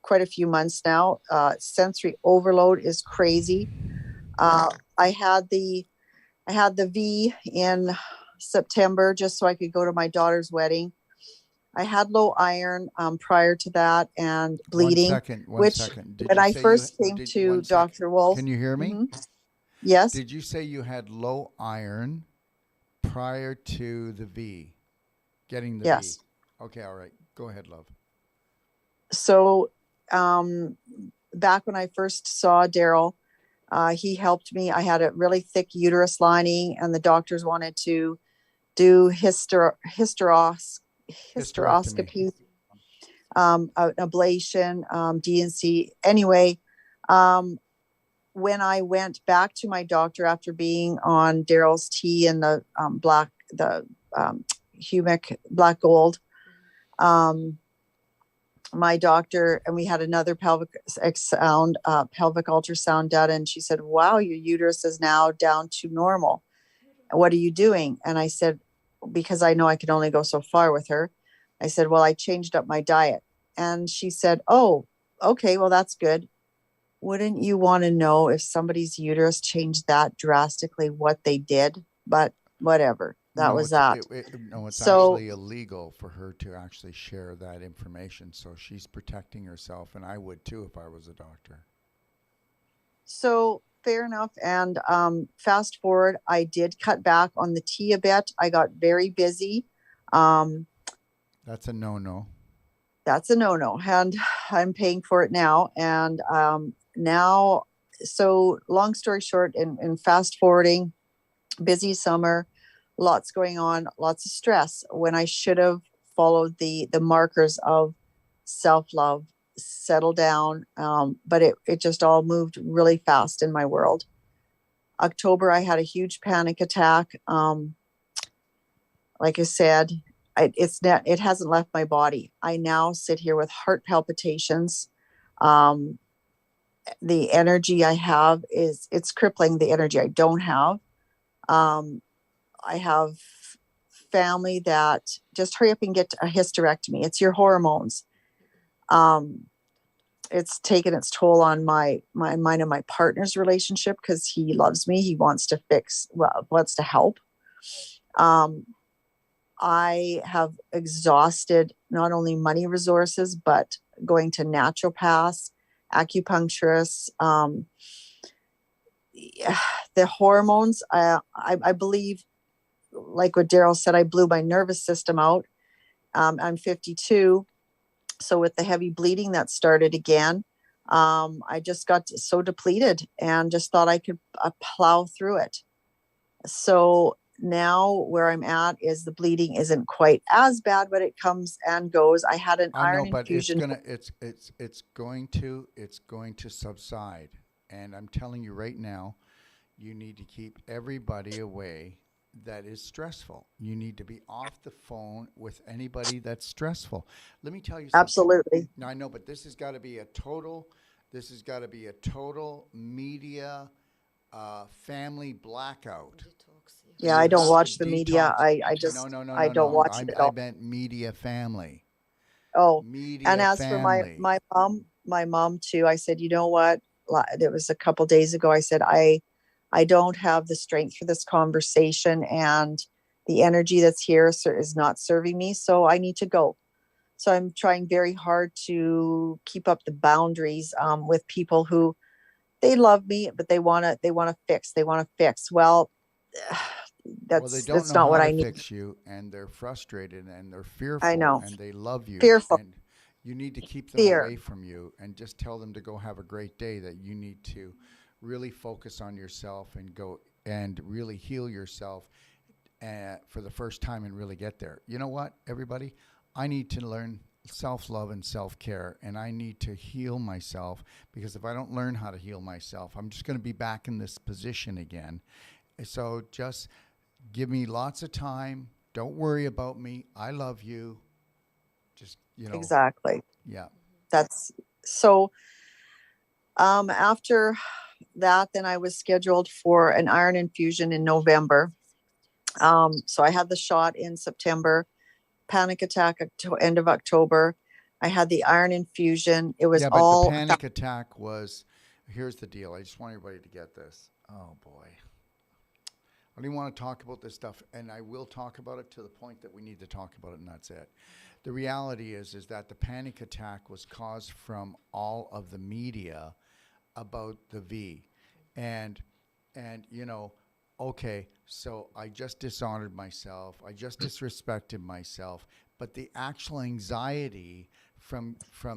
quite a few months now. Sensory overload is crazy. I had the V in September just so I could go to my daughter's wedding. I had low iron prior to that and bleeding. One second. When I first came to Dr. Wolf. Can you hear me? Yes. Did you say you had low iron prior to the V? Getting the Yes. V? Okay, all right. Go ahead, love. So back when I first saw Daryl, he helped me. I had a really thick uterus lining, and the doctors wanted to do hysteroscopy, an ablation, DNC. Anyway, when I went back to my doctor after being on Daryl's tea and the humic black gold, my doctor, and we had another pelvic ultrasound done, and she said, "Wow, your uterus is now down to normal. What are you doing?" And I said, because I know I can only go so far with her, I said, "Well, I changed up my diet." And she said, "Oh, okay, well, that's good. Wouldn't you want to know if somebody's uterus changed that drastically, what they did?" But whatever, that was that. It's actually illegal for her to actually share that information. So she's protecting herself, and I would too if I was a doctor. So fair enough. And fast forward, I did cut back on the tea a bit. I got very busy. That's a no-no. That's a no-no, and I'm paying for it now. And now, so long story short, in fast forwarding, busy summer, lots going on, lots of stress, when I should have followed the markers of self-love, settle down. But it just all moved really fast in my world. October, I had a huge panic attack. Like I said, it hasn't left my body. I now sit here with heart palpitations. The energy I have it's crippling, the energy I don't have. I have family that just hurry up and get a hysterectomy. It's your hormones. It's taken its toll on mine and my partner's relationship because he loves me. He wants to help. I have exhausted not only money resources, but going to naturopaths, acupuncturists, the hormones. I believe, like what Daryl said, I blew my nervous system out. I'm 52. So with the heavy bleeding that started again, I just got so depleted and just thought I could plow through it. So now where I'm at is the bleeding isn't quite as bad, but it comes and goes. I had an iron infusion. It's going to subside. And I'm telling you right now, you need to keep everybody away that is stressful. You need to be off the phone with anybody that's stressful. Let me tell you something. Absolutely. Now I know, but this has got to be a total. This has got to be a total media family blackout. Detox, yeah. Yeah, You I don't have watch to the media. detox. I No, just, no, no, I no, don't no. watch it at I all. meant media family. Oh, and Media as for my family. my mom too, I said, you know what? It was a couple days ago. I said, I don't have the strength for this conversation, and the energy that's here is not serving me. So I need to go. So I'm trying very hard to keep up the boundaries with people who they love me, but they want to fix. They want to fix. Well, Well, they don't that's know not how what to I need. fix you, and they're frustrated, and they're I fearful, know. and they love you, Fearful. and you need to keep them Fear. away from you, and just tell them to go have a great day. That you need to really focus on yourself and go and really heal yourself for the first time and really get there. You know what, everybody? I need to learn self-love and self-care, and I need to heal myself, because if I don't learn how to heal myself, I'm just going to be back in this position again. So just give me lots of time. Don't worry about me. I love you. Just, Exactly. yeah. That's so. After that, then I was scheduled for an iron infusion in November. So I had the shot in September, panic attack end of October. I had the iron infusion. It was Yeah, but the all panic attack was, here's the deal. I just want everybody to get this. Oh, boy. I don't even want to talk about this stuff, and I will talk about it to the point that we need to talk about it, and that's it. The reality is that the panic attack was caused from all of the media about the V, and okay, so I just dishonored myself, I just disrespected myself, but the actual anxiety from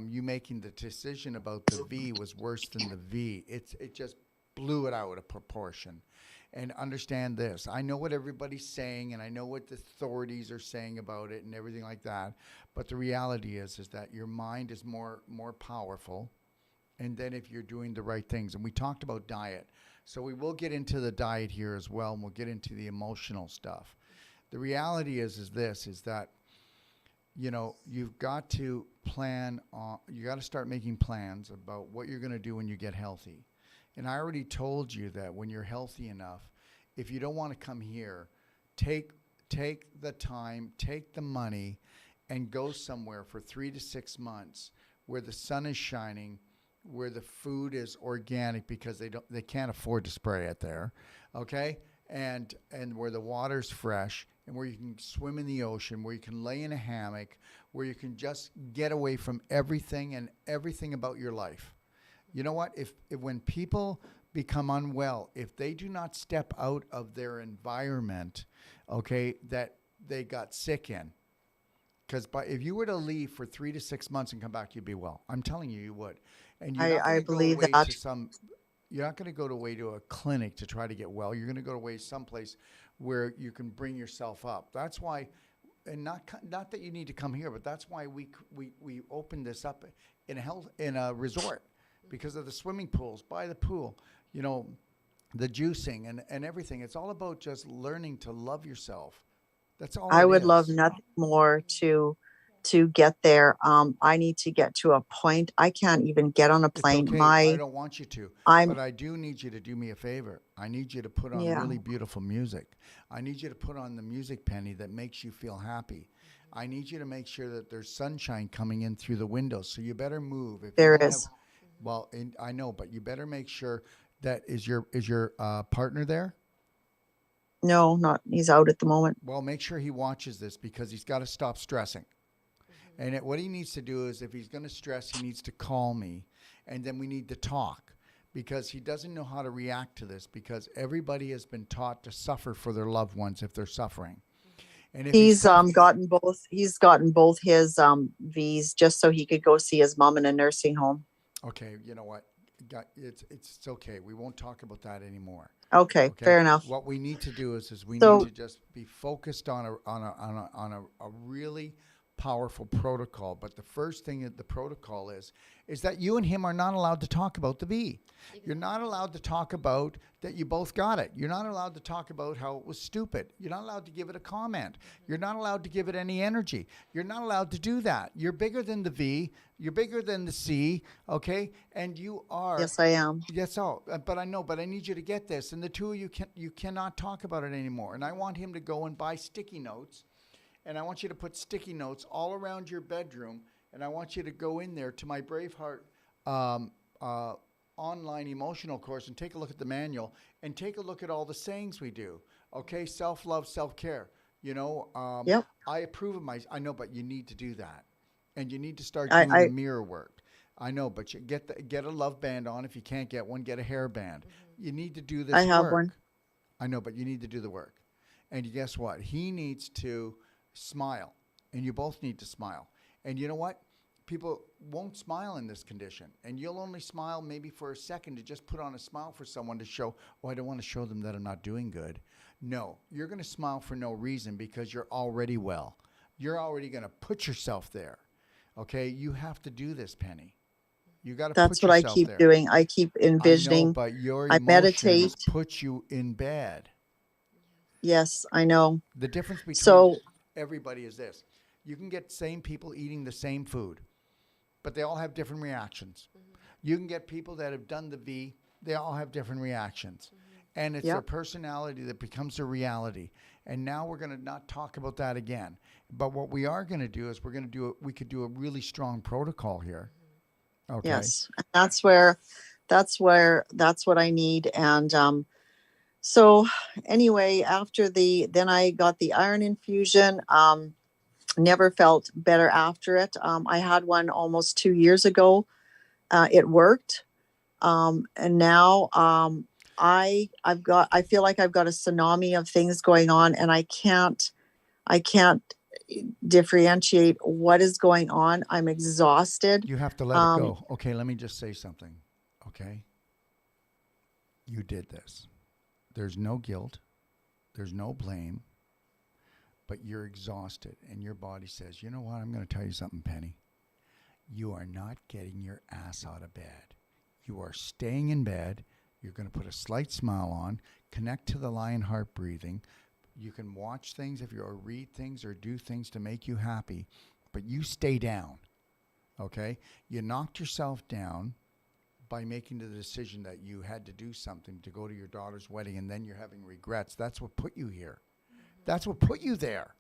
you making the decision about the V was worse than the V. It just blew it out of proportion. And understand this. I know what everybody's saying, and I know what the authorities are saying about it and everything like that. But the reality is that your mind is more powerful. And then if you're doing the right things, and we talked about diet, so we will get into the diet here as well, and we'll get into the emotional stuff. The reality is that you've got to plan on, you got to start making plans about what you're going to do when you get healthy. And I already told you that when you're healthy enough, if you don't want to come here, take the time, take the money, and go somewhere for 3 to 6 months where the sun is shining, where the food is organic, because they can't afford to spray it there, okay? And where the water's fresh, and where you can swim in the ocean, where you can lay in a hammock, where you can just get away from everything and everything about your life. You know what? If when people become unwell, if they do not step out of their environment, okay, that they got sick in, because if you were to leave for 3 to 6 months and come back, you'd be well. I'm telling you, you would. And you're not going I to go believe away that. you're not going to go away to a clinic to try to get well. You're going to go away someplace where you can bring yourself up. That's why, and not that you need to come here, but that's why we opened this up in a resort, because of the swimming pools, by the pool, the juicing and everything. It's all about just learning to love yourself. That's all I it would love is. nothing more to get there. I need to get to a point. I can't even get on a It's plane. okay. I don't want you to, I'm but I do need you to do me a favor. I need you to put on yeah. really beautiful music. I need you to put on the music, Penny, that makes you feel happy. I need you to make sure that there's sunshine coming in through the windows. So you better move. If you There don't have, is. well, I know, but you better make sure that is your partner there. No, not he's out at the moment. Well, make sure he watches this, because he's got to stop stressing. And what he needs to do is, if he's going to stress, he needs to call me, and then we need to talk, because he doesn't know how to react to this, because everybody has been taught to suffer for their loved ones if they're suffering. And if He's gotten both his V's just so he could go see his mom in a nursing home. okay, you know what? It's okay. We won't talk about that anymore. Okay, Okay. fair enough. What we need to do is we So- need to just be focused on a really powerful protocol. But the first thing that the protocol is that you and him are not allowed to talk about the V. You're not allowed to talk about that you both got it. You're not allowed to talk about how it was stupid. You're not allowed to give it a comment. You're not allowed to give it any energy. You're not allowed to do that. You're bigger than the V. You're bigger than the C, okay? And you are. Yes, I am. Yes, all. But I know, but I need you to get this. And the two of you cannot talk about it anymore. And I want him to go and buy sticky notes. And I want you to put sticky notes all around your bedroom. And I want you to go in there to my Braveheart online emotional course and take a look at the manual and take a look at all the sayings we do. Okay, self-love, self-care. You know, Yep. I approve of I know, but you need to do that. And you need to start doing the mirror work. I know, but you get a love band on. If you can't get one, get a hair band. You need to do this I have work. one. I know, but you need to do the work. And guess what? He needs to smile, and you both need to smile. And you know what? People won't smile in this condition, and you'll only smile maybe for a second to just put on a smile for someone to show, oh, I don't want to show them that I'm not doing good. No, you're going to smile for no reason because you're already well. You're already going to put yourself there. Okay? You have to do this, Penny. You got to put That's what yourself I keep there. doing. I keep I know, envisioning. but your I emotions meditate. put you in bed. Yes, I know. The difference between So, everybody is this. You can get same people eating the same food, but they all have different reactions. You can get people that have done the V, they all have different reactions. And it's their personality that becomes their reality. And now we're going to not talk about that again. But what we are going to do is we could do a really strong protocol here. Okay. yes, that's what I need. And so anyway, then I got the iron infusion. Never felt better after it. I had one almost 2 years ago. It worked. And now I feel like I've got a tsunami of things going on, and I can't differentiate what is going on. I'm exhausted. You have to let it go. Okay, let me just say something. Okay? You did this. There's no guilt. There's no blame. But you're exhausted, and your body says, you know what? I'm going to tell you something, Penny. You are not getting your ass out of bed. You are staying in bed. You're going to put a slight smile on, connect to the lion heart breathing. You can watch things or read things or do things to make you happy, but you stay down, okay? You knocked yourself down by making the decision that you had to do something to go to your daughter's wedding, and then you're having regrets. That's what put you here. That's what put you there.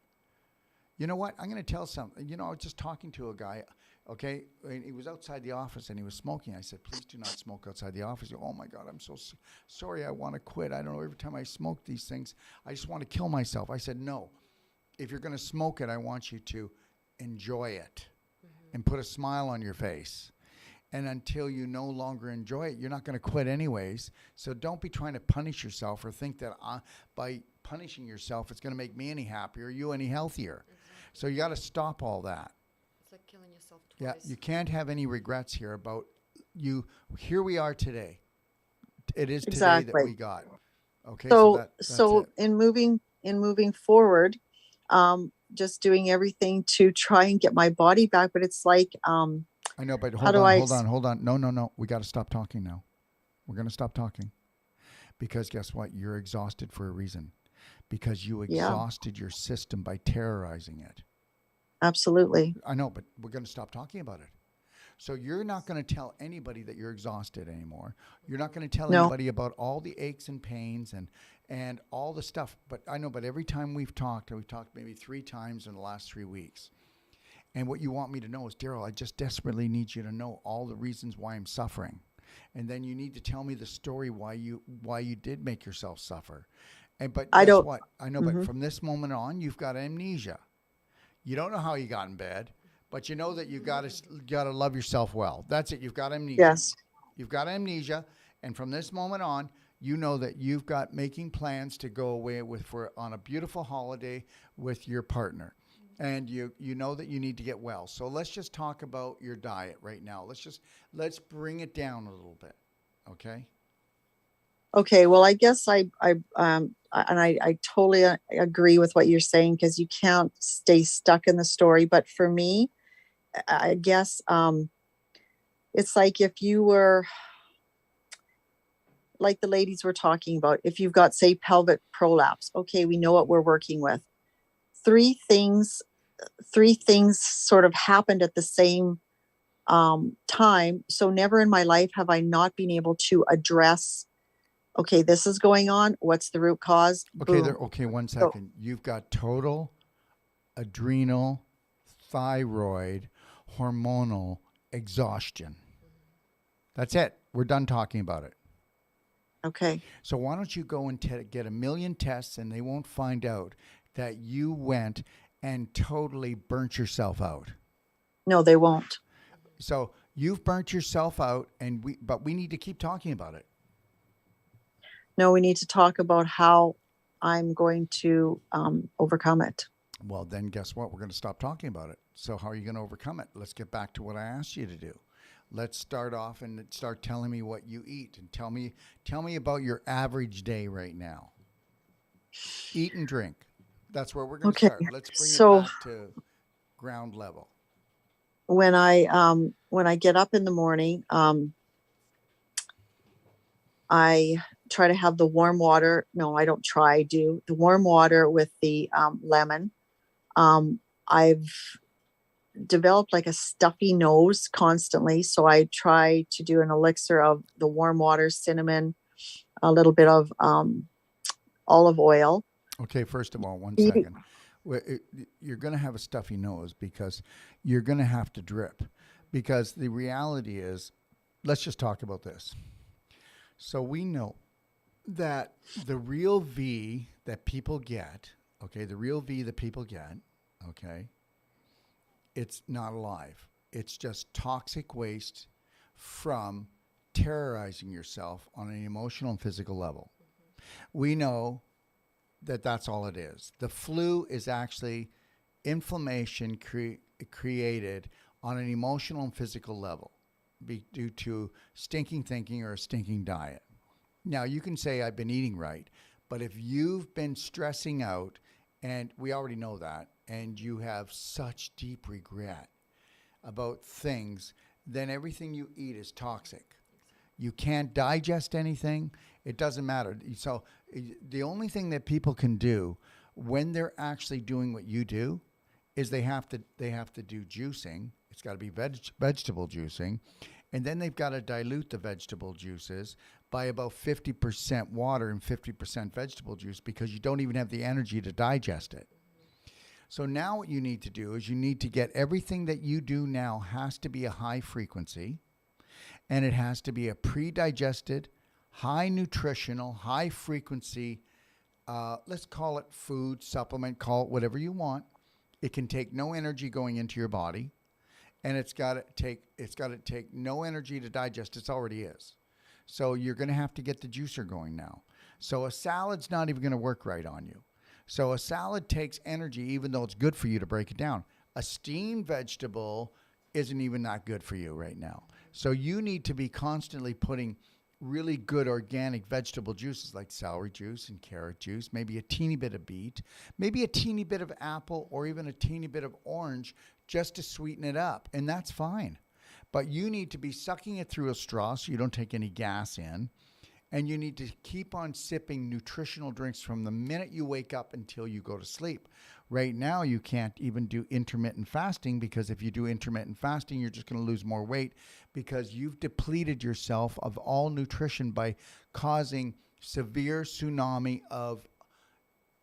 You know what? I'm going to tell something. You know, I was just talking to a guy, okay? And he was outside the office and he was smoking. I said, please do not smoke outside the office. He goes, oh my God, I'm so sorry. I want to quit. I don't know. Every time I smoke these things, I just want to kill myself. I said, no. If you're going to smoke it, I want you to enjoy it and put a smile on your face. And until you no longer enjoy it, you're not going to quit anyways. So don't be trying to punish yourself or think that by punishing yourself, it's going to make me any happier, you any healthier. Exactly. So you got to stop all that. It's like killing yourself twice. Yeah, you can't have any regrets here about you. Here we are today. It is today that we got. Okay. So that's it. in moving forward, just doing everything to try and get my body back, but it's like I know, but hold on. No. We got to stop talking now. We're going to stop talking. Because guess what? You're exhausted for a reason. Because you exhausted your system by terrorizing it. Absolutely. I know, but we're going to stop talking about it. So you're not going to tell anybody that you're exhausted anymore. You're not going to tell anybody about all the aches and pains and all the stuff. But I know, but every time we've talked maybe 3 times in the last 3 weeks. And what you want me to know is, Daryl, I just desperately need you to know all the reasons why I'm suffering. And then you need to tell me the story why you did make yourself suffer. But guess what? I know, but from this moment on, you've got amnesia. You don't know how you got in bed, but you know that you got to love yourself well. That's it. You've got amnesia. Yes. You've got amnesia, and from this moment on, you know that you've got making plans to go away on a beautiful holiday with your partner. And you know that you need to get well. So let's just talk about your diet right now. Let's bring it down a little bit, okay? Okay, well, I guess I totally agree with what you're saying, because you can't stay stuck in the story. But for me, I guess it's like if you were like the ladies were talking about, if you've got, say, pelvic prolapse, okay, we know what we're working with. Three things, three things sort of happened at the same time. So never in my life have I not been able to address, okay, this is going on. What's the root cause? Okay, Boom. okay, one So, second. You've got total adrenal, thyroid, hormonal exhaustion. That's it. We're done talking about it. okay. So why don't you go and get a million tests, and they won't find out that you went and totally burnt yourself out. No, they won't. So you've burnt yourself out, but we need to keep talking about it. No, we need to talk about how I'm going to overcome it. Well, then guess what? We're going to stop talking about it. So how are you going to overcome it? Let's get back to what I asked you to do. Let's start off and start telling me what you eat, and tell me about your average day right now. Eat and drink. That's where we're going to Okay. start. Let's bring it So back to ground level. when I get up in the morning, I try to have the warm water. No, I don't try. I do the warm water with the lemon. I've developed like a stuffy nose constantly, so I try to do an elixir of the warm water, cinnamon, a little bit of olive oil. Okay, first of all, one Eating- second. You're going to have a stuffy nose because you're going to have to drip. Because the reality is, let's just talk about this. So we know that the real V that people get, okay, okay, it's not alive. It's just toxic waste from terrorizing yourself on an emotional and physical level. We know that that's all it is. The flu is actually inflammation created on an emotional and physical level due to stinking thinking or a stinking diet. Now, you can say I've been eating right, but if you've been stressing out, and we already know that, and you have such deep regret about things, then everything you eat is toxic. You can't digest anything. It doesn't matter. So the only thing that people can do when they're actually doing what you do is they have to do juicing. It's got to be vegetable juicing. And then they've got to dilute the vegetable juices by about 50% water and 50% vegetable juice, because you don't even have the energy to digest it. So now what you need to do is you need to get everything that you do now has to be a high frequency, and it has to be a pre-digested, high nutritional, high frequency, let's call it food, supplement, call it whatever you want. It can take no energy going into your body, and it's got to take no energy to digest. It already is. So you're going to have to get the juicer going now. So a salad's not even going to work right on you. So a salad takes energy, even though it's good for you to break it down. A steamed vegetable isn't even that good for you right now. So you need to be constantly putting really good organic vegetable juices like celery juice and carrot juice, maybe a teeny bit of beet, maybe a teeny bit of apple, or even a teeny bit of orange, just to sweeten it up. And that's fine. But you need to be sucking it through a straw so you don't take any gas in. And you need to keep on sipping nutritional drinks from the minute you wake up until you go to sleep. Right now, you can't even do intermittent fasting, because if you do intermittent fasting, you're just going to lose more weight, because you've depleted yourself of all nutrition by causing severe tsunami of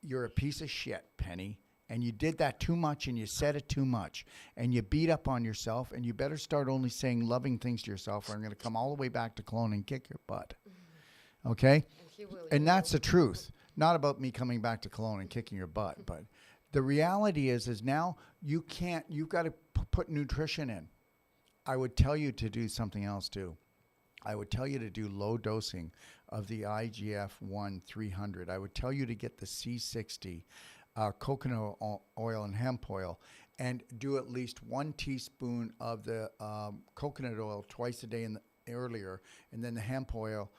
you're a piece of shit, Penny. And you did that too much, and you said it too much, and you beat up on yourself, and you better start only saying loving things to yourself, or I'm going to come all the way back to Kelowna and kick your butt. Okay? And that's the truth. Not about me coming back to Kelowna and kicking your butt, but the reality is now you've got to put nutrition in. I would tell you to do something else too. I would tell you to do low dosing of the IGF-1 300. I would tell you to get the C60, coconut oil and hemp oil, and do at least 1 teaspoon of the coconut oil twice a day earlier, and then the hemp oil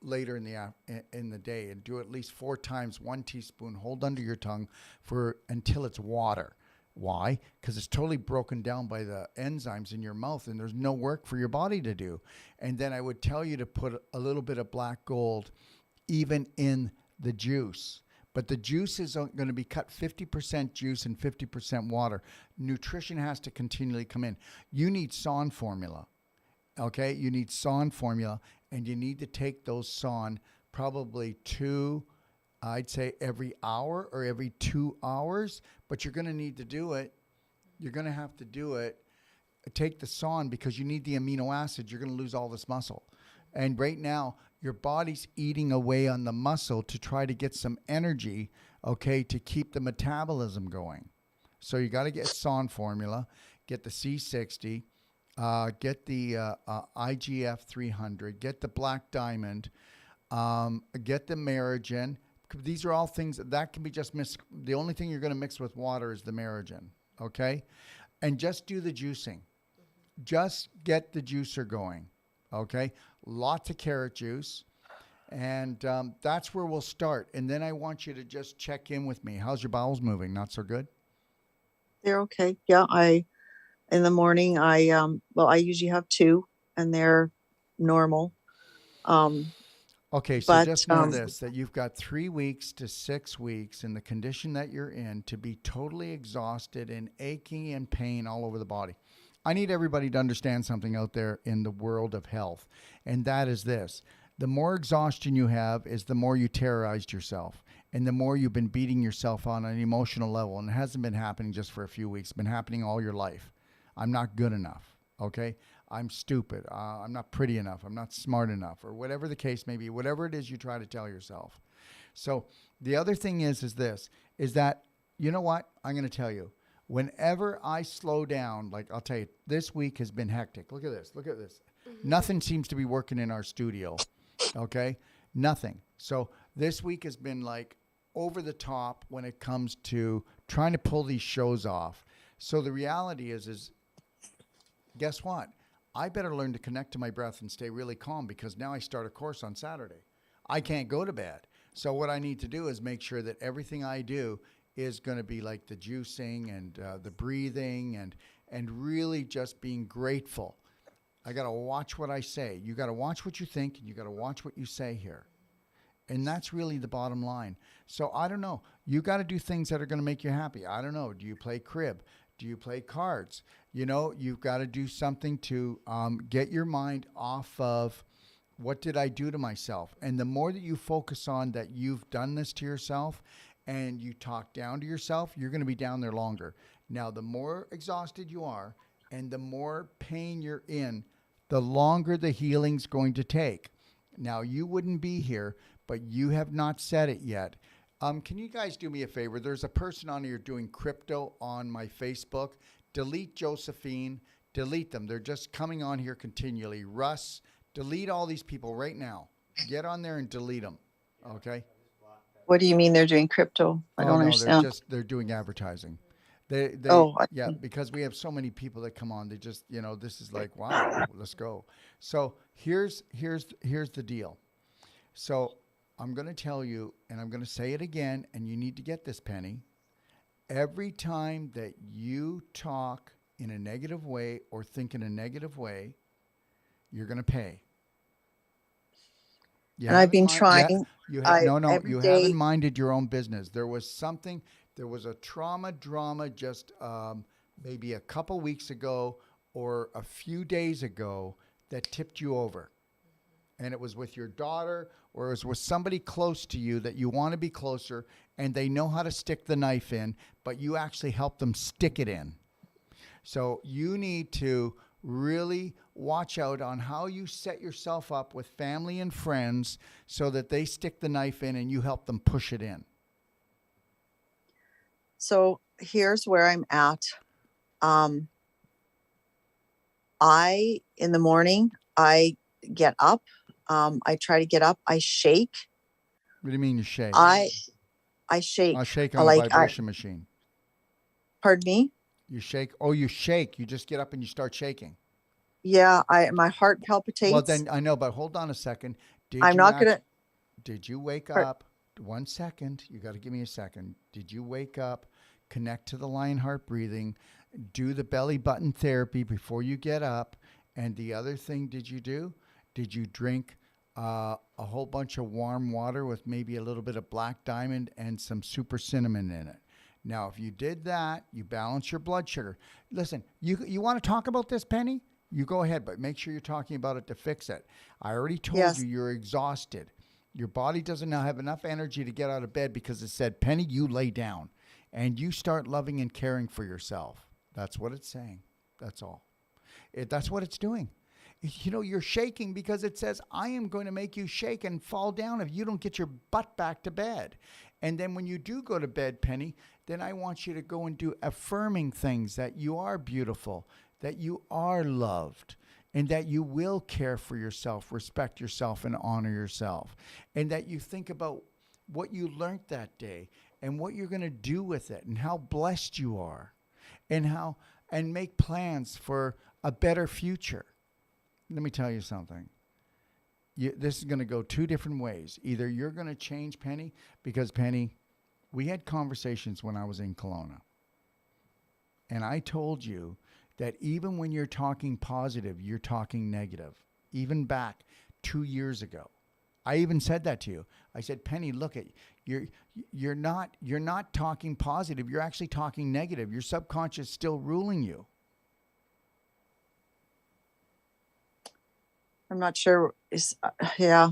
later in the day, and do at least 4 times, 1 teaspoon, hold under your tongue for until it's water. Why? Because it's totally broken down by the enzymes in your mouth, and there's no work for your body to do. And then I would tell you to put a little bit of black gold even in the juice. But the juice is going to be cut 50% juice and 50% water. Nutrition has to continually come in. You need SON formula. Okay? You need SON formula, and you need to take those SON probably I'd say every hour or every 2 hours, but you're going to need to do it. You're going to have to do it. Take the SON because you need the amino acids. You're going to lose all this muscle. And right now, your body's eating away on the muscle to try to get some energy, okay, to keep the metabolism going. So you got to get SON formula, get the C60, get the IGF 300, get the Black Diamond, get the Merigen. These are all things that can be just mixed. The only thing you're going to mix with water is the Merigen, okay? And just do the juicing. Just get the juicer going, okay? Lots of carrot juice. And that's where we'll start. And then I want you to just check in with me. How's your bowels moving? Not so good? They're okay. Yeah, in the morning, I usually have 2 and they're normal. Okay, so But just know this, that you've got 3 weeks to 6 weeks in the condition that you're in to be totally exhausted and aching and pain all over the body. I need everybody to understand something out there in the world of health, and that is this. The more exhaustion you have is the more you terrorized yourself, and the more you've been beating yourself on an emotional level, and it hasn't been happening just for a few weeks. It's been happening all your life. I'm not good enough, okay? I'm stupid. I'm not pretty enough. I'm not smart enough, or whatever the case may be, whatever it is you try to tell yourself. So the other thing is that, you know what? I'm going to tell you, whenever I slow down, like I'll tell you, this week has been hectic. Look at this. Mm-hmm. Nothing seems to be working in our studio. Okay. Nothing. So this week has been like over the top when it comes to trying to pull these shows off. So the reality is guess what? I better learn to connect to my breath and stay really calm, because now I start a course on Saturday. I can't go to bed. So what I need to do is make sure that everything I do is going to be like the juicing and the breathing and really just being grateful. I got to watch what I say. You got to watch what you think, and you got to watch what you say here. And that's really the bottom line. So I don't know. You got to do things that are going to make you happy. I don't know. Do you play crib? Do you play cards? You know, you've got to do something to get your mind off of what did I do to myself? And the more that you focus on that you've done this to yourself and you talk down to yourself, you're going to be down there longer. Now, the more exhausted you are and the more pain you're in, the longer the healing's going to take. Now, you wouldn't be here, but you have not said it yet. Can you guys do me a favor? There's a person on here doing crypto on my Facebook. Delete Josephine. Delete them. They're just coming on here continually. Russ, delete all these people right now. Get on there and delete them. Okay? what do you mean they're doing crypto? I don't understand. They're doing advertising. Yeah, because we have so many people that come on. They just, this is like, wow, let's go. So here's the deal. So I'm going to tell you, and I'm going to say it again, and you need to get this, Penny. Every time that you talk in a negative way or think in a negative way, you're going to pay. And I've been trying. You haven't minded your own business. There was a trauma drama just maybe a couple weeks ago or a few days ago that tipped you over. And it was with your daughter, or it was with somebody close to you that you want to be closer, and they know how to stick the knife in, but you actually help them stick it in. So you need to really watch out on how you set yourself up with family and friends so that they stick the knife in and you help them push it in. So here's where I'm at. In the morning, I get up. I try to get up. I shake. What do you mean you shake? I shake. I shake on a vibration machine. Pardon me? You shake. Oh, you shake. You just get up and you start shaking. Yeah, my heart palpitates. Well, then I know, but hold on a second. I'm not gonna. Did you wake Per- up? 1 second. You got to give me a second. Did you wake up, connect to the lion heart breathing, do the belly button therapy before you get up? And the other thing, did you do? Did you drink a whole bunch of warm water with maybe a little bit of black diamond and some super cinnamon in it? Now, if you did that, you balance your blood sugar. Listen, you want to talk about this, Penny? You go ahead, but make sure you're talking about it to fix it. I already told you Yes. you're exhausted. Your body doesn't now have enough energy to get out of bed because it said, Penny, you lay down and you start loving and caring for yourself. That's what it's saying. That's all. That's what it's doing. You know, you're shaking because it says, I am going to make you shake and fall down if you don't get your butt back to bed. And then when you do go to bed, Penny, then I want you to go and do affirming things that you are beautiful, that you are loved, and that you will care for yourself, respect yourself, and honor yourself. And that you think about what you learned that day and what you're going to do with it and how blessed you are and make plans for a better future. Let me tell you something. This is going to go two different ways. Either you're going to change, Penny, because Penny, we had conversations when I was in Kelowna. And I told you that even when you're talking positive, you're talking negative. Even back 2 years ago. I even said that to you. I said, Penny, look at you're not talking positive. You're actually talking negative. Your subconscious is still ruling you. I'm not sure. Yeah.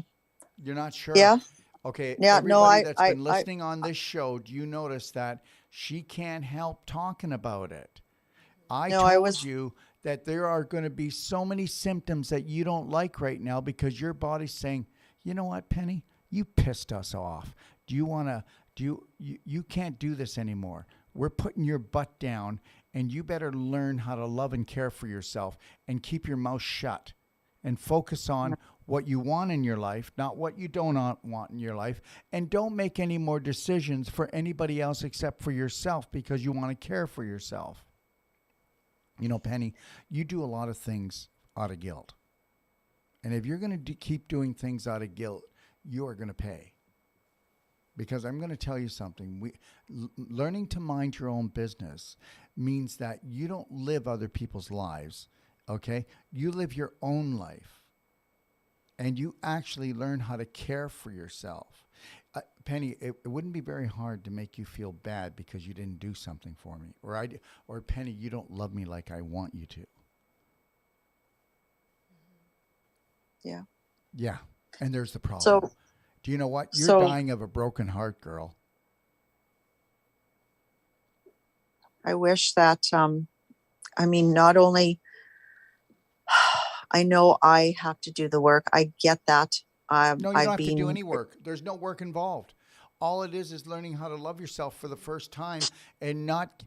You're not sure? Yeah. Okay, Yeah. No, everybody that's been listening on this show, do you notice that she can't help talking about it? I told you that there are going to be so many symptoms that you don't like right now because your body's saying, you know what, Penny? You pissed us off. Do you want to, you can't do this anymore. We're putting your butt down and you better learn how to love and care for yourself and keep your mouth shut and focus on what you want in your life, not what you don't want in your life. And don't make any more decisions for anybody else except for yourself because you want to care for yourself. You know, Penny, you do a lot of things out of guilt. And if you're going to keep doing things out of guilt, you are going to pay. Because I'm going to tell you something. Learning to mind your own business means that you don't live other people's lives, okay? You live your own life. And you actually learn how to care for yourself. Penny, it wouldn't be very hard to make you feel bad because you didn't do something for me. Or Penny, you don't love me like I want you to. Yeah. Yeah. And there's the problem. So, do you know what? You're dying of a broken heart, girl. I wish that, I mean, not only, I know I have to do the work. I get that. No, you don't have to do any work. There's no work involved. All it is learning how to love yourself for the first time and not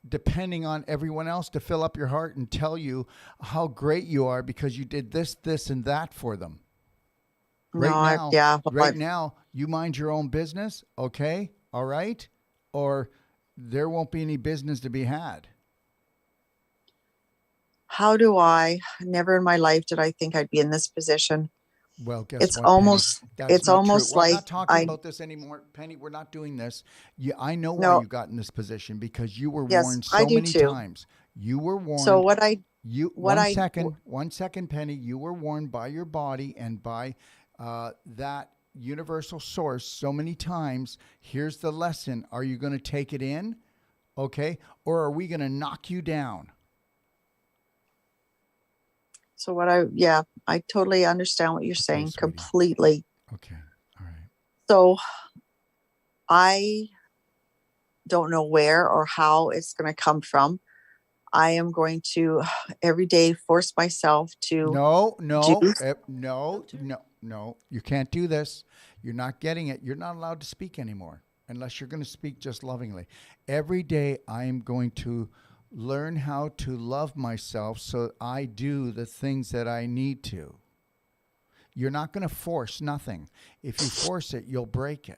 depending on everyone else to fill up your heart and tell you how great you are because you did this, this, and that for them. Right now, you mind your own business, okay? All right? Or there won't be any business to be had. Never in my life did I think I'd be in this position. Well, guess it's what, almost, Penny? That's it's not almost true. Well, like I'm not talking about this anymore, Penny. We're not doing this. I know why you got in this position because you were warned so many times. You were warned. So One second, Penny. You were warned by your body and by that universal source so many times. Here's the lesson. Are you going to take it in? Okay. Or are we going to knock you down? So I totally understand what you're saying completely. Okay. All right. So I don't know where or how it's going to come from. I am going to every day force myself to. No. You can't do this. You're not getting it. You're not allowed to speak anymore unless you're going to speak just lovingly. Every day I am going to learn how to love myself so I do the things that I need to. You're not going to force nothing. If you force it, you'll break it.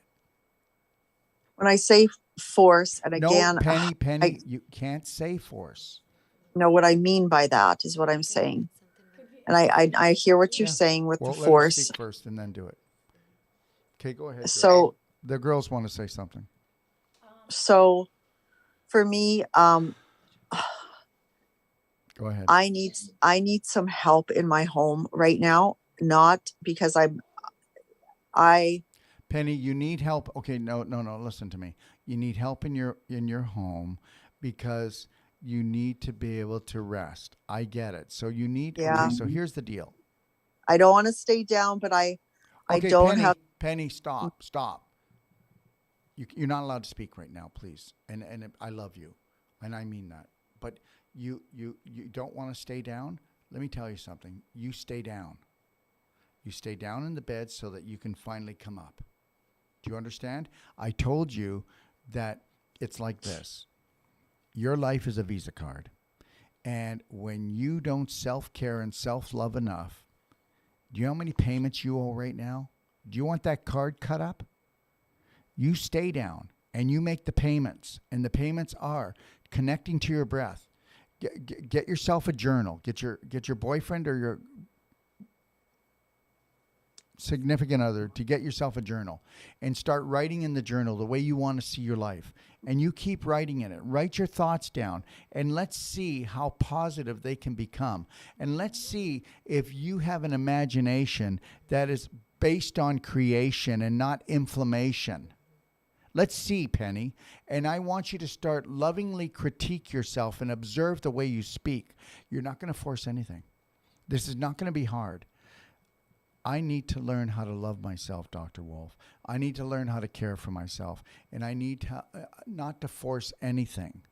When I say force, and again, no, Penny, you can't say force. No, what I mean by that is what I'm saying. And I hear what you're Yeah. saying with Well, the let her force. speak first and then do it. Okay, go ahead. Girls. So, The girls want to say something. so for me, Go ahead. I need some help in my home right now, not because I Penny, you need help. Okay, no, listen to me. You need help in your home because you need to be able to rest. I get it. So you need yeah, okay, so here's the deal. I don't want to stay down, but I Okay, don't have. Penny, stop. You're not allowed to speak right now, please. And I love you, and I mean that. But you don't want to stay down. Let me tell you something. You stay down. You stay down in the bed so that you can finally come up. Do you understand? I told you that it's like this. Your life is a Visa card. And when you don't self-care and self-love enough, do you know how many payments you owe right now? Do you want that card cut up? You stay down and you make the payments. And the payments are connecting to your breath. Get yourself a journal. Get your boyfriend or your significant other to get yourself a journal and start writing in the journal the way you want to see your life. And you keep writing in it. Write your thoughts down and let's see how positive they can become. And let's see if you have an imagination that is based on creation and not inflammation. Let's see, Penny. And I want you to start lovingly critique yourself and observe the way you speak. You're not going to force anything. This is not going to be hard. I need to learn how to love myself, Dr. Wolf. I need to learn how to care for myself. And I need to, not to force anything.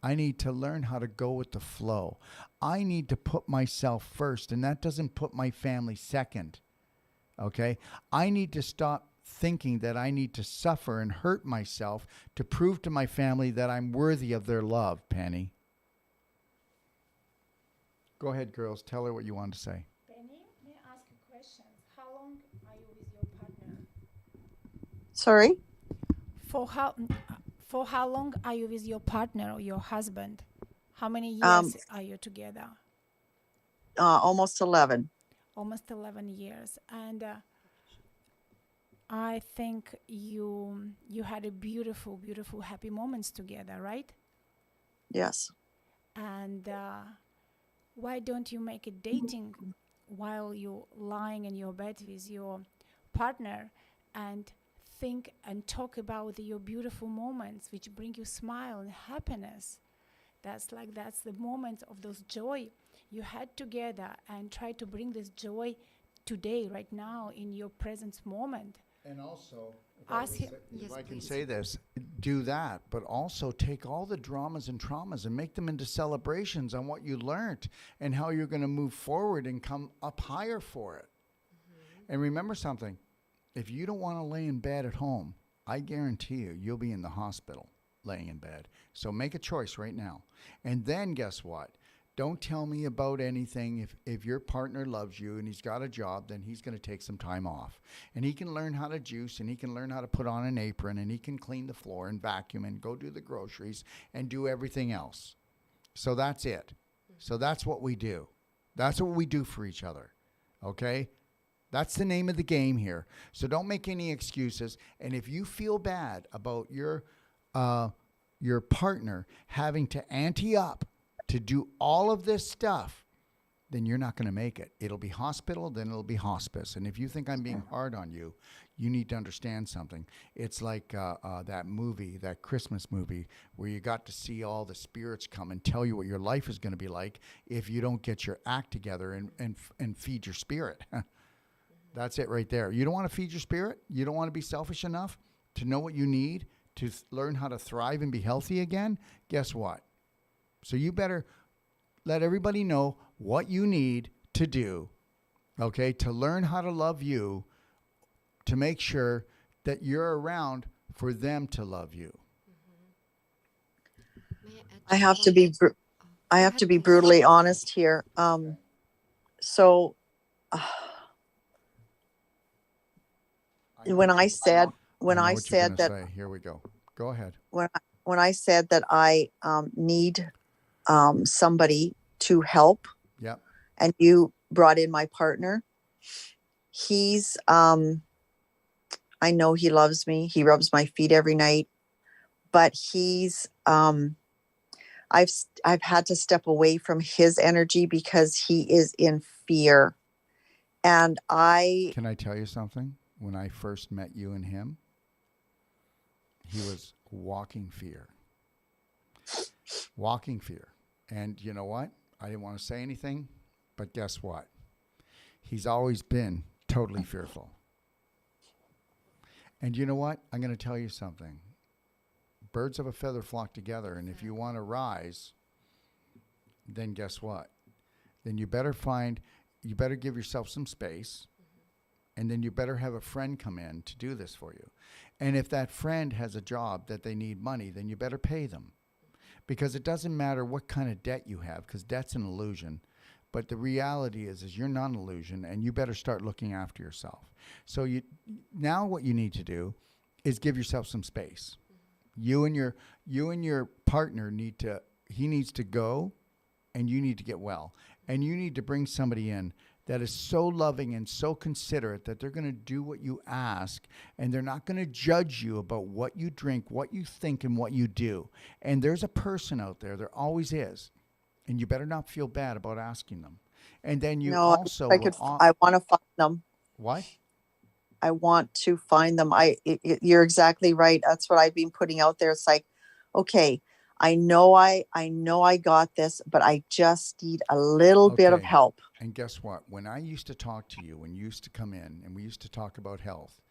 I need to learn how to go with the flow. I need to put myself first, and that doesn't put my family second. Okay? I need to stop thinking that I need to suffer and hurt myself to prove to my family that I'm worthy of their love, Penny. Go ahead, girls. Tell her what you want to say. Penny, may I ask a question? How long are you with your partner? Sorry, For how long are you with your partner or your husband? How many um, years are you together? almost 11. Almost 11 years. And I think you had a beautiful, beautiful, happy moments together, right? Yes. And why don't you make a dating while you're lying in your bed with your partner and think and talk about your beautiful moments which bring you smile and happiness? That's the moment of those joy you had together, and try to bring this joy today, right now, in your present moment. And also, Yes, if I can please. say this, do that, but also take all the dramas and traumas and make them into celebrations on what you learned and how you're going to move forward and come up higher for it. And remember something, if you don't want to lay in bed at home, I guarantee you'll be in the hospital laying in bed. So make a choice right now. And then guess what? Don't tell me about anything. If your partner loves you and he's got a job, then he's going to take some time off. And he can learn how to juice, and he can learn how to put on an apron, and he can clean the floor and vacuum and go do the groceries and do everything else. So that's it. So that's what we do. That's what we do for each other. Okay? That's the name of the game here. So don't make any excuses. And if you feel bad about your partner having to ante up to do all of this stuff, then you're not going to make it. It'll be hospital, then it'll be hospice. And if you think I'm being hard on you, you need to understand something. It's like that movie, that Christmas movie, where you got to see all the spirits come and tell you what your life is going to be like if you don't get your act together and feed your spirit. That's it right there. You don't want to feed your spirit? You don't want to be selfish enough to know what you need to learn how to thrive and be healthy again? Guess what? So you better let everybody know what you need to do, okay, to learn how to love you, to make sure that you're around for them to love you. May I add I just have to one- be Oh, I go have ahead, to be please. brutally honest here. So when I said Gonna that say. Here we go. Go ahead. when I said that I need somebody to help, Yep. and you brought in my partner. He's, I know he loves me. He rubs my feet every night, but I've had to step away from his energy because he is in fear. And Can I tell you something? When I first met you and him, he was walking fear. Walking fear. And you know what? I didn't want to say anything, but guess what? He's always been totally fearful. And you know what? I'm going to tell you something. Birds of a feather flock together, and if you want to rise, then guess what? Then you better give yourself some space, and then you better have a friend come in to do this for you. And if that friend has a job that they need money, then you better pay them. Because it doesn't matter what kind of debt you have, because debt's an illusion. But the reality is you're not an illusion, and you better start looking after yourself. So now what you need to do is give yourself some space. You and your partner he needs to go, and you need to get well. And you need to bring somebody in that is so loving and so considerate that they're going to do what you ask, and they're not going to judge you about what you drink, what you think, and what you do. And there's a person out there always is, and you better not feel bad about asking them. And then you also I want to find them. What? I want to find them. You're exactly right. That's what I've been putting out there. It's like, okay, I know I got this, but I just need a little bit of help. And guess what? When I used to talk to you, when you used to come in and we used to talk about health,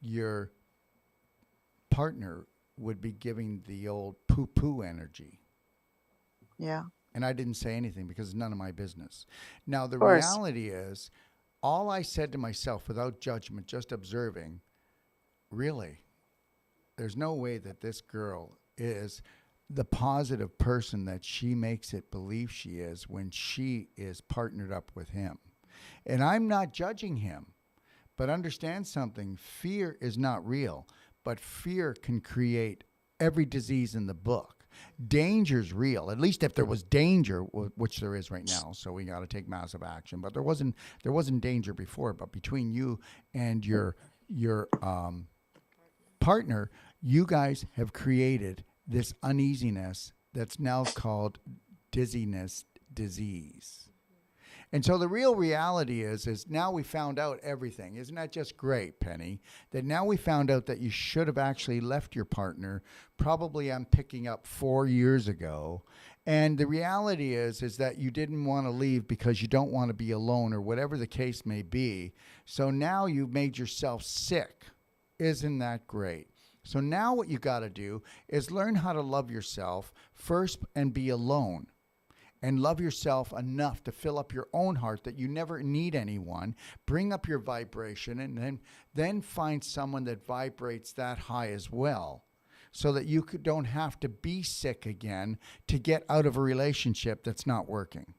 your partner would be giving the old poo-poo energy. Yeah. And I didn't say anything because it's none of my business. Now, the reality is, all I said to myself without judgment, just observing, really, there's no way that this girl is the positive person that she makes it believe she is when she is partnered up with him. And I'm not judging him, but understand something. Fear is not real, but fear can create every disease in the book. Danger's real, at least if there was danger, which there is right now. So we got to take massive action. But there wasn't danger before. But between you and your partner, you guys have created this uneasiness that's now called dizziness disease. And so the real reality is now we found out everything. Isn't that just great, Penny? That now we found out that you should have actually left your partner, probably I'm picking up 4 years ago. And the reality is that you didn't want to leave because you don't want to be alone or whatever the case may be. So now you've made yourself sick. Isn't that great? So now what you got to do is learn how to love yourself first and be alone. And love yourself enough to fill up your own heart that you never need anyone. Bring up your vibration and then find someone that vibrates that high as well, so that you don't have to be sick again to get out of a relationship that's not working.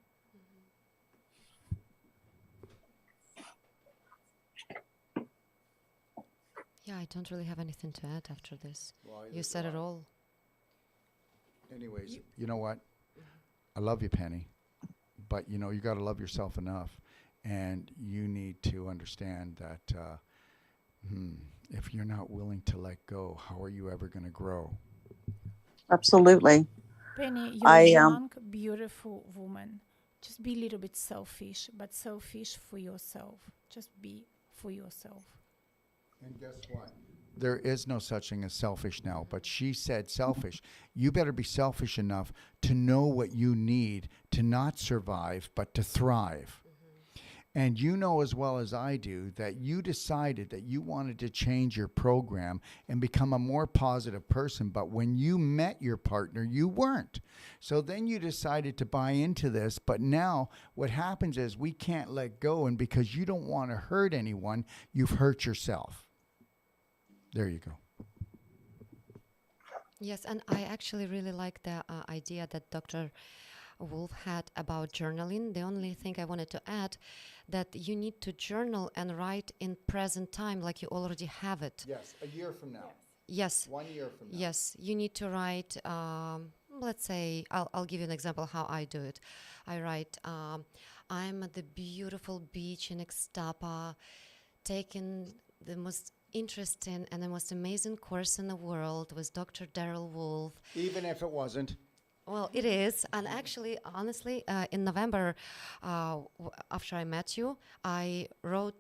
Yeah, I don't really have anything to add after this. You said it all. Anyways, you know what? I love you, Penny, but you got to love yourself enough, and you need to understand that if you're not willing to let go, how are you ever going to grow? Absolutely. Penny, you're a young, beautiful woman. Just be a little bit selfish, but selfish for yourself. Just be for yourself. And guess what? There is no such thing as selfish now, but she said selfish. You better be selfish enough to know what you need to not survive, but to thrive. And you know as well as I do that you decided that you wanted to change your program and become a more positive person. But when you met your partner, you weren't. So then you decided to buy into this. But now what happens is we can't let go. And because you don't want to hurt anyone, you've hurt yourself. There you go. Yes, and I actually really like the idea that Dr. Wolf had about journaling. The only thing I wanted to add, that you need to journal and write in present time like you already have it. Yes, a year from now. Yes. 1 year from now. Yes, you need to write, let's say, I'll give you an example how I do it. I write, I'm at the beautiful beach in Ixtapa, taking the most interesting and the most amazing course in the world with Dr. Daryl Wolf. Even if it wasn't. Well, it is, and actually, honestly, in November, after I met you, I wrote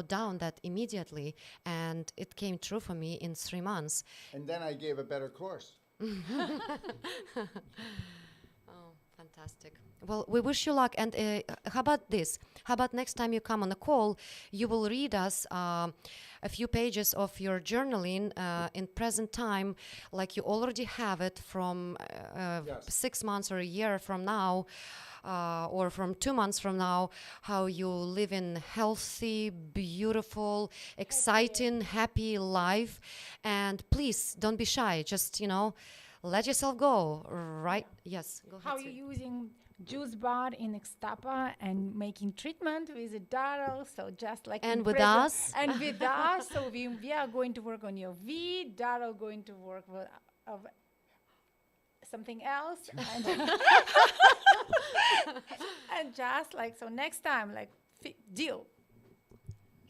down that immediately, and it came true for me in 3 months. And then I gave a better course. Oh, fantastic. Well, we wish you luck. And how about this? How about next time you come on a call, you will read us a few pages of your journaling in present time, like you already have it from Yes. 6 months or a year from now, or from 2 months from now, how you live in healthy, beautiful, exciting, happy life. And please don't be shy. Just, let yourself go, right? Yes, go ahead. How Sri. you using juice bar in Ixtapa and making treatment with the Daryl, so just like And in with present- us. and with us, so we are going to work on your V, Daryl going to work with something else, and, and just like so next time, like deal.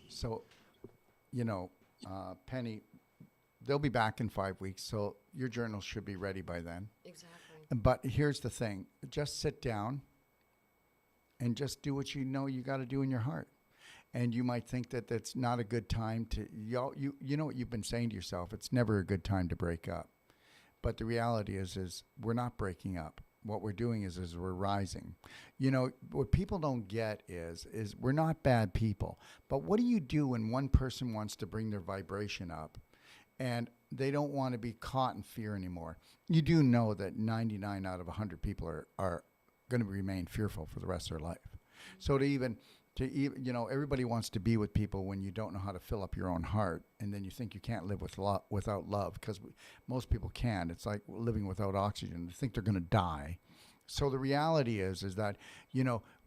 So, Penny, they'll be back in 5 weeks, so your journal should be ready by then. Exactly. But here's the thing. Just sit down and just do what you know you got to do in your heart. And you might think that that's not a good time to, you know what you've been saying to yourself. It's never a good time to break up. But the reality is we're not breaking up. What we're doing is we're rising. What people don't get is we're not bad people. But what do you do when one person wants to bring their vibration up and they don't want to be caught in fear anymore? You do know that 99 out of 100 people are going to remain fearful for the rest of their life. So everybody wants to be with people when you don't know how to fill up your own heart, and then you think you can't live without love, because most people can. It's like living without oxygen. They think they're going to die. So the reality is that,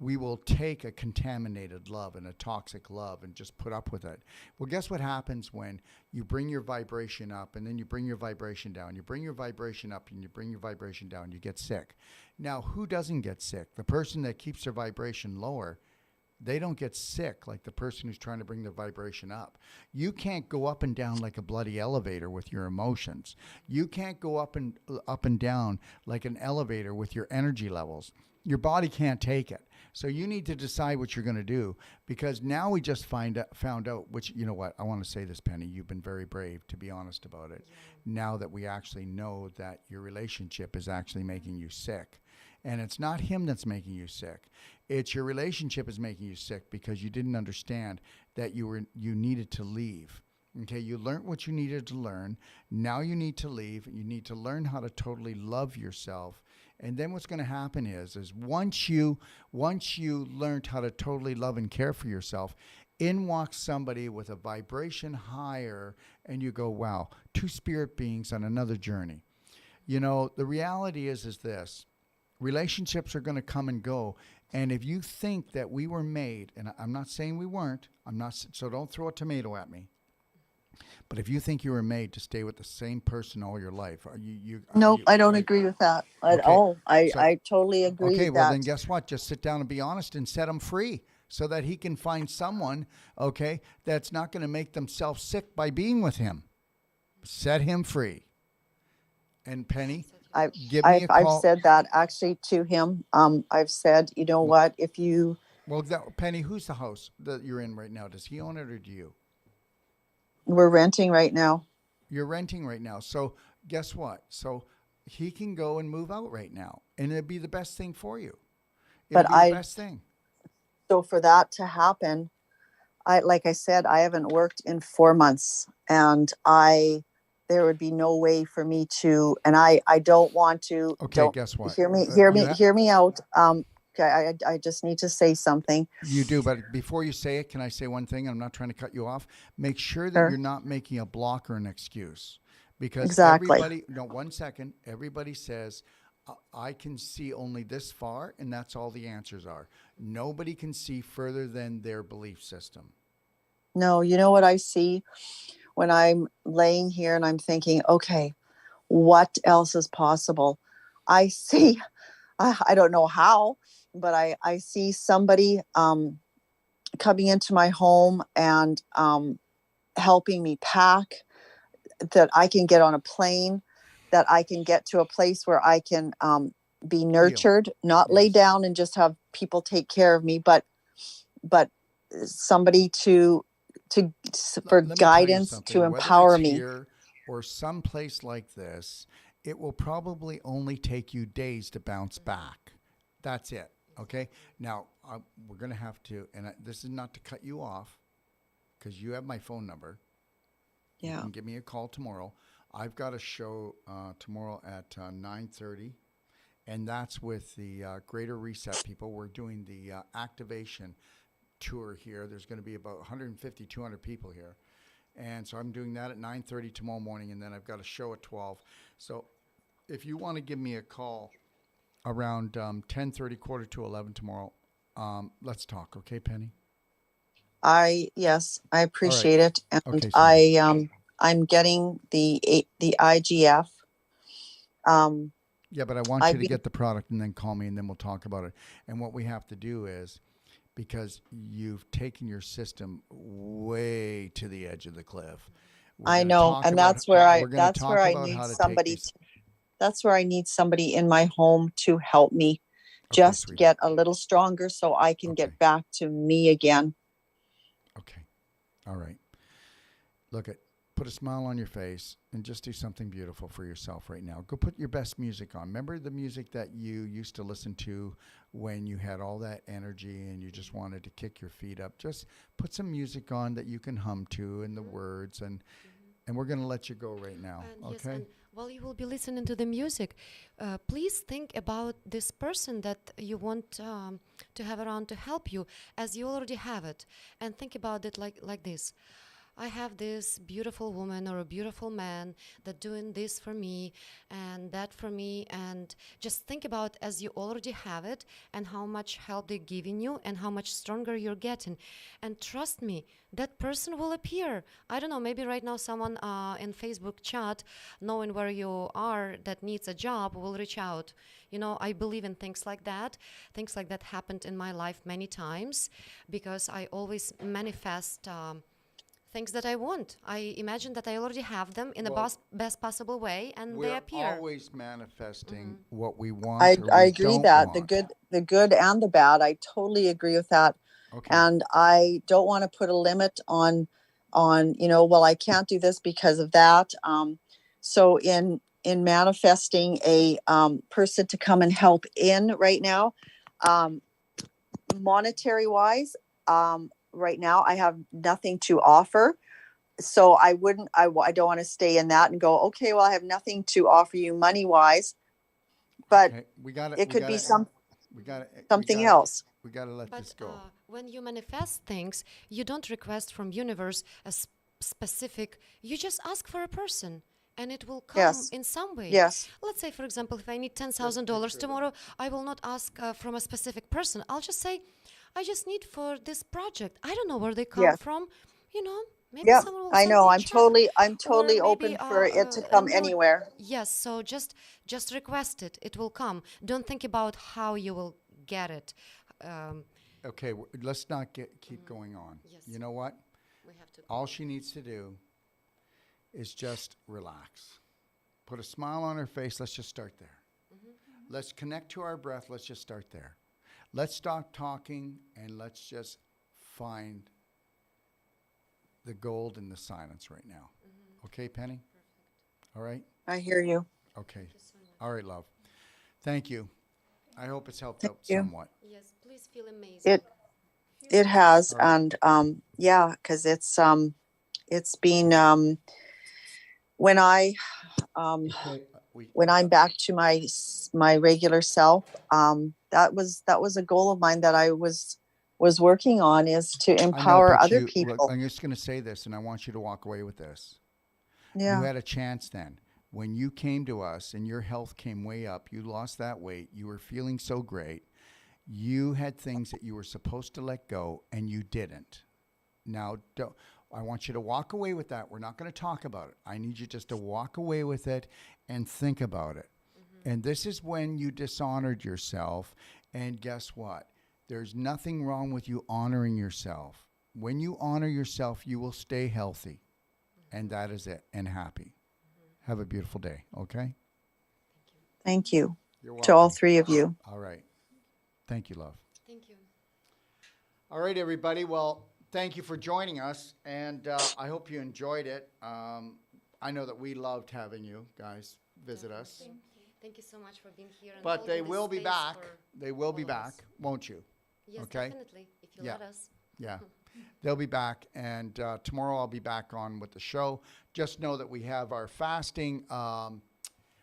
we will take a contaminated love and a toxic love and just put up with it. Well, guess what happens when you bring your vibration up and then you bring your vibration down? You bring your vibration up and you bring your vibration down. You get sick. Now, who doesn't get sick? The person that keeps their vibration lower. They don't get sick like the person who's trying to bring their vibration up. You can't go up and down like a bloody elevator with your emotions. You can't go up and down like an elevator with your energy levels. Your body can't take it. So you need to decide what you're going to do, because now we just found out, which, you know what, I want to say this, Penny, you've been very brave to be honest about it. Yeah. Now that we actually know that your relationship is actually making you sick. And it's not him that's making you sick. It's your relationship is making you sick because you didn't understand that you needed to leave. Okay, you learned what you needed to learn. Now you need to leave. You need to learn how to totally love yourself. And then what's going to happen is once you learned how to totally love and care for yourself, in walks somebody with a vibration higher, and you go, wow, two spirit beings on another journey. The reality is this. Relationships are going to come and go. And if you think that we were made, and I'm not saying we weren't, so don't throw a tomato at me. But if you think you were made to stay with the same person all your life, Nope, I don't agree with that at all. I totally agree Okay, with well that. then guess what? Just sit down and be honest and set him free so that he can find someone, okay, that's not going to make themselves sick by being with him. Set him free. And Penny, give me a call. I've said that actually to him. I've said, you know what, if you... Well, Penny, who's the house that you're in right now? Does he own it or do you? We're renting right now. You're renting right now. So guess what? So he can go and move out right now, and it'd be the best thing for you. It'd be the best thing. So for that to happen, like I said, I haven't worked in 4 months, and there would be no way for me to, and I don't want to. Okay, guess what? Hear me out. Okay, I just need to say something. You do, but before you say it, can I say one thing? I'm not trying to cut you off. Make sure that you're not making a block or an excuse, because everybody. No, 1 second. Everybody says, I can see only this far, and that's all the answers are. Nobody can see further than their belief system. No, you know what I see when I'm laying here and I'm thinking, okay, what else is possible? I see, I don't know how, but I see somebody coming into my home and helping me pack, that I can get on a plane, that I can get to a place where I can be nurtured, not lay Yes. down and just have people take care of me, but somebody for Let me tell you guidance, something, to whether empower it's me. here or someplace like this, it will probably only take you days to bounce back. That's it. Okay. Now, we're going to have to, and this is not to cut you off, because you have my phone number. You Yeah. can give me a call tomorrow. I've got a show tomorrow at 9:30, and that's with the Greater Reset people. We're doing the activation tour here. There's going to be about 150, 200 people here. And so I'm doing that at 9:30 tomorrow morning, and then I've got a show at 12. So if you want to give me a call around 10:30, quarter to 11 tomorrow, let's talk, okay, Penny? Yes, I All right. appreciate it. And Okay, sweetie. I'm getting the IGF. Yeah, but I want you I've to been, get the product and then call me, and then we'll talk about it. And what we have to do is, because you've taken your system way to the edge of the cliff, we're I going to know, talk and about we're going to that's where talk I about need how to take somebody these. that's where I need somebody in my home to help me Okay, just sweetie. get a little stronger so I can Okay. get back to me again. Okay. All right. Look at put a smile on your face and just do something beautiful for yourself right now. Go put your best music on. Remember the music that you used to listen to when you had all that energy and you just wanted to kick your feet up. Just put some music on that you can hum to and the words, and we're going to let you go right now. And yes, Okay? and while you will be listening to the music, please think about this person that you want to have around to help you, as you already have it, and think about it like this. I have this beautiful woman or a beautiful man that doing this for me and that for me, and just think about as you already have it and how much help they're giving you and how much stronger you're getting. And trust me, that person will appear. I don't know, maybe right now someone in Facebook chat, knowing where you are, that needs a job, will reach out. You know, I believe in things like that. Things like that happened in my life many times because I always manifest things that I want. I imagine that I already have them in the best possible way, and they We're appear. always manifesting what we want or I we agree don't that want. the good and the bad. I totally agree with that. Okay. And I don't want to put a limit on, well, I can't do this because of that. So in manifesting a person to come and help in right now, monetary wise, right now I have nothing to offer. So I don't want to stay in that and go, okay, well, I have nothing to offer you money wise, but Okay. We got it could be something else. We got to let But this go. when you manifest things, you don't request from universe a specific. You just ask for a person, and it will come Yes. in some way. Yes. Let's say, for example, if I need $10,000 tomorrow, I will not ask from a specific person. I'll just say, I just need for this project. I don't know where they come Yes. from. You know, maybe Yep. someone will I send know. me a I'm check, or totally maybe open for it to a come new. anywhere. Yes, so just request it. It will come. Don't think about how you will get it. Um, Okay, let's not keep going on. Yes. You know what? we have to. All she needs to do is just relax. Put a smile on her face. Let's just start there. Let's connect to our breath. Let's just start there. Let's stop talking and let's just find the gold in the silence right now. Okay, Penny? All right? I hear you. Okay. All right, love. Thank you. I hope it's helped out you. somewhat. Yes, please feel amazing. It has, All right. and yeah, because it's been when I Okay, when I'm back to my regular self, that was a goal of mine that I was working on, is to I know, empower but other look, people. I'm just going to say this, and I want you to walk away with this. You Yeah. had a chance then. When you came to us and your health came way up, you lost that weight, you were feeling so great, you had things that you were supposed to let go, and you didn't. Now, I want you to walk away with that. We're not going to talk about it. I need you just to walk away with it and think about it. And this is when you dishonored yourself And guess what? There's nothing wrong with you honoring yourself. When you honor yourself, you will stay healthy. And that is it, and happy. Have a beautiful day, okay? Thank you You're to all welcome. three of you. All right. Thank you, love. Thank you. All right, everybody. Well, thank you for joining us, and I hope you enjoyed it. I know that we loved having you guys visit us. Thank you so much for being here. And But they holding this will be space back. for They will be all of back, us. won't you? Yes, Okay. definitely, if you Yeah. let us. Yeah. They'll be back, and tomorrow I'll be back on with the show. Just know that we have our fasting.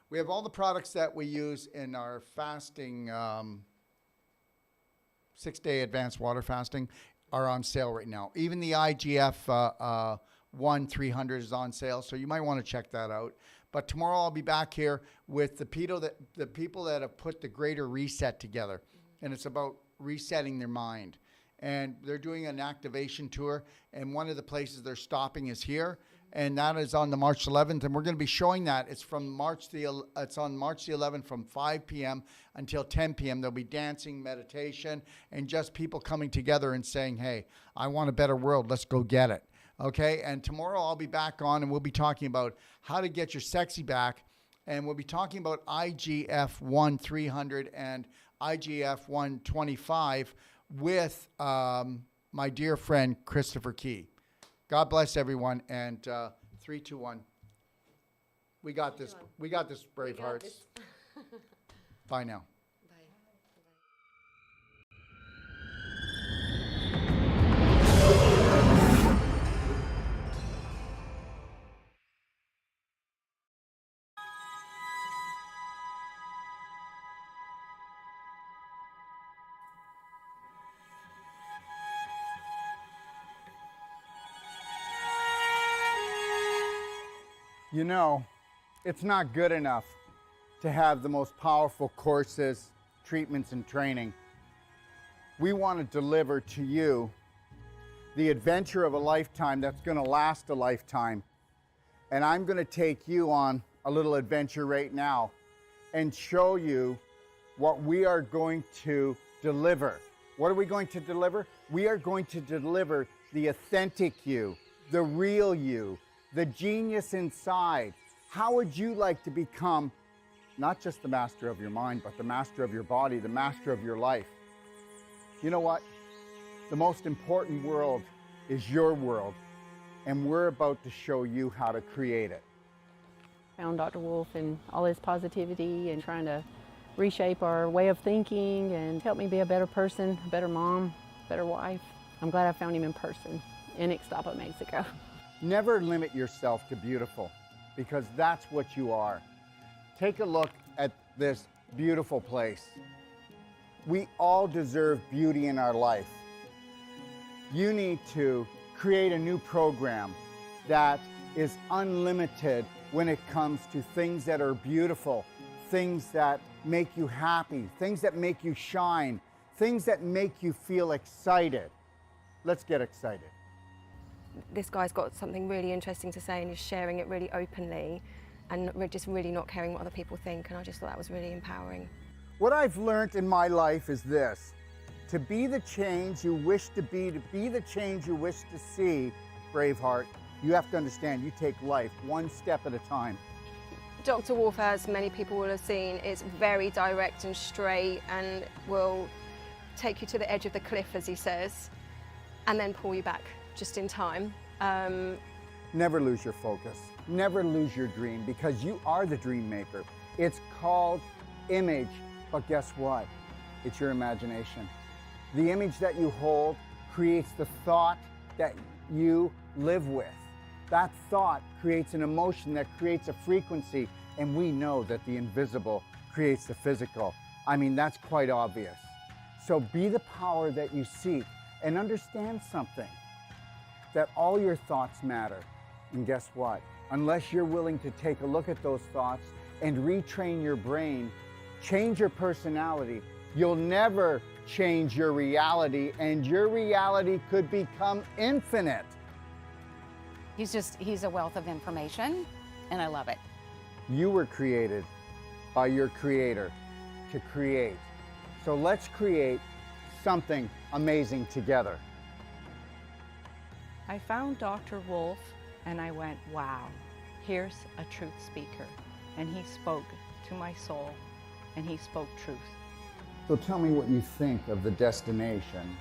We have all the products that we use in our fasting 6-day advanced water fasting are on sale right now. Even the IGF 1-300 is on sale, so you might want to check that out. But tomorrow I'll be back here with the people that have put the Greater Reset together, and it's about resetting their mind. And they're doing an activation tour, and one of the places they're stopping is here, and that is on the March 11th, and we're going to be showing that. It's on March the 11th from 5 p.m. until 10 p.m. There'll be dancing, meditation, and just people coming together and saying, hey, I want a better world. Let's go get it. Okay? And tomorrow I'll be back on, and we'll be talking about how to get your sexy back, and we'll be talking about IGF 1-300 and IGF 1-25 with my dear friend Christopher Key. God bless everyone, and 3, 2, 1. We got this. We got this, Bravehearts. Bye now. Bye. You know, it's not good enough to have the most powerful courses, treatments, and training. We want to deliver to you the adventure of a lifetime that's going to last a lifetime. And I'm going to take you on a little adventure right now and show you what we are going to deliver. What are we going to deliver? We are going to deliver the authentic you, the real you, the genius inside. How would you like to become not just the master of your mind, but the master of your body, the master of your life? You know what? The most important world is your world, and we're about to show you how to create it. Found Dr. Wolf and all his positivity and trying to reshape our way of thinking and help me be a better person, a better mom, better wife. I'm glad I found him in person in Ixtapa, Mexico. Never limit yourself to beautiful, because that's what you are. Take a look at this beautiful place. We all deserve beauty in our life. You need to create a new program that is unlimited when it comes to things that are beautiful, things that make you happy, things that make you shine, things that make you feel excited. Let's get excited. This guy's got something really interesting to say and he's sharing it really openly and just really not caring what other people think, and I just thought that was really empowering. What I've learned in my life is this: to be the change you wish to be the change you wish to see, Braveheart, you have to understand you take life one step at a time. Dr. Wolf, as many people will have seen, is very direct and straight and will take you to the edge of the cliff, as he says, and then pull you back just in time. Never lose your focus. Never lose your dream, because you are the dream maker. It's called image, but guess what? It's your imagination. The image that you hold creates the thought that you live with. That thought creates an emotion that creates a frequency, and we know that the invisible creates the physical. I mean, that's quite obvious. So be the power that you seek, and understand something, that all your thoughts matter. And guess what? Unless you're willing to take a look at those thoughts and retrain your brain, change your personality, you'll never change your reality, and your reality could become infinite. He's a wealth of information, and I love it. You were created by your creator to create. So let's create something amazing together. I found Dr. Wolf and I went, wow, here's a truth speaker. And he spoke to my soul and he spoke truth. So tell me what you think of the destination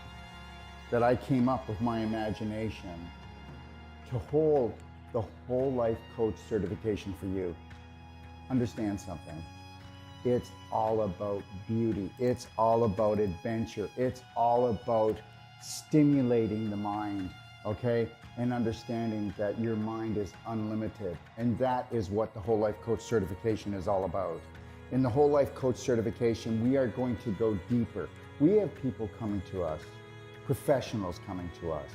that I came up with my imagination to hold the whole life coach certification for you. Understand something. It's all about beauty. It's all about adventure. It's all about stimulating the mind, okay? And understanding that your mind is unlimited. And that is what the whole life coach certification is all about. In the whole life coach certification, we are going to go deeper. We have people coming to us, professionals coming to us,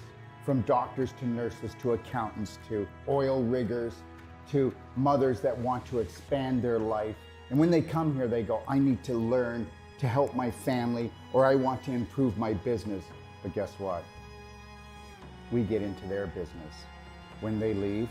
from doctors to nurses to accountants to oil riggers to mothers that want to expand their life. And when they come here, they go, I need to learn to help my family, or I want to improve my business. But guess what? We get into their business. When they leave,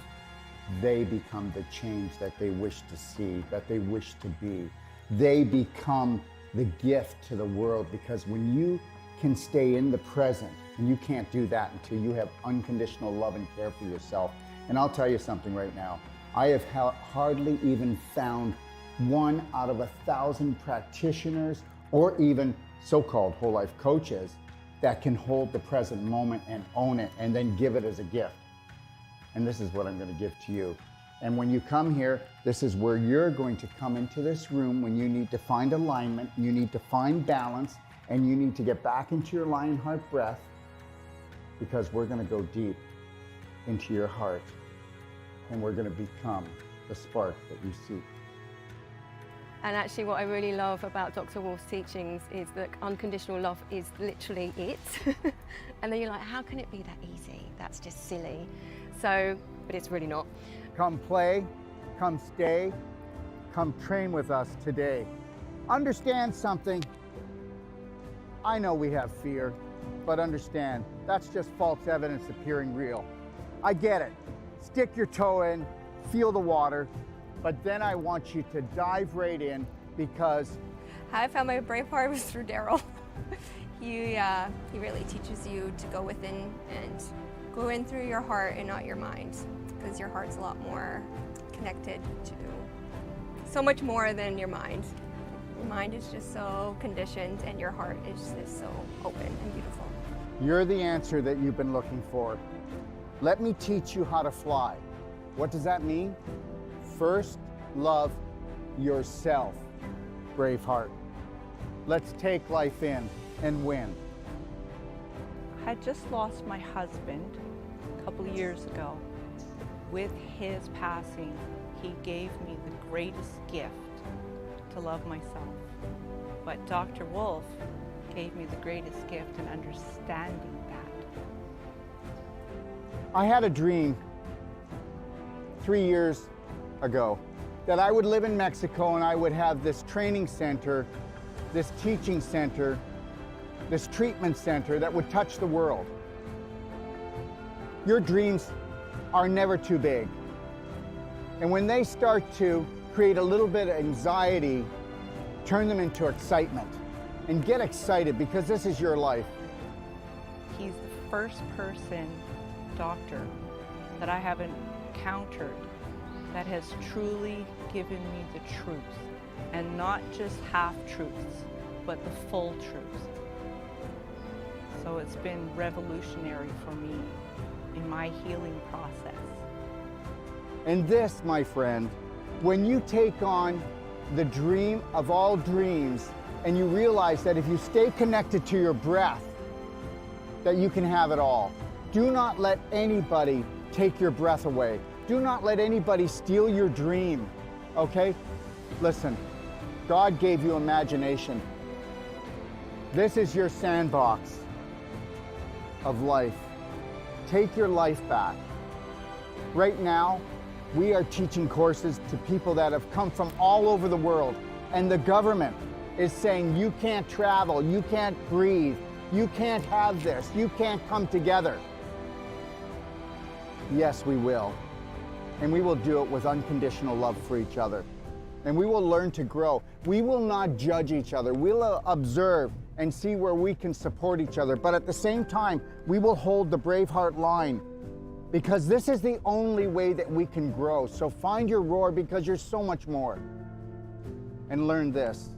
they become the change that they wish to see, that they wish to be. They become the gift to the world, because when you can stay in the present, and you can't do that until you have unconditional love and care for yourself. And I'll tell you something right now. I have hardly even found 1 out of 1,000 practitioners or even so-called whole life coaches that can hold the present moment and own it and then give it as a gift. And this is what I'm going to give to you. And when you come here, this is where you're going to come into this room when you need to find alignment, you need to find balance, and you need to get back into your lion heart breath, because we're going to go deep into your heart and we're going to become the spark that you seek. And actually what I really love about Dr. Wolf's teachings is that unconditional love is literally it. And then you're like, how can it be that easy? That's just silly. So, but it's really not. Come play, come stay, come train with us today. Understand something. I know we have fear, but understand, that's just false evidence appearing real. I get it. Stick your toe in, feel the water, but then I want you to dive right in, because how I found my Braveheart was through Daryl. He really teaches you to go within and go in through your heart and not your mind, because your heart's a lot more connected to so much more than your mind. Your mind is just so conditioned and your heart is just so open and beautiful. you're the answer that you've been looking for. Let me teach you how to fly. What does that mean? First, love yourself, Braveheart. Let's take life in and win. I had just lost my husband a couple of years ago. With his passing, he gave me the greatest gift to love myself. But Dr. Wolf gave me the greatest gift in understanding that. I had a dream 3 years ago that I would live in Mexico and I would have this training center, this teaching center, this treatment center that would touch the world. Your dreams are never too big. And when they start to create a little bit of anxiety, turn them into excitement. And get excited, because this is your life. He's the first person, doctor, that I have encountered that has truly given me the truth. And not just half-truths, but the full truth. So it's been revolutionary for me in my healing process. And this, my friend, when you take on the dream of all dreams and you realize that if you stay connected to your breath, that you can have it all. Do not let anybody take your breath away. Do not let anybody steal your dream, okay? Listen, God gave you imagination. This is your sandbox of life. Take your life back. Right now, we are teaching courses to people that have come from all over the world, and the government is saying you can't travel, you can't breathe, you can't have this, you can't come together. Yes, we will. And we will do it with unconditional love for each other. and we will learn to grow. We will not judge each other. We'll observe and see where we can support each other. But at the same time, we will hold the Braveheart line, because this is the only way that we can grow. So find your roar, because you're so much more. And learn this.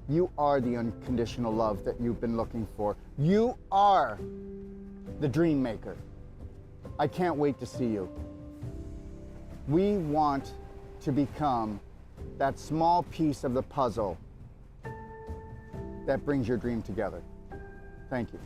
You are the unconditional love that you've been looking for. You are the dream maker. I can't wait to see you. We want to become that small piece of the puzzle that brings your dream together. Thank you.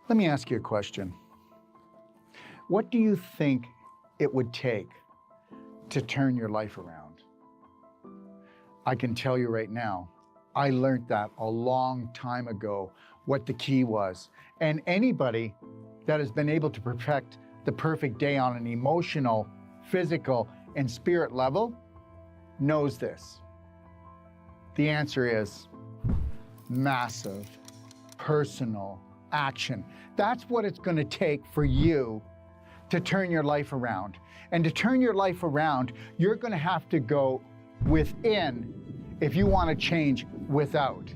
Let me ask you a question. What do you think it would take to turn your life around? I can tell you right now, I learned that a long time ago, what the key was. And anybody that has been able to perfect the perfect day on an emotional, physical, and spirit level knows this. The answer is massive, personal action. That's what it's going to take for you to turn your life around. And to turn your life around, you're going to have to go within if you want to change without.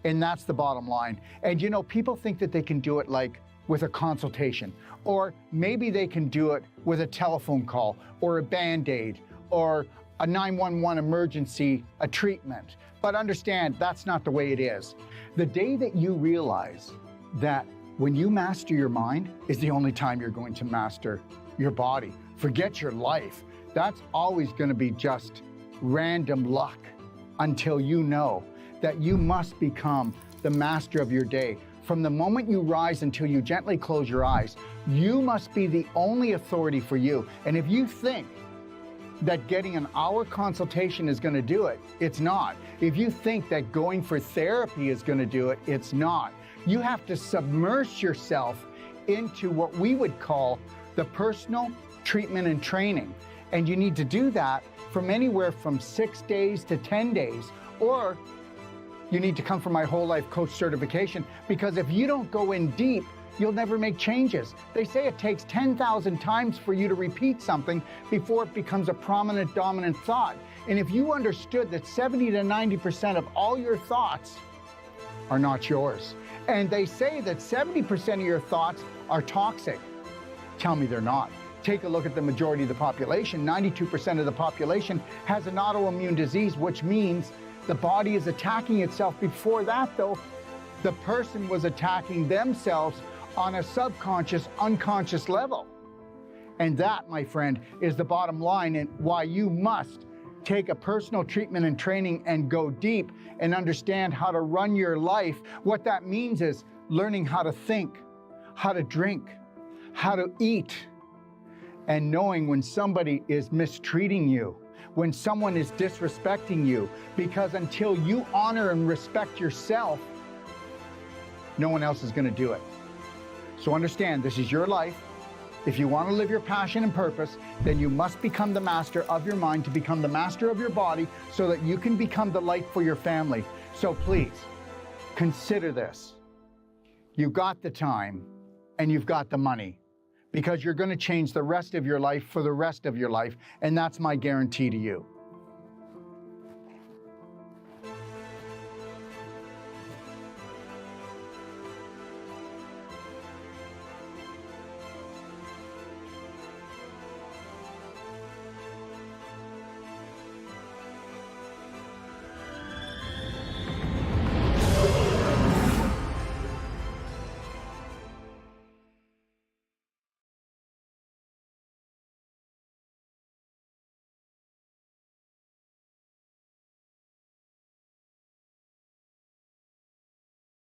And that's the bottom line. And you know, people think that they can do it like with a consultation, or maybe they can do it with a telephone call, or a Band-Aid, or a 911 emergency, a treatment. But understand, that's not the way it is. The day that you realize that when you master your mind is the only time you're going to master your body. Forget your life. That's always going to be just random luck until you know that you must become the master of your day. From the moment you rise until you gently close your eyes, you must be the only authority for you. And if you think that getting an hour consultation is going to do it, it's not. If you think that going for therapy is going to do it, it's not. You have to submerge yourself into what we would call the personal treatment and training. And you need to do that from anywhere from 6 days to 10 days, or you need to come for my whole life coach certification, because if you don't go in deep, you'll never make changes. They say it takes 10,000 times for you to repeat something before it becomes a prominent, dominant thought. And if you understood that 70 to 90% of all your thoughts are not yours, and they say that 70% of your thoughts are toxic, tell me they're not. Take a look at the majority of the population. 92% of the population has an autoimmune disease, which means the body is attacking itself. Before that, though, the person was attacking themselves on a subconscious, unconscious level. And that, my friend, is the bottom line, and why you must take a personal treatment and training and go deep and understand how to run your life. What that means is learning how to think, how to drink, how to eat, and knowing when somebody is mistreating you, when someone is disrespecting you, because until you honor and respect yourself, no one else is going to do it. So understand, this is your life. If you want to live your passion and purpose, then you must become the master of your mind to become the master of your body, so that you can become the light for your family. So please, consider this. You've got the time and you've got the money, because you're going to change the rest of your life for the rest of your life, and that's my guarantee to you.